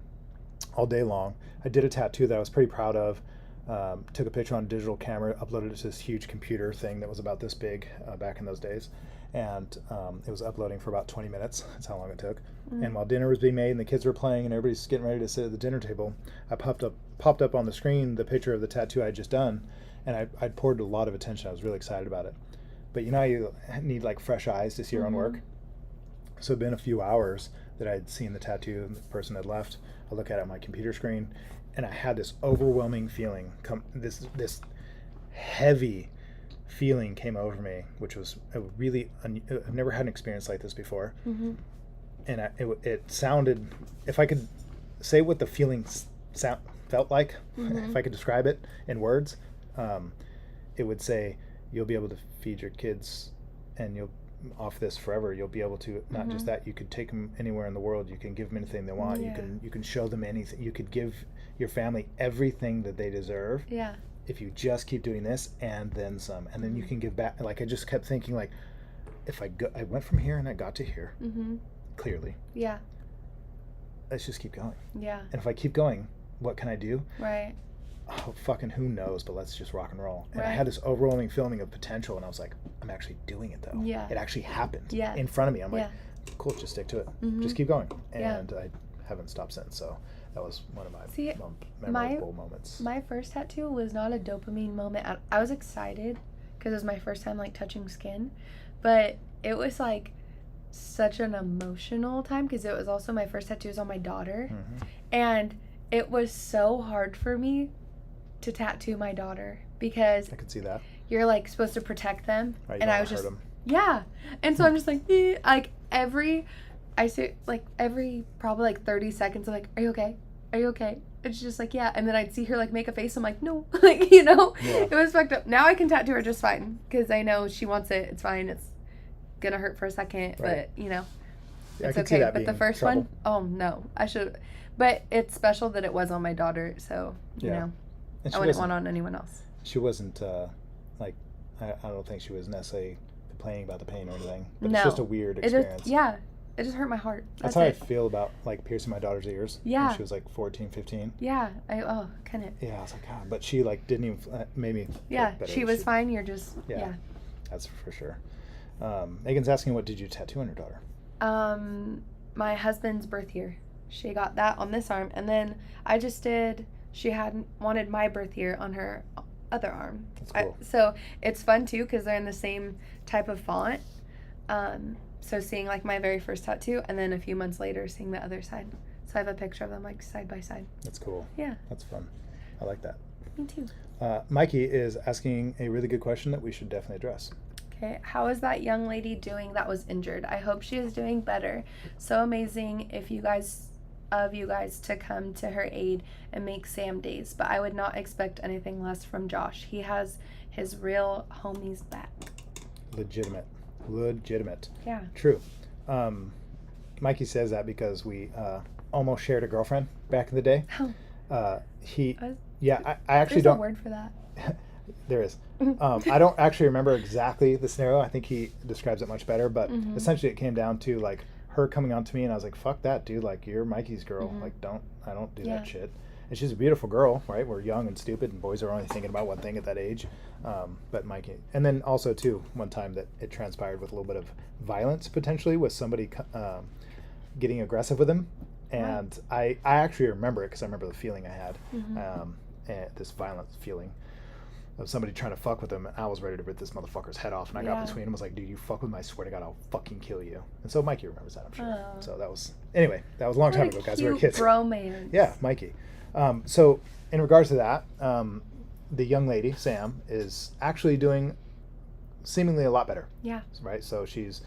all day long. I did a tattoo that I was pretty proud of. Took a picture on a digital camera, uploaded it to this huge computer thing that was about this big back in those days. And it was uploading for about 20 minutes. That's how long it took. And while dinner was being made and the kids were playing and everybody's getting ready to sit at the dinner table, I popped up on the screen the picture of the tattoo I had just done. And I'd poured a lot of attention. I was really excited about it. But you know how you need like fresh eyes to see your own work? So it'd been a few hours that I'd seen the tattoo and the person had left. I look at it on my computer screen and I had this overwhelming feeling this heavy feeling came over me, which was a really I've never had an experience like this before. And it sounded, if I could say what the feeling felt like, if I could describe it in words, it would say, you'll be able to feed your kids and you'll off this forever. You'll be able to, not just that, you could take them anywhere in the world. You can give them anything they want. You can show them anything. You could give your family everything that they deserve. Yeah. If you just keep doing this and then some, and then you can give back. Like, I just kept thinking, like, if I went from here and I got to here, clearly. Yeah. Let's just keep going. Yeah. And if I keep going, what can I do? Right. Oh, fucking who knows, but let's just rock and roll. And I Right. had this overwhelming feeling of potential, and I was like, I'm actually doing it, though. Yeah. It actually happened Yeah. in front of me. I'm like, Yeah. cool, just stick to it. Just keep going. Yeah. And I haven't stopped since, so that was one of my See, memorable moments. My first tattoo was not a dopamine moment. I was excited because it was my first time like touching skin, but it was like such an emotional time because it was also my first tattoos on my daughter, and it was so hard for me to tattoo my daughter because I could see that. you're like supposed to protect them, Right, you and don't I was wanna just hurt 'em. yeah, and so I'm just like like every probably like 30 seconds I'm like, are you okay? Are you okay? And she's just like, yeah. And then I'd see her like make a face. I'm like, no, like, you know, Yeah. it was fucked up. Now I can tattoo her just fine because I know she wants it. It's fine. It's gonna hurt for a second, Right. but you know, Yeah, I it's could see okay. that But the being first trouble. one, oh no, I should. But it's special that it was on my daughter, so you Yeah. know, And I wouldn't want on anyone else. She wasn't, like, I don't think she was necessarily complaining about the pain or anything. But No. it's just a weird It experience. just, yeah, it just hurt my heart. That's That's how I it. feel about, like, piercing my daughter's ears. Yeah. When she was, like, 14, 15. Yeah, kind of. Yeah, I was like, God. But she, like, didn't even, made me feel Yeah, better. she was fine. You're just, Yeah. yeah. That's for sure. Megan's asking, what did you tattoo on your daughter? My husband's birth year. She got that on this arm, and then I just did. She had wanted my birth year on her other arm. That's cool. So it's fun too because they're in the same type of font. So seeing like my very first tattoo, and then a few months later seeing the other side. So I have a picture of them like side by side. That's cool. Yeah. That's fun. I like that. Me too. Mikey is asking a really good question that we should definitely address. Okay, how is that young lady doing that was injured? I hope she is doing better. So amazing if you guys to come to her aid and make Sam days, but I would not expect anything less from Josh. He has his real homies back. Legitimate. Yeah. True. Mikey says that because we almost shared a girlfriend back in the day. I actually There's don't. a word for that. There is. I don't actually remember exactly the scenario. I think he describes it much better, but essentially it came down to like her coming on to me and I was like, fuck that, dude. Like, you're Mikey's girl. Like, I don't do that shit. And she's a beautiful girl, right? We're young and stupid and boys are only thinking about one thing at that age. But Mikey, and then also too, one time that it transpired with a little bit of violence potentially with somebody getting aggressive with him. And I actually remember it because I remember the feeling I had, and this violent feeling of somebody trying to fuck with him, and I was ready to rip this motherfucker's head off, and I got between him, was like, dude, you fuck with me, I swear to God, I'll fucking kill you. And so Mikey remembers that, I'm sure. So that was a long time ago, guys. We were kids. Bromance. Yeah, Mikey. So in regards to that, the young lady, Sam, is actually doing seemingly a lot better. Yeah. Right? So she's,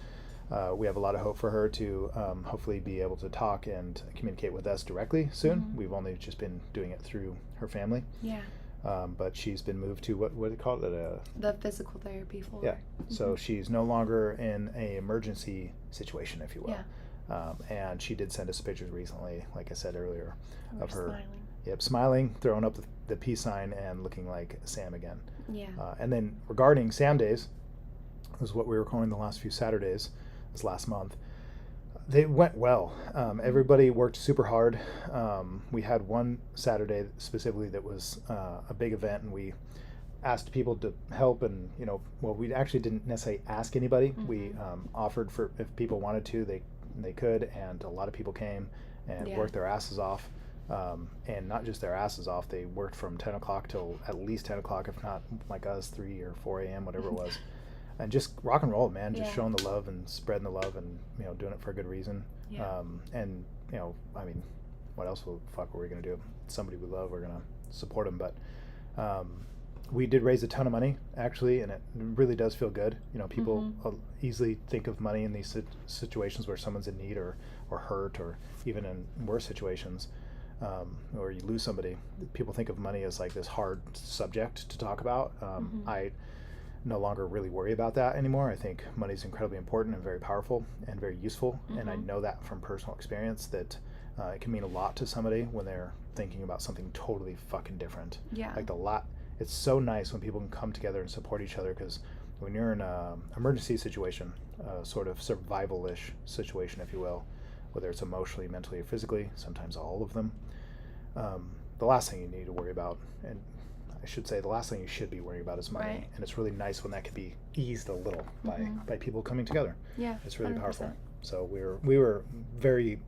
we have a lot of hope for her to hopefully be able to talk and communicate with us directly soon. We've only just been doing it through her family. Yeah. But she's been moved to what do you call it? The physical therapy floor. Yeah. So she's no longer in a emergency situation, if you will. Yeah. And she did send us pictures recently, like I said earlier, of her smiling. Yep, smiling, throwing up the peace sign, and looking like Sam again. Yeah. And then regarding Sam Days, was what we were calling the last few Saturdays, this last month. They went well. Everybody worked super hard. We had one Saturday specifically that was a big event, and we asked people to help. And we actually didn't necessarily ask anybody. We offered for if people wanted to, they could, and a lot of people came and worked their asses off. And not just their asses off, they worked from 10 o'clock till at least 10 o'clock, if not like us, 3 or 4 a.m., whatever it was. And just rock and roll, man. Just showing the love and spreading the love, and doing it for a good reason. Yeah. And I mean, what else were we gonna do? Somebody we love, we're gonna support them. But we did raise a ton of money actually, and it really does feel good. People easily think of money in these situations where someone's in need or hurt, or even in worse situations, or you lose somebody. People think of money as like this hard subject to talk about. I no longer really worry about that anymore. I think money is incredibly important and very powerful and very useful. And I know that from personal experience that it can mean a lot to somebody when they're thinking about something totally fucking different. Yeah. Like it's so nice when people can come together and support each other, because when you're in an emergency situation, sort of survival-ish situation, if you will, whether it's emotionally, mentally, or physically, sometimes all of them, the last thing you need to worry about, and I should say the last thing you should be worrying about, is money. Right. And it's really nice when that can be eased a little by people coming together. Yeah, it's really 100%. powerful. So we were very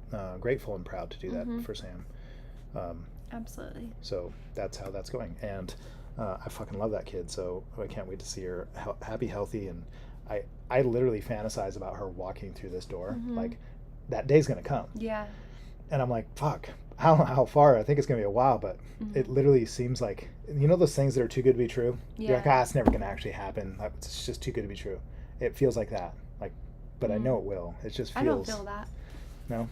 grateful and proud to do that for Sam. Absolutely. So that's how that's going, and I fucking love that kid. So I can't wait to see her happy, healthy, and I literally fantasize about her walking through this door. Like, that day's gonna come. Yeah. And I'm like, fuck, how far? I think it's gonna be a while, but it literally seems like, those things that are too good to be true. Yeah. You're like, it's never gonna actually happen. It's just too good to be true. It feels like that. Like, but I know it will. It just feels. I don't feel that. No.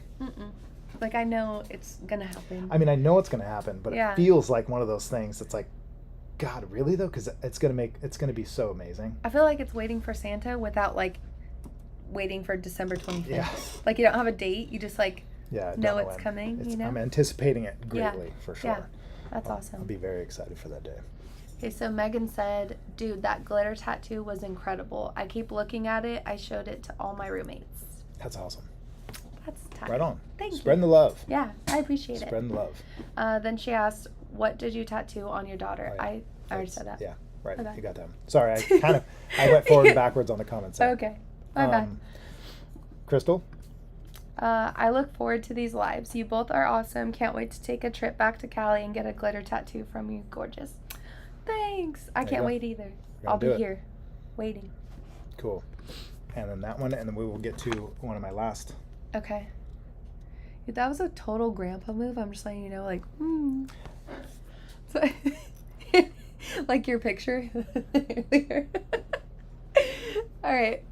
Like, I know it's gonna happen. I mean, I know it's gonna happen, but it feels like one of those things that's like, God, really though? Because it's gonna be so amazing. I feel like it's waiting for Santa without like waiting for December 25th. Yeah. Like, you don't have a date. You just like know it's when. coming. I'm anticipating it greatly for sure. Yeah. That's awesome. I'll be very excited for that day. Okay, so Megan said, dude, that glitter tattoo was incredible. I keep looking at it. I showed it to all my roommates. That's awesome. That's tight. Right on. Thank you. Spreading the love. Yeah, I appreciate it. Spreading the love. Then she asked, what did you tattoo on your daughter? Oh, yeah. I already said that. Yeah, right. Okay. You got that. Sorry, I went forward and backwards on the comments. Okay. My bad. Crystal? I look forward to these lives. You both are awesome. Can't wait to take a trip back to Cali and get a glitter tattoo from you. Gorgeous. Thanks. I can't wait either. I'll be here waiting. Cool. And then that one, and then we will get to one of my last. Okay. Dude, that was a total grandpa move. I'm just letting you know, like, So, Like your picture earlier. All right.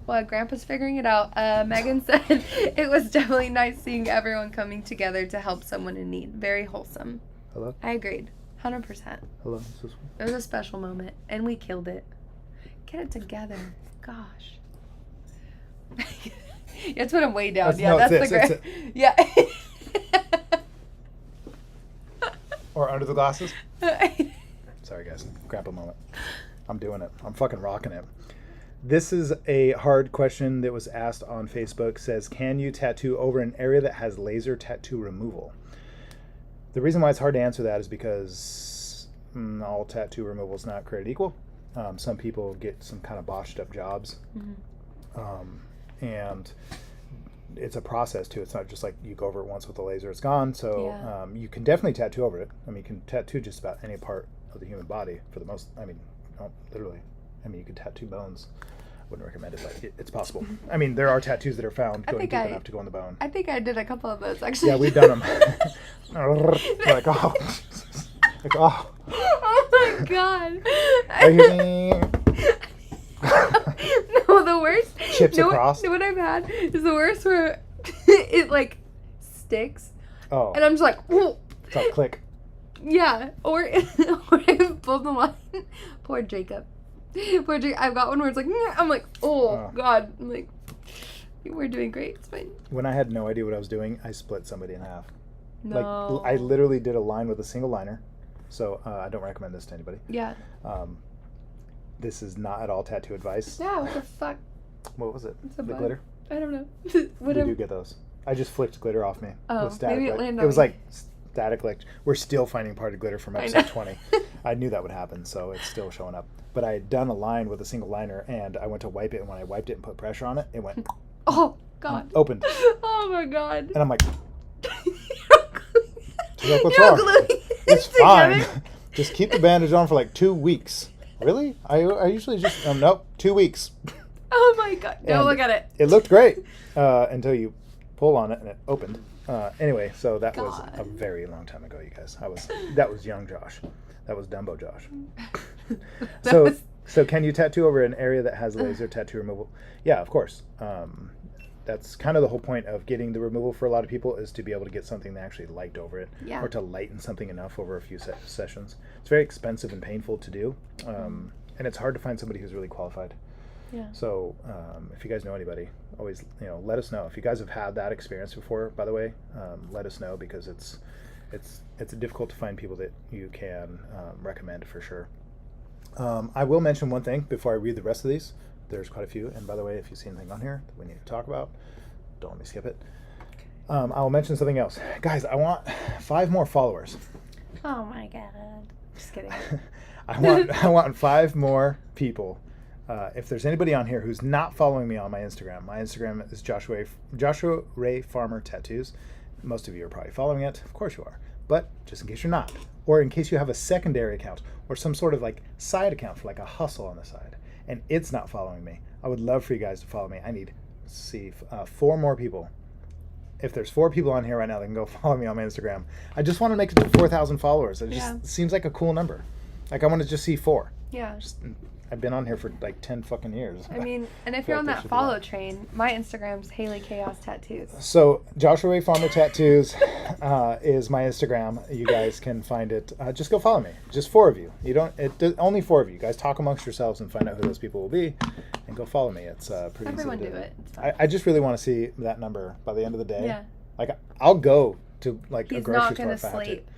Well, Grandpa's figuring it out. Megan said it was definitely nice seeing everyone coming together to help someone in need. Very wholesome. Hello? I agreed. 100%. Hello? It was a special moment, and we killed it. Get it together. Gosh. That's when I'm way down. That's the it. Yeah. Or under the glasses? Sorry, guys. Grandpa moment. I'm doing it. I'm fucking rocking it. This is a hard question that was asked on Facebook. Says, can you tattoo over an area that has laser tattoo removal? The reason why it's hard to answer that is because all tattoo removal is not created equal. Some people get some kind of botched up jobs. And it's a process too. It's not just like you go over it once with a laser, it's gone. So you can definitely tattoo over it. I mean, you can tattoo just about any part of the human body for the most, I mean, literally. I mean, you can tattoo bones. Wouldn't recommend it, but it's possible. I mean, there are tattoos that are found going deep enough to go on the bone. I think I did a couple of those, actually. Yeah, we've done them. Like, oh. Like, oh. Oh my God. No, the worst. Chips across. What I've had is the worst where it like sticks. Oh. And I'm just like, whoa. It's like click. Yeah. Or I've pulled the line. Poor Jacob. Poor Jacob. I've got one where it's like, I'm like, oh God. I'm like, we're doing great. It's fine. When I had no idea what I was doing, I split somebody in half. No. Like, I literally did a line with a single liner. So I don't recommend this to anybody. Yeah. This is not at all tattoo advice. Yeah, what the fuck? What was it? It's a the bug. glitter? I don't know. We do get those. I just flicked glitter off me. Oh, maybe it landed on It was me. like static. Like, we're still finding part of glitter from episode 20. I knew that would happen, so it's still showing up. But I had done a line with a single liner, and I went to wipe it, and when I wiped it and put pressure on it, it went... Oh, God. Opened. Oh, my God. And I'm like... She's like, what's wrong? It's fine. Just keep the bandage on for like 2 weeks. Really? I usually just... nope, 2 weeks. Oh, my God. Don't And look at it. It looked great until you pull on it and it opened. Anyway, so that was a very long time ago, you guys. That was young Josh. That was Dumbo Josh. So can you tattoo over an area that has laser tattoo removal? Yeah, of course. That's kind of the whole point of getting the removal for a lot of people, is to be able to get something that actually light over it, or to lighten something enough over a few sessions. It's very expensive and painful to do, and it's hard to find somebody who's really qualified. Yeah. So if you guys know anybody, always let us know. If you guys have had that experience before, by the way, let us know, because it's difficult to find people that you can recommend for sure. I will mention one thing before I read the rest of these. There's quite a few, and by the way, if you see anything on here that we need to talk about, don't let me skip it. I'll mention something else. Guys, I want 5 more followers. Oh my God. Just kidding. I want 5 more people. If there's anybody on here who's not following me on my Instagram is Joshua Ray Farmer Tattoos. Most of you are probably following it. Of course you are. But just in case you're not, or in case you have a secondary account or some sort of like side account for like a hustle on the side, and it's not following me, I would love for you guys to follow me. I need, 4 more people. If there's 4 people on here right now that can go follow me on my Instagram, I just want to make it to 4,000 followers. It just seems like a cool number. Like, I want to just see 4. Yeah. I've been on here for like 10 fucking years. I mean, and if you're on that follow train, my Instagram's Haley Chaos Tattoos. So Joshua Ray Farmer Tattoos is my Instagram. You guys can find it. Just go follow me. Just 4 of you. Only 4 of you. Guys talk amongst yourselves and find out who those people will be, and go follow me. It's pretty Everyone easy to do do. it. It's fine. I just really want to see that number by the end of the day. Yeah. Like, I'll go to like He's a grocery not store gonna if I have to. sleep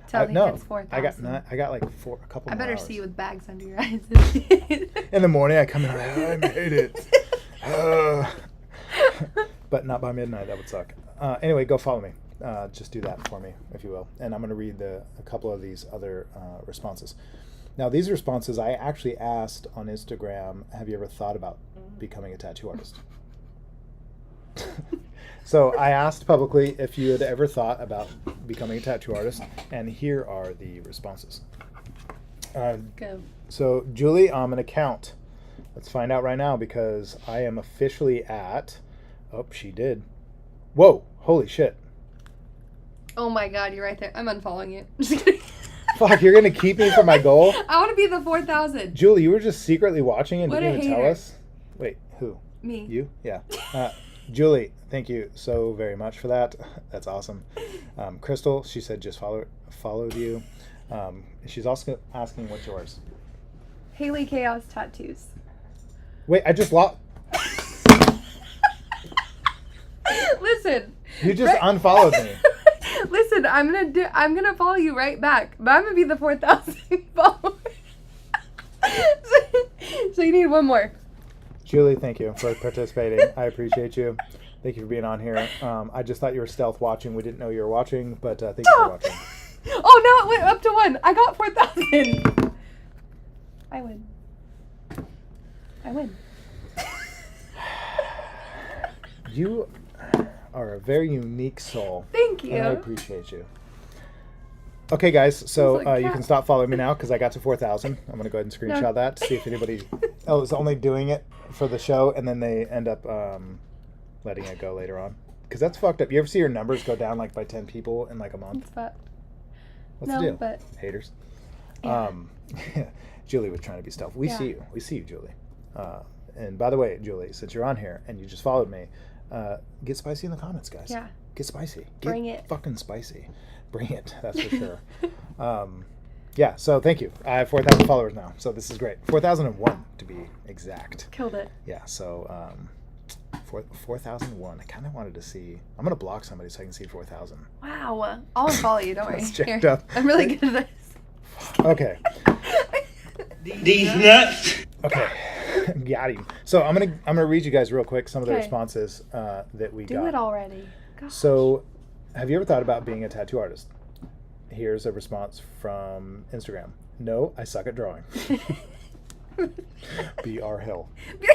till he hits 4,000. I got like a couple. I better more hours. see you with bags under your eyes. In the morning, I come in like, I made it. But not by midnight. That would suck. Anyway, go follow me. Just do that for me, if you will. And I'm going to read a couple of these other responses. Now, these responses I actually asked on Instagram, have you ever thought about becoming a tattoo artist? So I asked publicly if you had ever thought about becoming a tattoo artist, and here are the responses. Go. So, Julie, I'm going to count. Let's find out right now, because I am officially at... Oh, she did. Whoa, holy shit. Oh my God, you're right there. I'm unfollowing you. Just kidding. Fuck, you're gonna keep me from my goal? I want to be the 4,000. Julie, you were just secretly watching and What didn't a even tell hater. us? Wait, who? Me. You? Yeah. Julie, thank you so very much for that. That's awesome. Crystal, she said just followed you. She's also asking what's yours. Haley Chaos Tattoos. Wait, I just lost. Listen. You just unfollowed me. Listen, I'm gonna follow you right back, but I'm gonna be the 4,000 followers. So you need one more. Julie, thank you for participating. I appreciate you. Thank you for being on here. I just thought you were stealth watching. We didn't know you were watching, but thank you for watching. Oh no, it went up to 1. I got 4,000. I win. You are a very unique soul. Thank you. And I appreciate you. Okay, guys, so It's like you can stop following me now because I got to 4,000. I'm going to go ahead and screenshot that to see if anybody else is only doing it for the show and then they end up letting it go later on. Because that's fucked up. You ever see your numbers go down like by 10 people in like a month? It's fucked. What's No, the deal? but- Haters. Yeah. Julie was trying to be stealth. We Yeah. see you. We see you, Julie. And by the way, Julie, since you're on here and you just followed me, get spicy in the comments, guys. Yeah. Get spicy. Bring Get it. fucking spicy. Bring it. That's for sure. Yeah. So thank you. I have 4,000 followers now. So this is great. 4,001 to be exact. Killed it. Yeah. So 4,001. I kind of wanted to see. I'm gonna block somebody so I can see 4,000. Wow. I'll unfollow you. Don't worry. That's jacked Here. up. I'm really good at this. Okay. These nuts. Okay. Got him. So I'm gonna read you guys real quick some of the Okay. responses that we Do got. it already. Gosh. So, have you ever thought about being a tattoo artist? Here's a response from Instagram. No, I suck at drawing. B.R. Hill.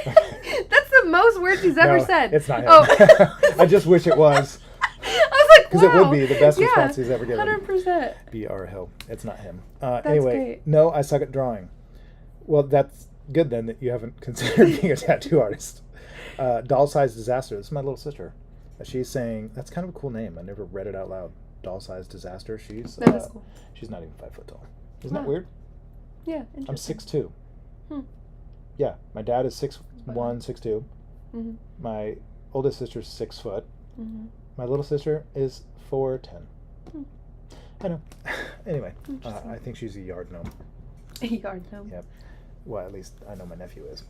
That's the most words he's ever No, said. It's not him. Oh. I just wish it was. I was like, Because it would wow. be the best Yeah, response he's ever given. 100%. B.R. Hill. It's not him. That's Anyway, great. no, I suck at drawing. Well, that's good then that you haven't considered being a tattoo artist. Doll Size Disaster. This is my little sister. She's saying, that's kind of a cool name. I never read it out loud. Doll Size Disaster. She's That is cool. She's not even 5 foot tall. Isn't that Wow. weird? Yeah. I'm Interesting. 6'2". Hmm. Yeah, my dad is 6'1", 6'2". Mm-hmm. My oldest sister's 6 foot. Mm-hmm. My little sister is 4'10". Hmm. I know. Anyway, Interesting. I think she's a yard gnome. Yard gnome. Yep. Well, at least I know my nephew is.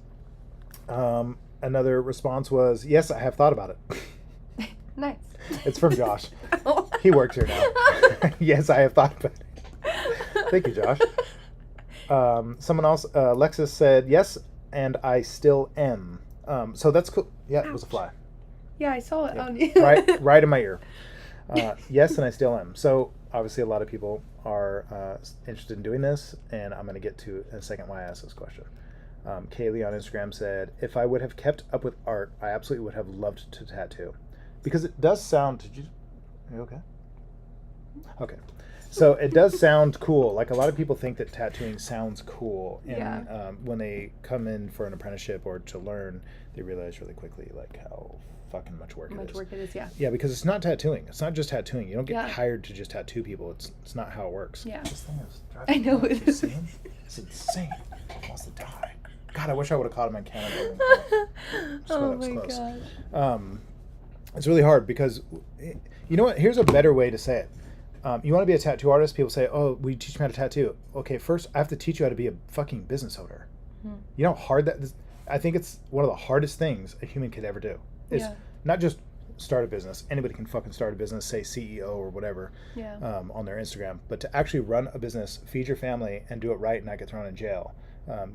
Another response was, yes, I have thought about it. Nice. It's from Josh. He works here now. Yes, I have thought about it. Thank you, Josh. Someone else, Lexus said, yes, and I still am. So that's cool. Yeah, it was a fly. Yeah, I saw it Yep. on you. right in my ear. Yes, and I still am. So obviously a lot of people are interested in doing this, and I'm going to get to in a second why I asked this question. Kaylee on Instagram said, if I would have kept up with art, I absolutely would have loved to tattoo. Because it does sound... Are you okay? Okay. So it does sound cool. Like a lot of people think that tattooing sounds cool. And Yeah. when they come in for an apprenticeship or to learn, they realize really quickly like how fucking much work it is. Work it is, yeah. Yeah, because it's not tattooing. It's not just tattooing. You don't get Yeah. hired to just tattoo people. It's not how it works. Yeah. This thing is I driving know me it nuts. is. You see him? It's insane. He wants to die. God, I wish I would have caught him on camera. Oh that was my close. god. It's really hard because, you know what? Here's a better way to say it. You want to be a tattoo artist? People say, oh, we teach me how to tattoo. Okay, first I have to teach you how to be a fucking business owner. You know how hard that is? I think it's one of the hardest things a human could ever do. Is Yeah. not just start a business. Anybody can fucking start a business, say CEO or whatever, Yeah. on their Instagram. But to actually run a business, feed your family, and do it right and not get thrown in jail,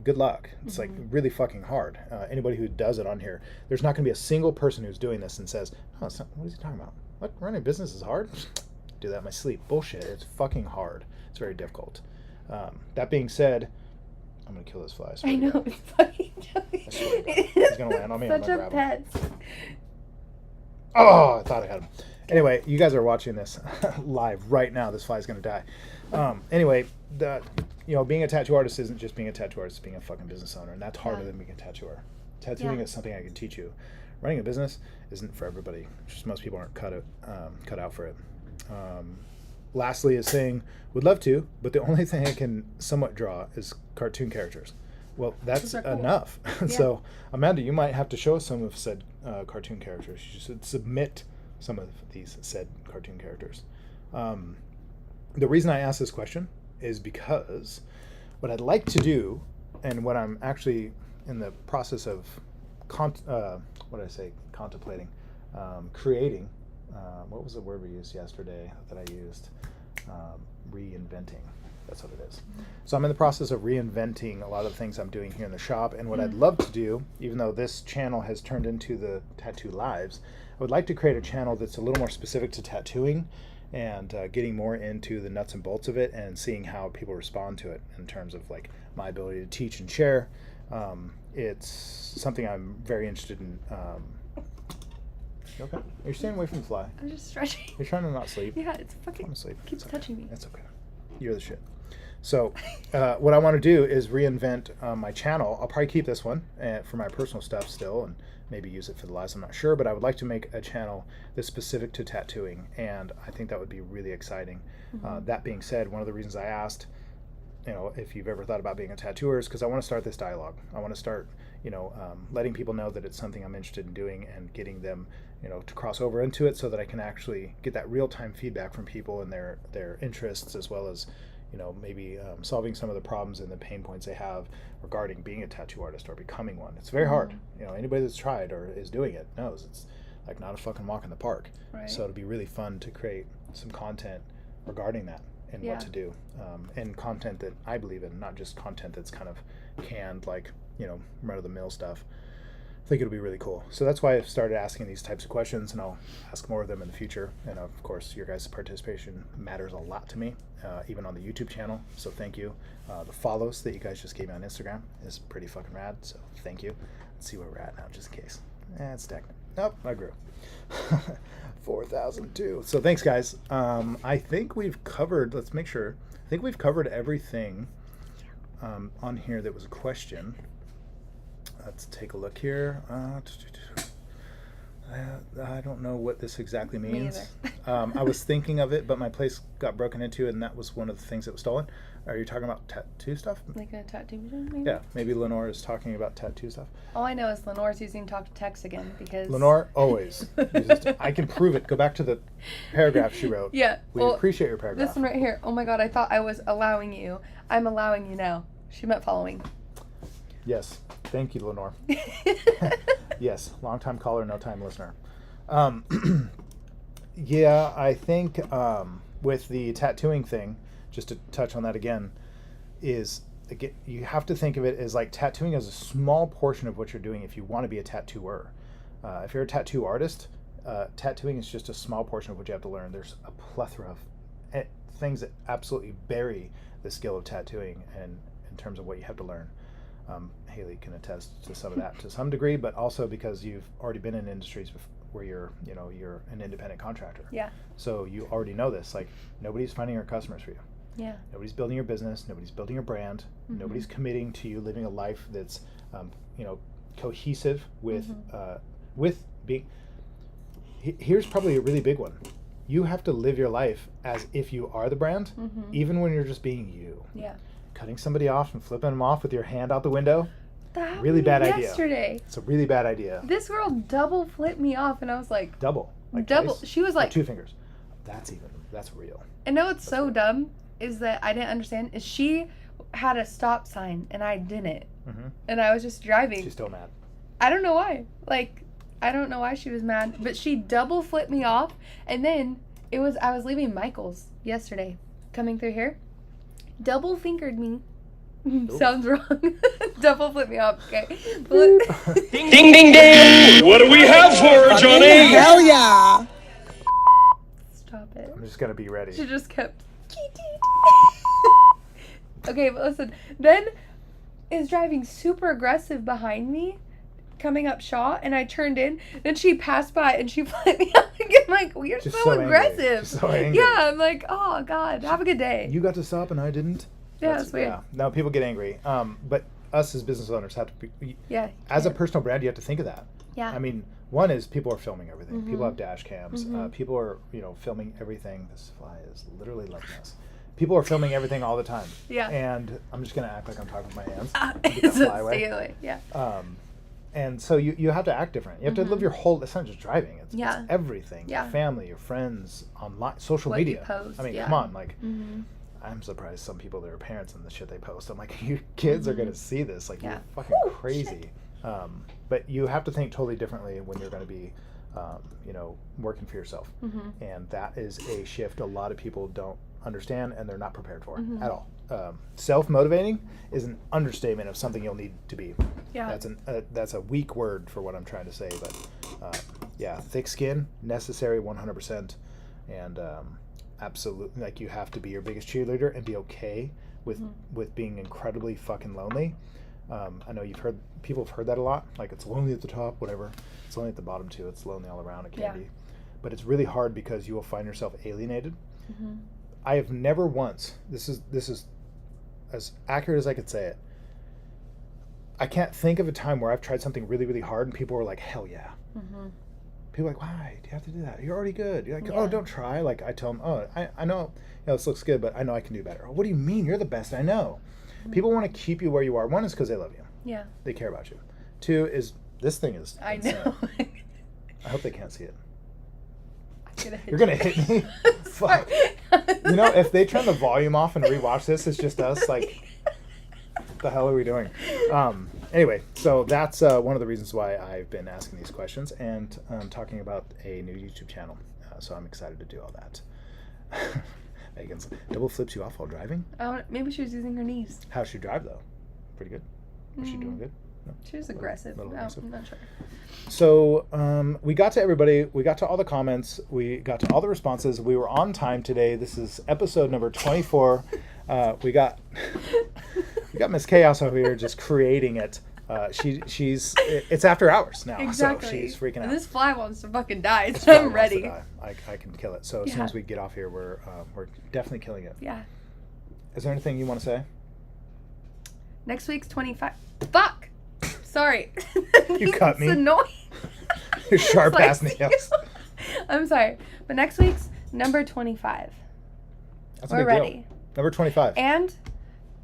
good luck. It's like really fucking hard. Anybody who does it on here, there's not going to be a single person who's doing this and says, "Oh, it's not, what is he talking about? What, running a business is hard? Do that in my sleep." Bullshit. It's fucking hard. It's very difficult. That being said, I'm gonna kill this fly. I know, it's fucking swear to God. He's gonna land on me, I'm Such gonna a grab him. pet. Oh, I thought I had him. Anyway, you guys are watching this live right now. This fly's gonna die. Anyway, being a tattoo artist isn't just being a tattoo artist. It's being a fucking business owner, and that's harder than being a tattooer. Tattooing Yeah. is something I can teach you. Running a business isn't for everybody. Just most people aren't cut out for it. lastly is saying, would love to, but the only thing I can somewhat draw is cartoon characters. Well, that's are cool. enough. So, Amanda, you might have to show us some of said cartoon characters. You should submit some of these said cartoon characters. The reason I ask this question is because what I'd like to do, and what I'm actually in the process of contemplating, creating. What was the word we used yesterday that I used? Reinventing. That's what it is. So I'm in the process of reinventing a lot of the things I'm doing here in the shop. And what I'd love to do, even though this channel has turned into the Tattoo Lives, I would like to create a channel that's a little more specific to tattooing and getting more into the nuts and bolts of it and seeing how people respond to it in terms of like my ability to teach and share. It's something I'm very interested in. You okay? You're staying away from the fly. I'm just stretching. You're trying to not sleep. Yeah, it's fucking. I'm asleep. Keeps touching me. That's okay. You're the shit. So, what I want to do is reinvent my channel. I'll probably keep this one for my personal stuff still, and maybe use it for the lives. I'm not sure, but I would like to make a channel that's specific to tattooing, and I think that would be really exciting. That being said, one of the reasons I asked, if you've ever thought about being a tattooer, is because I want to start this dialogue. I want to start, letting people know that it's something I'm interested in doing and getting them, to cross over into it so that I can actually get that real-time feedback from people and their interests, as well as, maybe solving some of the problems and the pain points they have regarding being a tattoo artist or becoming one. It's very hard. Anybody that's tried or is doing it knows it's like not a fucking walk in the park. Right. So it'd be really fun to create some content regarding that and what to do, and content that I believe in, not just content that's kind of canned, like, run-of-the-mill stuff. I think it'll be really cool. So that's why I've started asking these types of questions, and I'll ask more of them in the future. And of course, your guys' participation matters a lot to me, even on the YouTube channel. So thank you. The follows that you guys just gave me on Instagram is pretty fucking rad. So thank you. Let's see where we're at now, just in case. It's stagnant. Nope, I grew. 4,002. So thanks, guys. I think we've covered. Let's make sure. I think we've covered everything on here that was a question. Let's take a look here. I don't know what this exactly means. I was thinking of it, but my place got broken into, and that was one of the things that was stolen. Are you talking about tattoo stuff? Like a tattoo vision, maybe? Yeah, maybe Lenore is talking about tattoo stuff. All I know is Lenore's using talk to text again because... Lenore always uses I can prove it. Go back to the paragraph she wrote. Yeah. We appreciate your paragraph. This one right here. Oh my god, I thought I was allowing you. I'm allowing you now. She meant following. Yes. Thank you, Lenore. Yes. Long-time caller, no-time listener. Yeah, I think with the tattooing thing, just to touch on that again, is you have to think of it as like tattooing as a small portion of what you're doing if you want to be a tattooer. If you're a tattoo artist, tattooing is just a small portion of what you have to learn. There's a plethora of things that absolutely bury the skill of tattooing and in terms of what you have to learn. Haley can attest to some of that to some degree, but also because you've already been in industries where you're an independent contractor. Yeah. So you already know this. Like, nobody's finding your customers for you. Yeah. Nobody's building your business. Nobody's building your brand. Nobody's committing to you living a life that's, cohesive with being. Here's probably a really big one. You have to live your life as if you are the brand, even when you're just being you. Yeah. Cutting somebody off and flipping them off with your hand out the window. That really bad idea. Yesterday. It's a really bad idea. This girl double flipped me off, and I was like, double. Like double. Twice? She was like, or 2 fingers. That's real. And know what's so dumb is that I didn't understand is she had a stop sign and I didn't, and I was just driving. She's still mad. I don't know why. Like, I don't know why she was mad, but she double flipped me off, and then I was leaving Michael's yesterday, coming through here, double fingered me. Sounds wrong. Double flip me off. Okay. Ding, ding, ding! What do we have for her, Johnny? Hell yeah! Stop it. I'm just gonna be ready. She just kept. Okay, but listen. Ben is driving super aggressive behind me, coming up Shaw, and I turned in. Then she passed by and she flipped me off again. Like, you're so aggressive. She's so angry. Yeah, I'm like, oh god, have a good day. You got to stop and I didn't. Yeah, that's weird. Yeah. No, people get angry. But us as business owners have to be. Yeah. As a personal brand, you have to think of that. Yeah. I mean, One is people are filming everything. Mm-hmm. People have dash cams. People are, filming everything. This fly is literally loving us. People are filming everything all the time. Yeah. And I'm just going to act like I'm talking with my hands. It's a stay away. Yeah. And so you have to act different. You have to live your whole, it's not just driving. It's everything. Yeah. Your family, your friends, online, social What you media. post, I mean, yeah. come on. Like, I'm surprised some people, their parents and the shit they post. I'm like, your kids are going to see this. Like, you're fucking crazy. But you have to think totally differently when you're going to be, working for yourself. And that is a shift a lot of people don't understand and they're not prepared for at all. Self-motivating is an understatement of something you'll need to be. Yeah. That's a weak word for what I'm trying to say, but thick skin, necessary 100%, and absolutely, like, you have to be your biggest cheerleader and be okay with being incredibly fucking lonely. I know people have heard that a lot, like, it's lonely at the top, whatever. It's lonely at the bottom too. It's lonely all around. It can be, but it's really hard because you will find yourself alienated. I have never once. This is as accurate as I could say it. I can't think of a time where I've tried something really, really hard and people were like, hell yeah. People are like, why do you have to do that? You're already good. You're like, oh, don't try. Like, I tell them, oh, I know, this looks good, but I know I can do better. What do you mean? You're the best I know. People want to keep you where you are. One is because they love you. Yeah. They care about you. Two is this thing is I insane. know. I hope they can't see it. I'm gonna hit You're going to hit me? Fuck. If they turn the volume off and rewatch this, it's just us, like, what the hell are we doing? Anyway, so that's one of the reasons why I've been asking these questions and talking about a new YouTube channel. So I'm excited to do all that. Megan's double flips you off while driving? Maybe she was using her knees. How's she drive, though? Pretty good? Was she doing good? No? She was aggressive. Little aggressive. I'm not sure. So we got to everybody. We got to all the comments. We got to all the responses. We were on time today. This is episode number 24. We got Miss Chaos over here just creating it. It's after hours now, Exactly. so she's freaking out. And this fly wants to fucking die, This so fly I'm wants to ready. die. I can kill it. So as soon as we get off here, we're definitely killing it. Yeah. Is there anything you want to say? Next week's 25. Fuck! Sorry. You cut me. It's annoying. Your sharp It's ass like- nails. I'm sorry. But next week's number 25. That's a We're big deal. ready. Number 25. And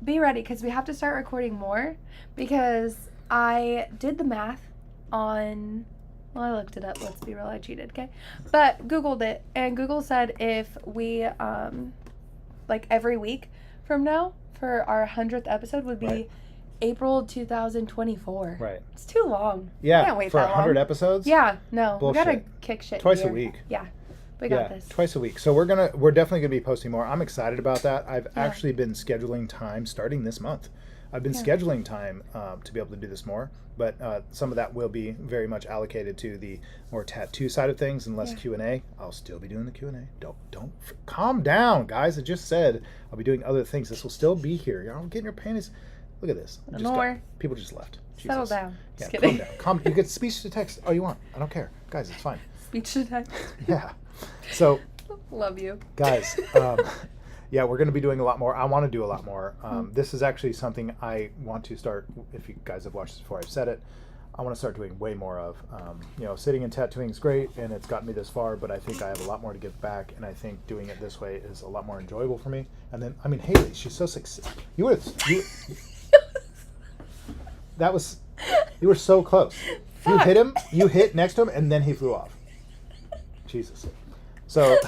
be ready because we have to start recording more because I did the math on, well, I looked it up. Let's be real, I cheated, okay? But Googled it, and Google said if we, like every week from now for our 100th episode would be Right. April 2024. Right. It's too long. Yeah. I can't wait for that 100 long. episodes. Yeah, no. Bullshit. We gotta kick shit. Twice a here. week. Yeah. We got this. Twice a week. So we're definitely gonna be posting more. I'm excited about that. I've actually been scheduling time starting this month. I've been scheduling time to be able to do this more, but some of that will be very much allocated to the more tattoo side of things and less Q&A. I'll still be doing the Q&A. Don't calm down, guys. I just said I'll be doing other things. This will still be here. Y'all getting your panties. Look at this. People just left. Settle Jesus. down. Yeah, Just kidding. calm down. You get speech to text all you want. I don't care, guys. It's fine. Speech to text. Yeah. So. Love you. Guys, yeah, we're going to be doing a lot more. I want to do a lot more. This is actually something I want to start. If you guys have watched this before, I've said it. I want to start doing way more of. Sitting and tattooing is great, and it's gotten me this far, but I think I have a lot more to give back, and I think doing it this way is a lot more enjoyable for me. And then, I mean, Haley, she's so successful. You were so close. You hit him, you hit next to him, and then he flew off. Jesus. So,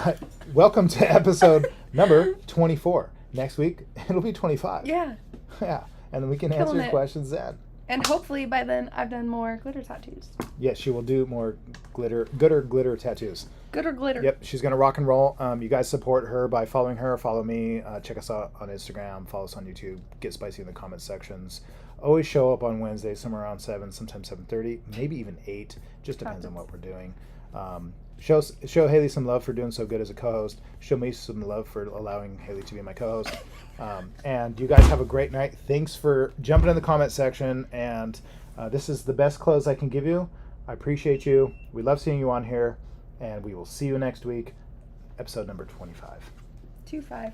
welcome to episode number 24. Next week, it'll be 25. Yeah. Yeah. And then we can answer your questions then. And hopefully by then I've done more glitter tattoos. Yes, she will do more glitter tattoos. Good or glitter. Yep, she's going to rock and roll. You guys support her by following her. Follow me. Check us out on Instagram. Follow us on YouTube. Get spicy in the comment sections. Always show up on Wednesday, somewhere around 7, sometimes 7:30, maybe even 8. Just depends on what we're doing. Show Haley some love for doing so good as a co-host. Show me some love for allowing Haley to be my co-host. And you guys have a great night. Thanks for jumping in the comment section. And this is the best close I can give you. I appreciate you. We love seeing you on here. And we will see you next week. Episode number 25. 25.